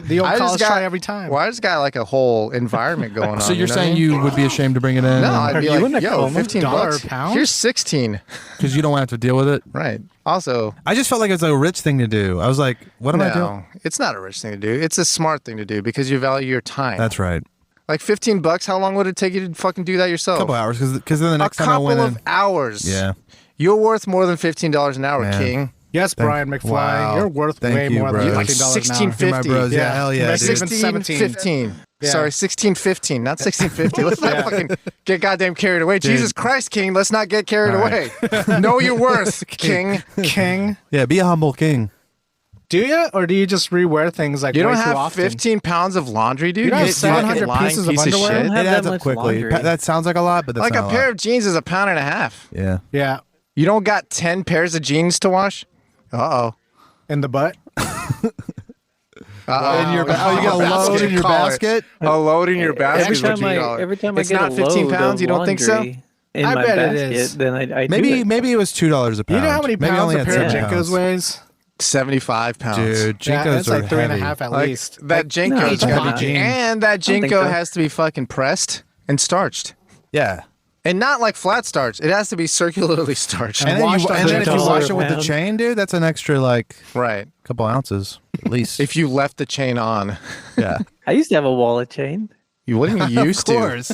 the old I just college got- try every time. Well, I just got like a whole environment going on. So you're know what I saying mean? you would be ashamed to bring it in? No, I'd Are be you in like, a yo, coma? $15 $1 a pound? Here's 16. Because you don't have to deal with it. Right. Also, I just felt like it was a rich thing to do. I was like, what am I doing? no, it's not a rich thing to do. It's a smart thing to do because you value your time. That's right. Like $15. How long would it take you to fucking do that yourself? A couple hours, because then the next a time I couple went of in. hours. Yeah. You're worth more than $15 an hour, Man. King. Yes, Brian McFly. wow. You're worth Thank way you, more than bros. Like $15 an hour. $16.50. You're my bros. Yeah, Yeah. hell yeah, Maybe dude. 17. 15. Yeah. Sorry, 16.15, not 16.50. Let's not fucking get goddamn carried away. Jesus Christ, King, let's not get carried All away. Know your worth, King. King. Yeah, be a humble king. Do you? Or do you just rewear things like You way don't too have often? 15 pounds of laundry, dude. You don't have You 700 fucking lying pieces of piece underwear? I don't shit. have It that adds up much quickly. laundry. That sounds like a lot, but that's Like not a a pair lot. of jeans is £1.50. Yeah. Yeah. You don't got 10 pairs of jeans to wash? Uh-oh. In the butt? Uh-oh. In your, oh, you got a load in your Call it. basket? A load in your basket Every is what time you I call it. every time I It's get not a 15 load pounds, of you don't think so? laundry in I my bet it basket, is. then I do Maybe it. maybe it was $2 a pound. You know how many Maybe I pounds only a had pair of 7 Jinkos pounds. weighs? 75 pounds. Dude, Yeah, Jinkos that's like are 3.5 heavy. at Like, least. that Jinko, no, it's not. and that think Jinko so. has to be fucking pressed and starched. Yeah. And not like flat starch. It has to be circularly starched. And then, washed on and then if you $1 wash a it with the pound. chain, dude, that's an extra like Right. couple ounces at least. If you left the chain on. yeah. I used to have a wallet chain. You wouldn't used Of to. course.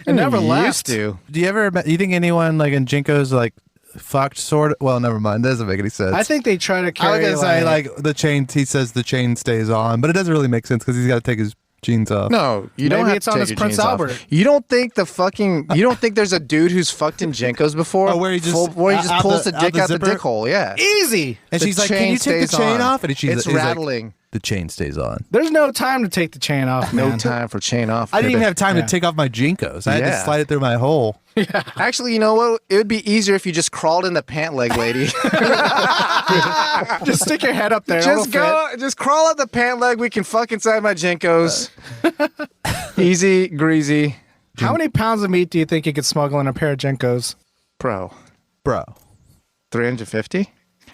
It never You left. used to. Do you ever? You think anyone like in Jinkos like fucked sort of? Well, never mind. That doesn't make any sense. I think they try to I carry was gonna say like the chain. He says the chain stays on, but it doesn't really make sense because he's got to take his jeans off. No, you don't Maybe have it's to on take his your Prince jeans off. Albert. You don't think you don't think there's a dude who's fucked in Jinkos before? Oh, where he just- where he just out pulls the- the out dick the out the zipper? dick hole, yeah. Easy. And The she's like, "Can you take the stays chain on. off?" And It's he's like, rattling. the chain stays on. There's no time to take the chain off, man. No time for chain off. I didn't even baby. have time Yeah. to take off my Jinkos. I had to Yeah. slide it through my hole. Actually, you know what? It would be easier if you just crawled in the pant leg, lady. Just stick your head up there. Just just crawl up the pant leg. We can fuck inside my Jinkos. Easy, greasy. How many pounds of meat do you think you could smuggle in a pair of Jinkos? Bro, Bro. 350?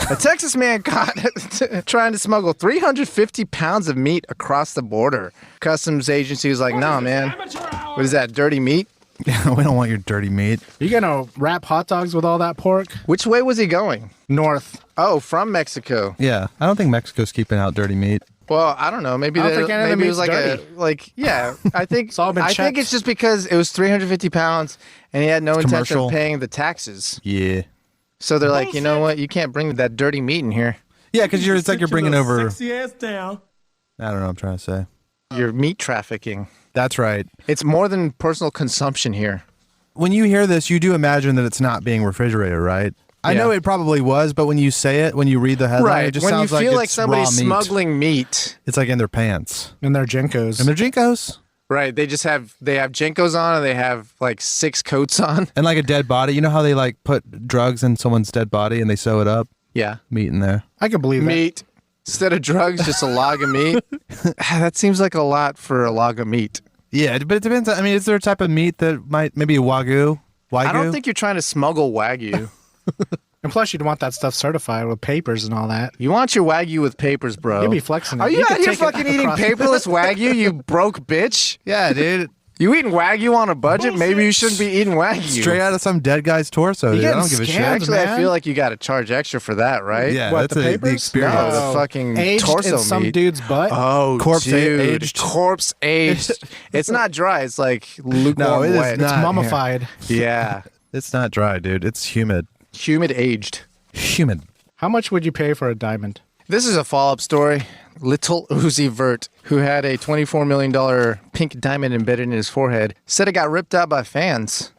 A Texas man caught trying to smuggle 350 pounds of meat across the border. Customs agency was like, "No, man. What is that, dirty meat?" We don't want your dirty meat. You gonna wrap hot dogs with all that pork? Which way was he going? North. Oh, from Mexico. Yeah, I don't think Mexico's keeping out dirty meat. Well, I don't know. Maybe I don't think any of the maybe it was meat's like dirty. yeah. I think all been I checked. think it's just because it was 350 pounds and he had no intention commercial. of paying the taxes. Yeah. So they're like, you know what? You can't bring that dirty meat in here. Yeah, because it's like you're bringing over. Sexy ass down. I don't know what I'm trying to say. You're meat trafficking. That's right. It's more than personal consumption here. When you hear this, you do imagine that it's not being refrigerated, right? I know it probably was, but when you say it, when you read the headline, it just when sounds you like feel like it's somebody's raw meat. smuggling meat. It's like in their pants. In their Jinkos. And their Jinkos. Right. They have Jinkos on and they have like 6 coats on. And like a dead body. You know how they like put drugs in someone's dead body and they sew it up? Yeah. Meat in there. I can believe that. Meat. Instead of drugs, just a log of meat. That seems like a lot for a log of meat. Yeah, but it depends. I mean, is there a type of meat that might, maybe a Wagyu? I don't think you're trying to smuggle Wagyu. And plus, you'd want that stuff certified with papers and all that. You want your Wagyu with papers, bro. You'd be flexing it. Are you could out here take it fucking eating across- paperless Wagyu, you broke bitch? Yeah, dude. You eating Wagyu on a budget? Maybe you shouldn't be eating Wagyu. Straight out of some dead guy's torso, dude. I getting don't give a shit. scammed, Actually, I man. feel like you got to charge extra for that, right? Yeah, What, that's the the papers? experience. No, the fucking Aged torso in some meat. dude's butt. Oh, Corpse dude. aged. Corpse aged. It's not dry. It's like lukewarm No, it is wet. not. It's mummified. Yeah. It's not dry, dude. It's humid. Humid aged. Humid. How much would you pay for a diamond? This is a follow-up story. Little Uzi Vert, who had a $24 million pink diamond embedded in his forehead, said it got ripped out by fans.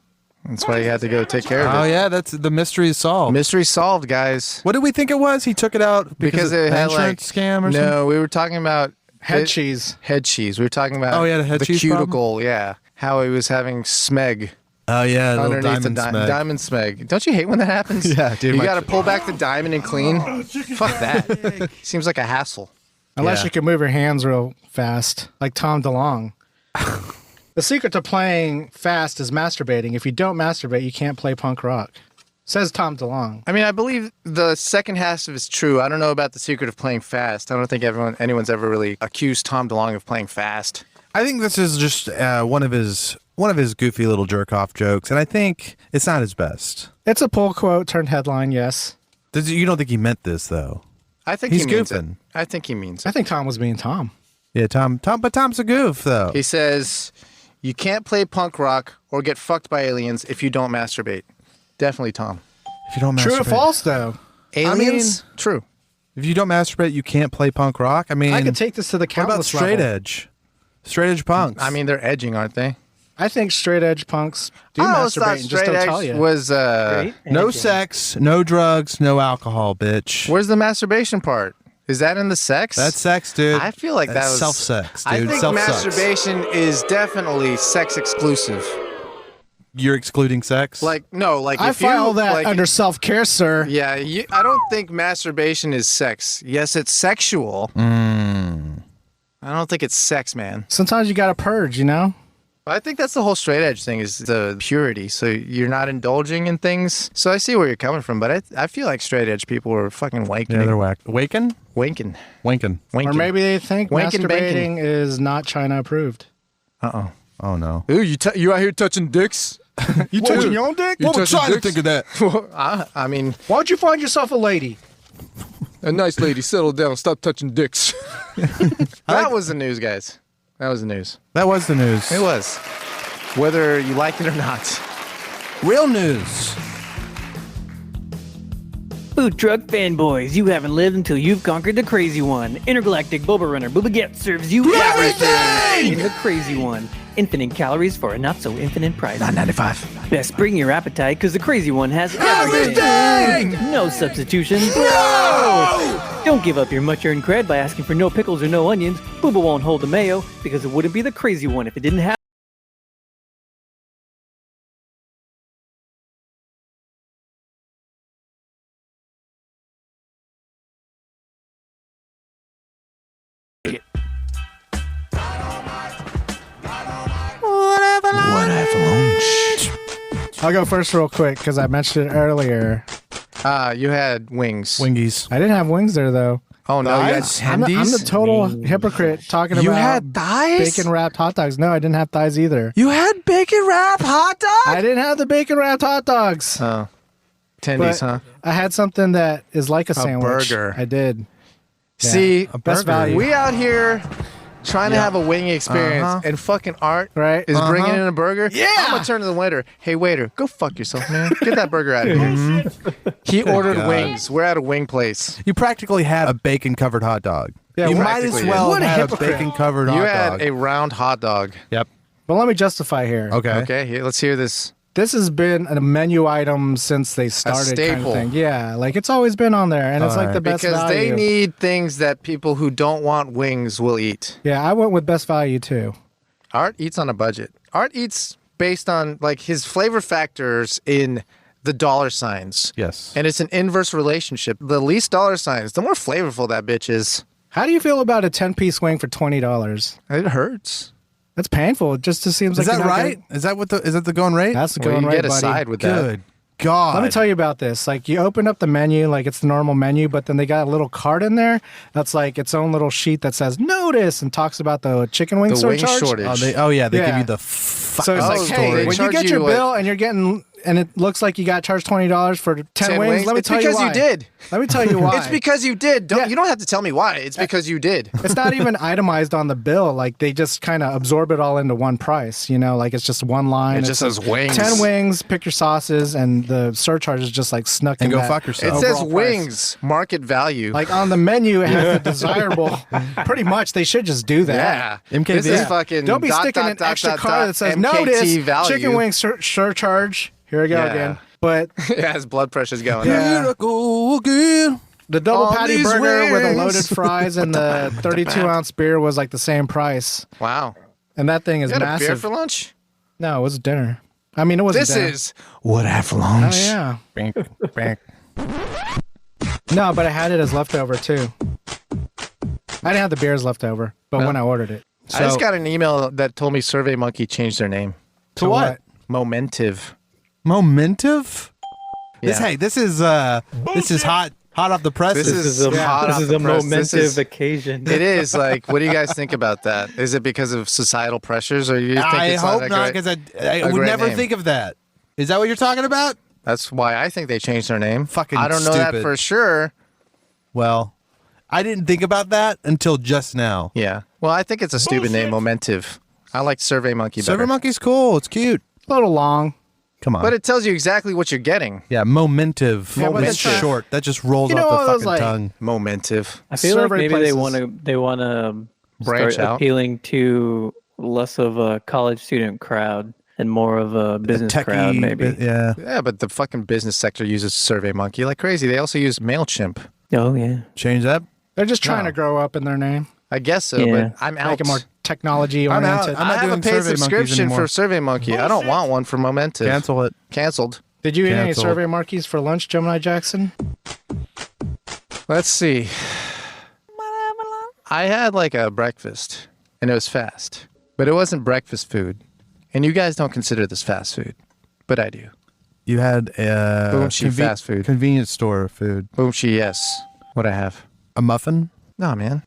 That's why he had to go take care of Oh, it. yeah, that's the mystery is solved. Mystery solved, guys. What did we think it was? He took it out because of it an had like insurance scam or something? No, we were talking about Head cheese. Head cheese. We were talking about Oh, yeah, the head cheese cuticle. Yeah, how he was having smeg Oh, yeah, little underneath the diamond smeg. diamond smeg. Don't you hate when that happens? Yeah, dude, You my- got to pull back the diamond and clean. Fuck that. Seems like a hassle. Unless Yeah. you can move your hands real fast, like Tom DeLonge. The secret to playing fast is masturbating. If you don't masturbate, you can't play punk rock. Says Tom DeLonge. I mean, I believe the second half of it's true. I don't know about the secret of playing fast. I don't think anyone's ever really accused Tom DeLonge of playing fast. I think this is just one of his goofy little jerk off jokes, and I think it's not his best. It's a pull quote turned headline, yes. You don't think he meant this though? I think He's he means goofing. it. I think he means I it. think Tom was being Tom. Yeah, but Tom's a goof though. He says, you can't play punk rock or get fucked by aliens if you don't masturbate. Definitely Tom. If you don't True or masturbate- false, though? Aliens? True. If you don't masturbate, you can't play punk rock. I mean, I could take this to the what about countless straight level. edge? Straight edge punks. I mean, they're edging, aren't they? I think straight edge punks do I always masturbate thought and just straight don't tell edge you. was, no sex, no drugs, no alcohol, bitch. where's the masturbation part? Is that in the sex? That's sex, dude. I feel like that That's was self-sex, dude. I think Self-sex. masturbation is definitely sex exclusive. You're excluding sex? Like no, like I if you file that like, under self-care, sir. Yeah, I don't think masturbation is sex. Yes, it's sexual. I don't think it's sex, man. Sometimes you got to purge, you know? I think that's the whole straight edge thing is the purity. So you're not indulging in things. So I see where you're coming from, but I feel like straight edge people are fucking wanking. Yeah, they're whack. Waking? Wanking. Wanking. Wanking. Or maybe they think Wanking, masturbating is not China approved. Uh-oh. Oh, no. Ooh, you out here touching dicks? You touching your own dick? You touching dicks? think of that? I mean, Why don't you find yourself a lady? a nice lady, settle down, stop touching dicks. That was the news, guys. That was the news. That was the news. It was. Whether you liked it or not. Real news. Food truck fanboys, you haven't lived until you've conquered the crazy one. Intergalactic Boba Runner Boobaget serves you everything in the crazy one. Infinite calories for a not so infinite price. $9.95. Best bring your appetite because the crazy one has everything. No substitutions. No! Don't give up your much-earned cred by asking for no pickles or no onions. Booba won't hold the mayo because it wouldn't be the crazy one if it didn't have. What I've lunch. I'll go first real quick because I mentioned it earlier. You had wings. Wingies. I didn't have wings there, though. Oh, no, you had Thighs? I'm the tendies? total hypocrite talking You about had thighs? bacon-wrapped hot dogs. No, I didn't have thighs either. You had bacon wrap hot dog? I didn't have the bacon-wrapped hot dogs. Oh. Tendies, But huh? I had something that is like a sandwich. burger. I did. See, Best value. we out here trying to have a wing experience, and fucking Art Right. is bringing in a burger. Yeah. I'm gonna turn to the waiter. Hey, waiter, go fuck yourself, man. Get that burger out of here. He ordered God. wings. We're at a wing place. You practically had a bacon-covered hot dog. Yeah, you what- might as practically well What a have a hypocrite. bacon-covered You hot had dog. a round hot dog. Yep. But let me justify here. Okay. Okay, here, let's hear this. This has been a menu item since they started. Kind staple. of thing. Yeah, like it's always been on there, and it's like the best Because value. they need things that people who don't want wings will eat. Yeah, I went with best value too. Art eats on a budget. Art eats based on like his flavor factors in the dollar signs. Yes. And it's an inverse relationship. The least dollar signs, the more flavorful that bitch is. How do you feel about a 10-piece wing for $20? It hurts. That's painful. It just seems Is like that you're not right? Is that the going rate? That's the Well, going you right, get a buddy. side with that. Good God. Let me tell you about this. Like, you open up the menu, like it's the normal menu, but then they got a little card in there that's like its own little sheet that says "Notice" and talks about the chicken wing The wing surcharge. shortage. They give Yeah. you the So it's Oh, like, okay, hey, they when you charge get you, your like- bill and you're getting, and it looks like you got charged $20 for 10 wings, let me It's tell you because why. you did. Let me tell you why. It's because you did. Yeah. You don't have to tell me why. It's because you did. It's not even itemized on the bill. Like they just kind of absorb it all into one price. You know, like it's just one line. It just says wings. 10 wings, pick your sauces, and the surcharge is just like snuck And in go that fuck yourself. It says overall price. wings, market value. Like on the menu, it has the desirable. Pretty much, they should just do that. yeah. MKV. This is fucking Don't be dot, sticking dot, an dot, extra dot, card dot, that says MKT "Notice value. chicken wing surcharge." Here we go Yeah. again. But Yeah, his blood pressure's going Yeah. up. Miracle again. the double All patty these burger with the wings. loaded fries and the 32-ounce beer was like the same price, Wow. and that thing is You had a beer massive. for lunch? No, it was dinner. I mean, it wasn't This dinner. is what I have for lunch. Oh yeah. No, but I had it as leftover too. I didn't have the beers left over, but when I ordered it. I just got an email that told me SurveyMonkey changed their name. To what? Momentive. Momentive? Yeah. This is hot off the presses. This is hot This off is the a press. momentous This is- occasion. It is like, what do you guys think about that? Is it because of societal pressures, or you think I it's hope not not, a great? because I a would great never name. think of that. Is that what you're talking about? That's why I think they changed their name. Fucking I don't know that stupid. for sure. Well, I didn't think about that until just now. Yeah. Well, I think it's a stupid name, Momentive. I like SurveyMonkey better. SurveyMonkey's cool. It's cute. A little long. Come on. But it tells you exactly what you're getting. yeah, momentive. Yeah, but It's that's short. That just rolls You know off what the I was fucking like- tongue. Momentive. I feel like Survey maybe places. they want to Branch start out. appealing to less of a college student crowd and more of a business crowd, maybe. Yeah. Yeah, but the fucking business sector uses SurveyMonkey like crazy. They also use MailChimp. Oh yeah. Change that. They're just trying No. to grow up in their name, I guess so, Yeah. but I'm out. make it more technology I'm out. oriented. I'm not I have a doing paid SurveyMonkeys subscription anymore. for SurveyMonkey. I don't want one for Momentive. Cancel it. Canceled. Did you eat any Cancel. survey monkeys for lunch, Gemini Jackson? Let's see. I had like a breakfast, and it was fast, but it wasn't breakfast food. And you guys don't consider this fast food, but I do. You had a Boomchi fast food. convenience store food. Boomchi, yes. What I have? A muffin? No, man.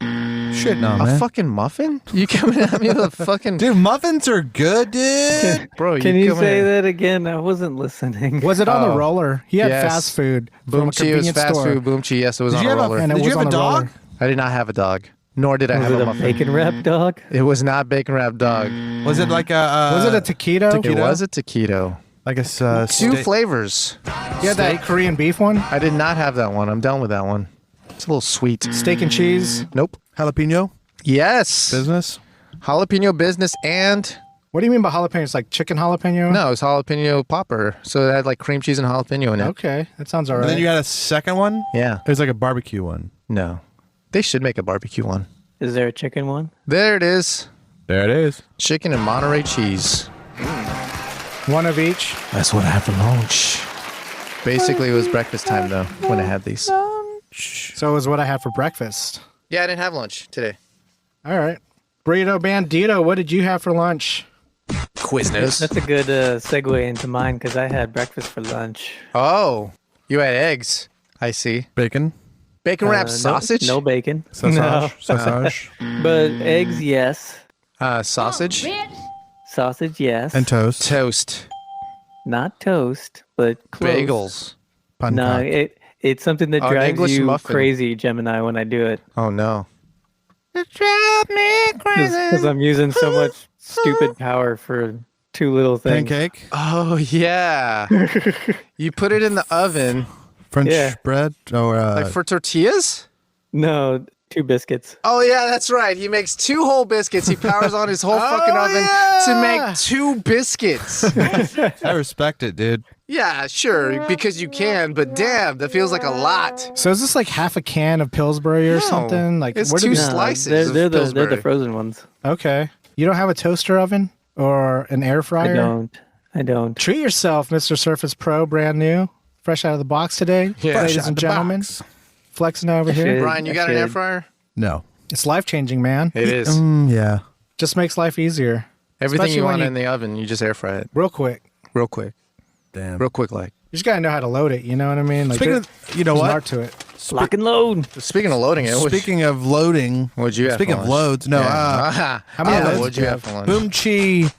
Shit, no, A man. fucking muffin? You coming at me with a fucking... Dude, muffins are good, dude. Bro, Can you coming say at- that again? I wasn't listening. Was it on the Oh, roller? He had yes. fast food from a Boomchi was convenience fast store. food. Boomchi, yes, it was Did on you a have roller. And it Did was you have on a a dog? roller. I did not have a dog, nor did I Was have it a a muffin. bacon wrap dog? It was not bacon wrapped dog. Was it like a? Was it a taquito? It was a taquito. Like a Two flavors. You had that Korean beef one? I did not have that one. I'm done with that one. It's a little sweet. Steak and cheese? Nope. jalapeno Yes. business. Jalapeno business and What do you mean by jalapeno? It's like chicken jalapeno? no, it's jalapeno popper. So it had like cream cheese and jalapeno in it. Okay, that sounds all right. And then you had a second one. Yeah. It was like a barbecue one. No. They should make a barbecue one. Is there a chicken one? There it is. There it is. Chicken and Monterey cheese. One of each. That's what I have for lunch. Basically, it was breakfast time though when I had these. So it was what I had for breakfast. Yeah, I didn't have lunch today. All right. Burrito Bandito, what did you have for lunch? Quiznos. That's a good segue into mine because I had breakfast for lunch. Oh, you had eggs. I see. Bacon. Bacon wrapped No- sausage. No bacon. Sausage. Sausage. No. But eggs, yes. Sausage. Sausage, yes. And toast. Toast. Not toast, but close. Bagels. Pun No, cock. it's something that An drives English you muffin. crazy, Gemini, when I do it. Oh no. Drive me crazy. Because I'm using so much stupid power for two little things. Pancake, Oh yeah. You put it in the oven, French Yeah. bread, or like for tortillas. No, 2 biscuits. Oh yeah, that's right. He makes 2 whole biscuits. He powers on his whole fucking oven to make 2 biscuits. I respect it, dude. Yeah, sure, because you can, but damn, that feels like a lot. So is this like half a can of Pillsbury or No, something? Like it's where do 2 these- slices. They're of the Pillsbury. frozen ones. Okay. You don't have a toaster oven or an air fryer? I don't. Treat yourself, Mr. Surface Pro, brand new, fresh out of the box today, Yeah. ladies Fresh out and the gentlemen. box. Flexing over here. Shit. Brian, you I got an air should. fryer? No. It's life changing, man. It is. Yeah. Just makes life easier. Everything especially you when want you- in the oven, you just air fry it. Real quick. Real quick. Damn. Real quick, like. You just gotta know how to load it. You know what I mean? Like, Speaking of, you know there's an what? art to it. Lock and load. Speaking of loading it, Speaking of loading, what'd you have speaking for of lunch? loads, no, How many loads what'd do you you have for lunch? boom chi.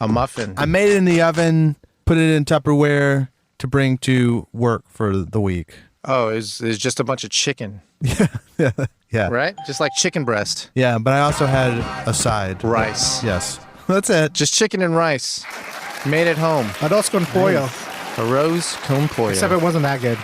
A muffin. I made it in the oven, put it in Tupperware to bring to work for the week. Oh, it's just a bunch of chicken, Yeah. right? Just like chicken breast. Yeah, but I also had a side. Rice. Yes. That's it. Just chicken and rice. Made at home. Arroz con pollo. Arroz con pollo. Except it wasn't that good.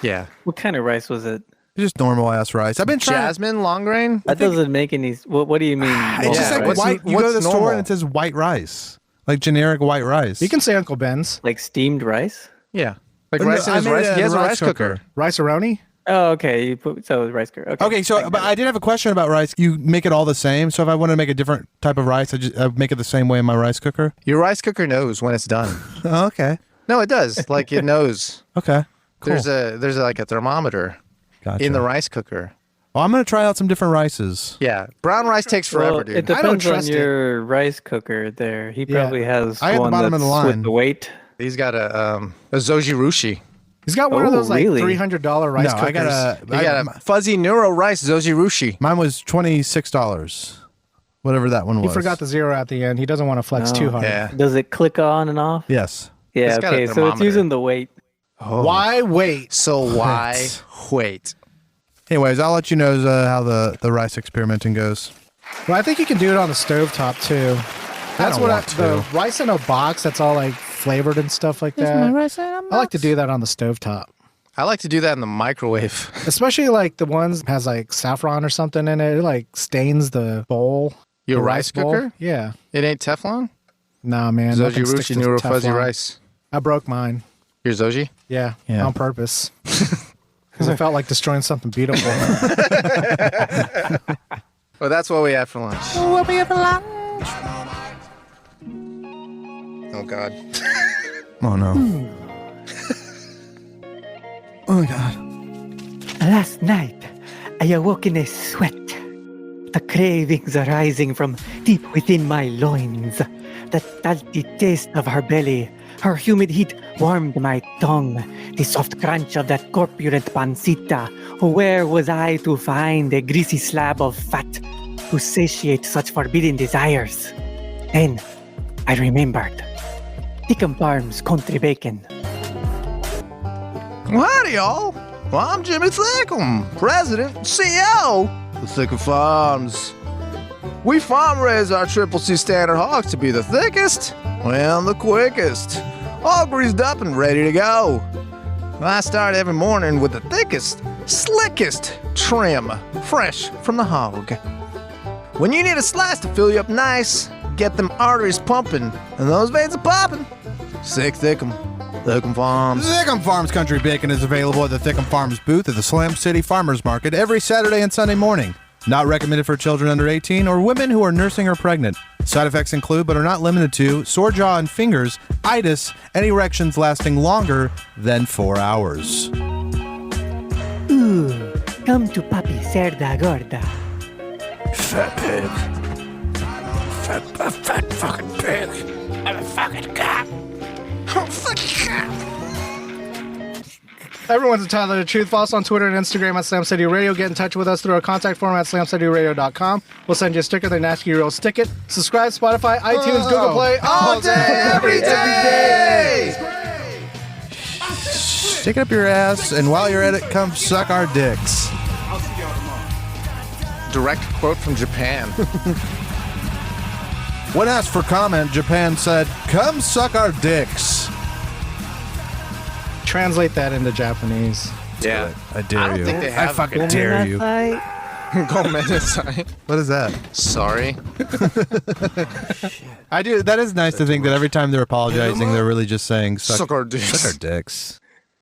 Yeah. What kind of rice was it? Just normal ass rice. I've been trying. Jasmine, long grain? That doesn't make any. What do you mean? It's just Yeah, like what's- white. You go to the what's store normal? and it says white rice, like generic white rice. You can say Uncle Ben's. Like steamed rice? Yeah. Like No, rice in I his made it rice. in He has a a rice rice cooker. cooker. Rice-a-roni? Oh, okay. You put rice cooker. Okay. Okay, so but I did have a question about rice. You make it all the same. So if I wanted to make a different type of rice, I make it the same way in my rice cooker. Your rice cooker knows when it's done. Oh, okay. No, it does. Like it knows. Okay. Cool. There's like a thermometer Gotcha. in the rice cooker. Well, I'm gonna try out some different rices. Yeah. Brown rice takes forever, Well, dude. it I don't depends on trust it. your rice cooker. There, he Yeah. probably has I got the one bottom of that's the line. with the weight. He's got a zoji rushi. He's got one of Oh, those like really? $300 rice No, cookers. I got He got a fuzzy neuro rice zoji rushi. Mine was $26, whatever that one He was. forgot the zero at the end. He doesn't want to flex Oh. too hard. Yeah. Does it click on and off? Yes. Yeah. It's got a Okay. So it's thermometer. using the weight. Why wait? So why wait? Anyways, I'll let you know how the rice experimenting goes. Well, I think you can do it on the stovetop too. That's don't what want the to. rice in a box that's all like flavored and stuff like that. I like to do that on the stovetop. I like to do that in the microwave. Especially like the ones that has like saffron or something in it. It like stains the bowl. Your the rice bowl. cooker? Yeah. It ain't Teflon? Nah, man. Zoji nothing sticks rushi to neuro fuzzy Teflon. rice. I broke mine. Your zoji? Yeah. Yeah. On purpose. Because I felt like destroying something beautiful. Well, that's what we had for lunch. What we have for lunch? Oh, God. Oh no. Oh God. Last night, I awoke in a sweat. The cravings arising from deep within my loins. The salty taste of her belly. Her humid heat warmed my tongue. The soft crunch of that corpulent pancita. Where was I to find a greasy slab of fat to satiate such forbidden desires? Then I remembered. Thicccum Farmz Country Bacon. Well, howdy, y'all. Well, I'm Jimmy Thicccum, President and CEO of Thicccum Farmz. We farm raise our Triple C standard hogs to be the thickest and the quickest, all greased up and ready to go. I start every morning with the thickest, slickest trim, fresh from the hog. When you need a slice to fill you up nice, get them arteries pumping and those veins a popping, sick Thicccum. Thicccum Farmz. Thicccum Farmz Country Bacon is available at the Thicccum Farmz booth at the Slam City Farmers Market every Saturday and Sunday morning. Not recommended for children under 18 or women who are nursing or pregnant. Side effects include, but are not limited to, sore jaw and fingers, itis, and erections lasting longer than 4 hours. Ooh, come to Papi Cerda Gorda. Fat pig. Fat fucking pig. I'm a fucking cop. I'm a fucking cop. Everyone's entitled to truth. Follow us on Twitter and Instagram at Slam City Radio. Get in touch with us through our contact form at slamcityradio.com. We'll send you a sticker, then ask you to stick it. Subscribe, Spotify, iTunes, Google Play, all day, every day. Stick it up your ass, and while you're at it, come suck our dicks. I'll see y'all tomorrow. direct quote from Japan. When asked for comment, Japan said, "Come suck our dicks." Translate that into Japanese. Yeah. I dare I don't you. think they I have. fucking dare you. Gomennasai. What is that? Sorry. I do. That is nice to think that every time they're apologizing, they're really just saying, Suck our dicks. Suck our dicks.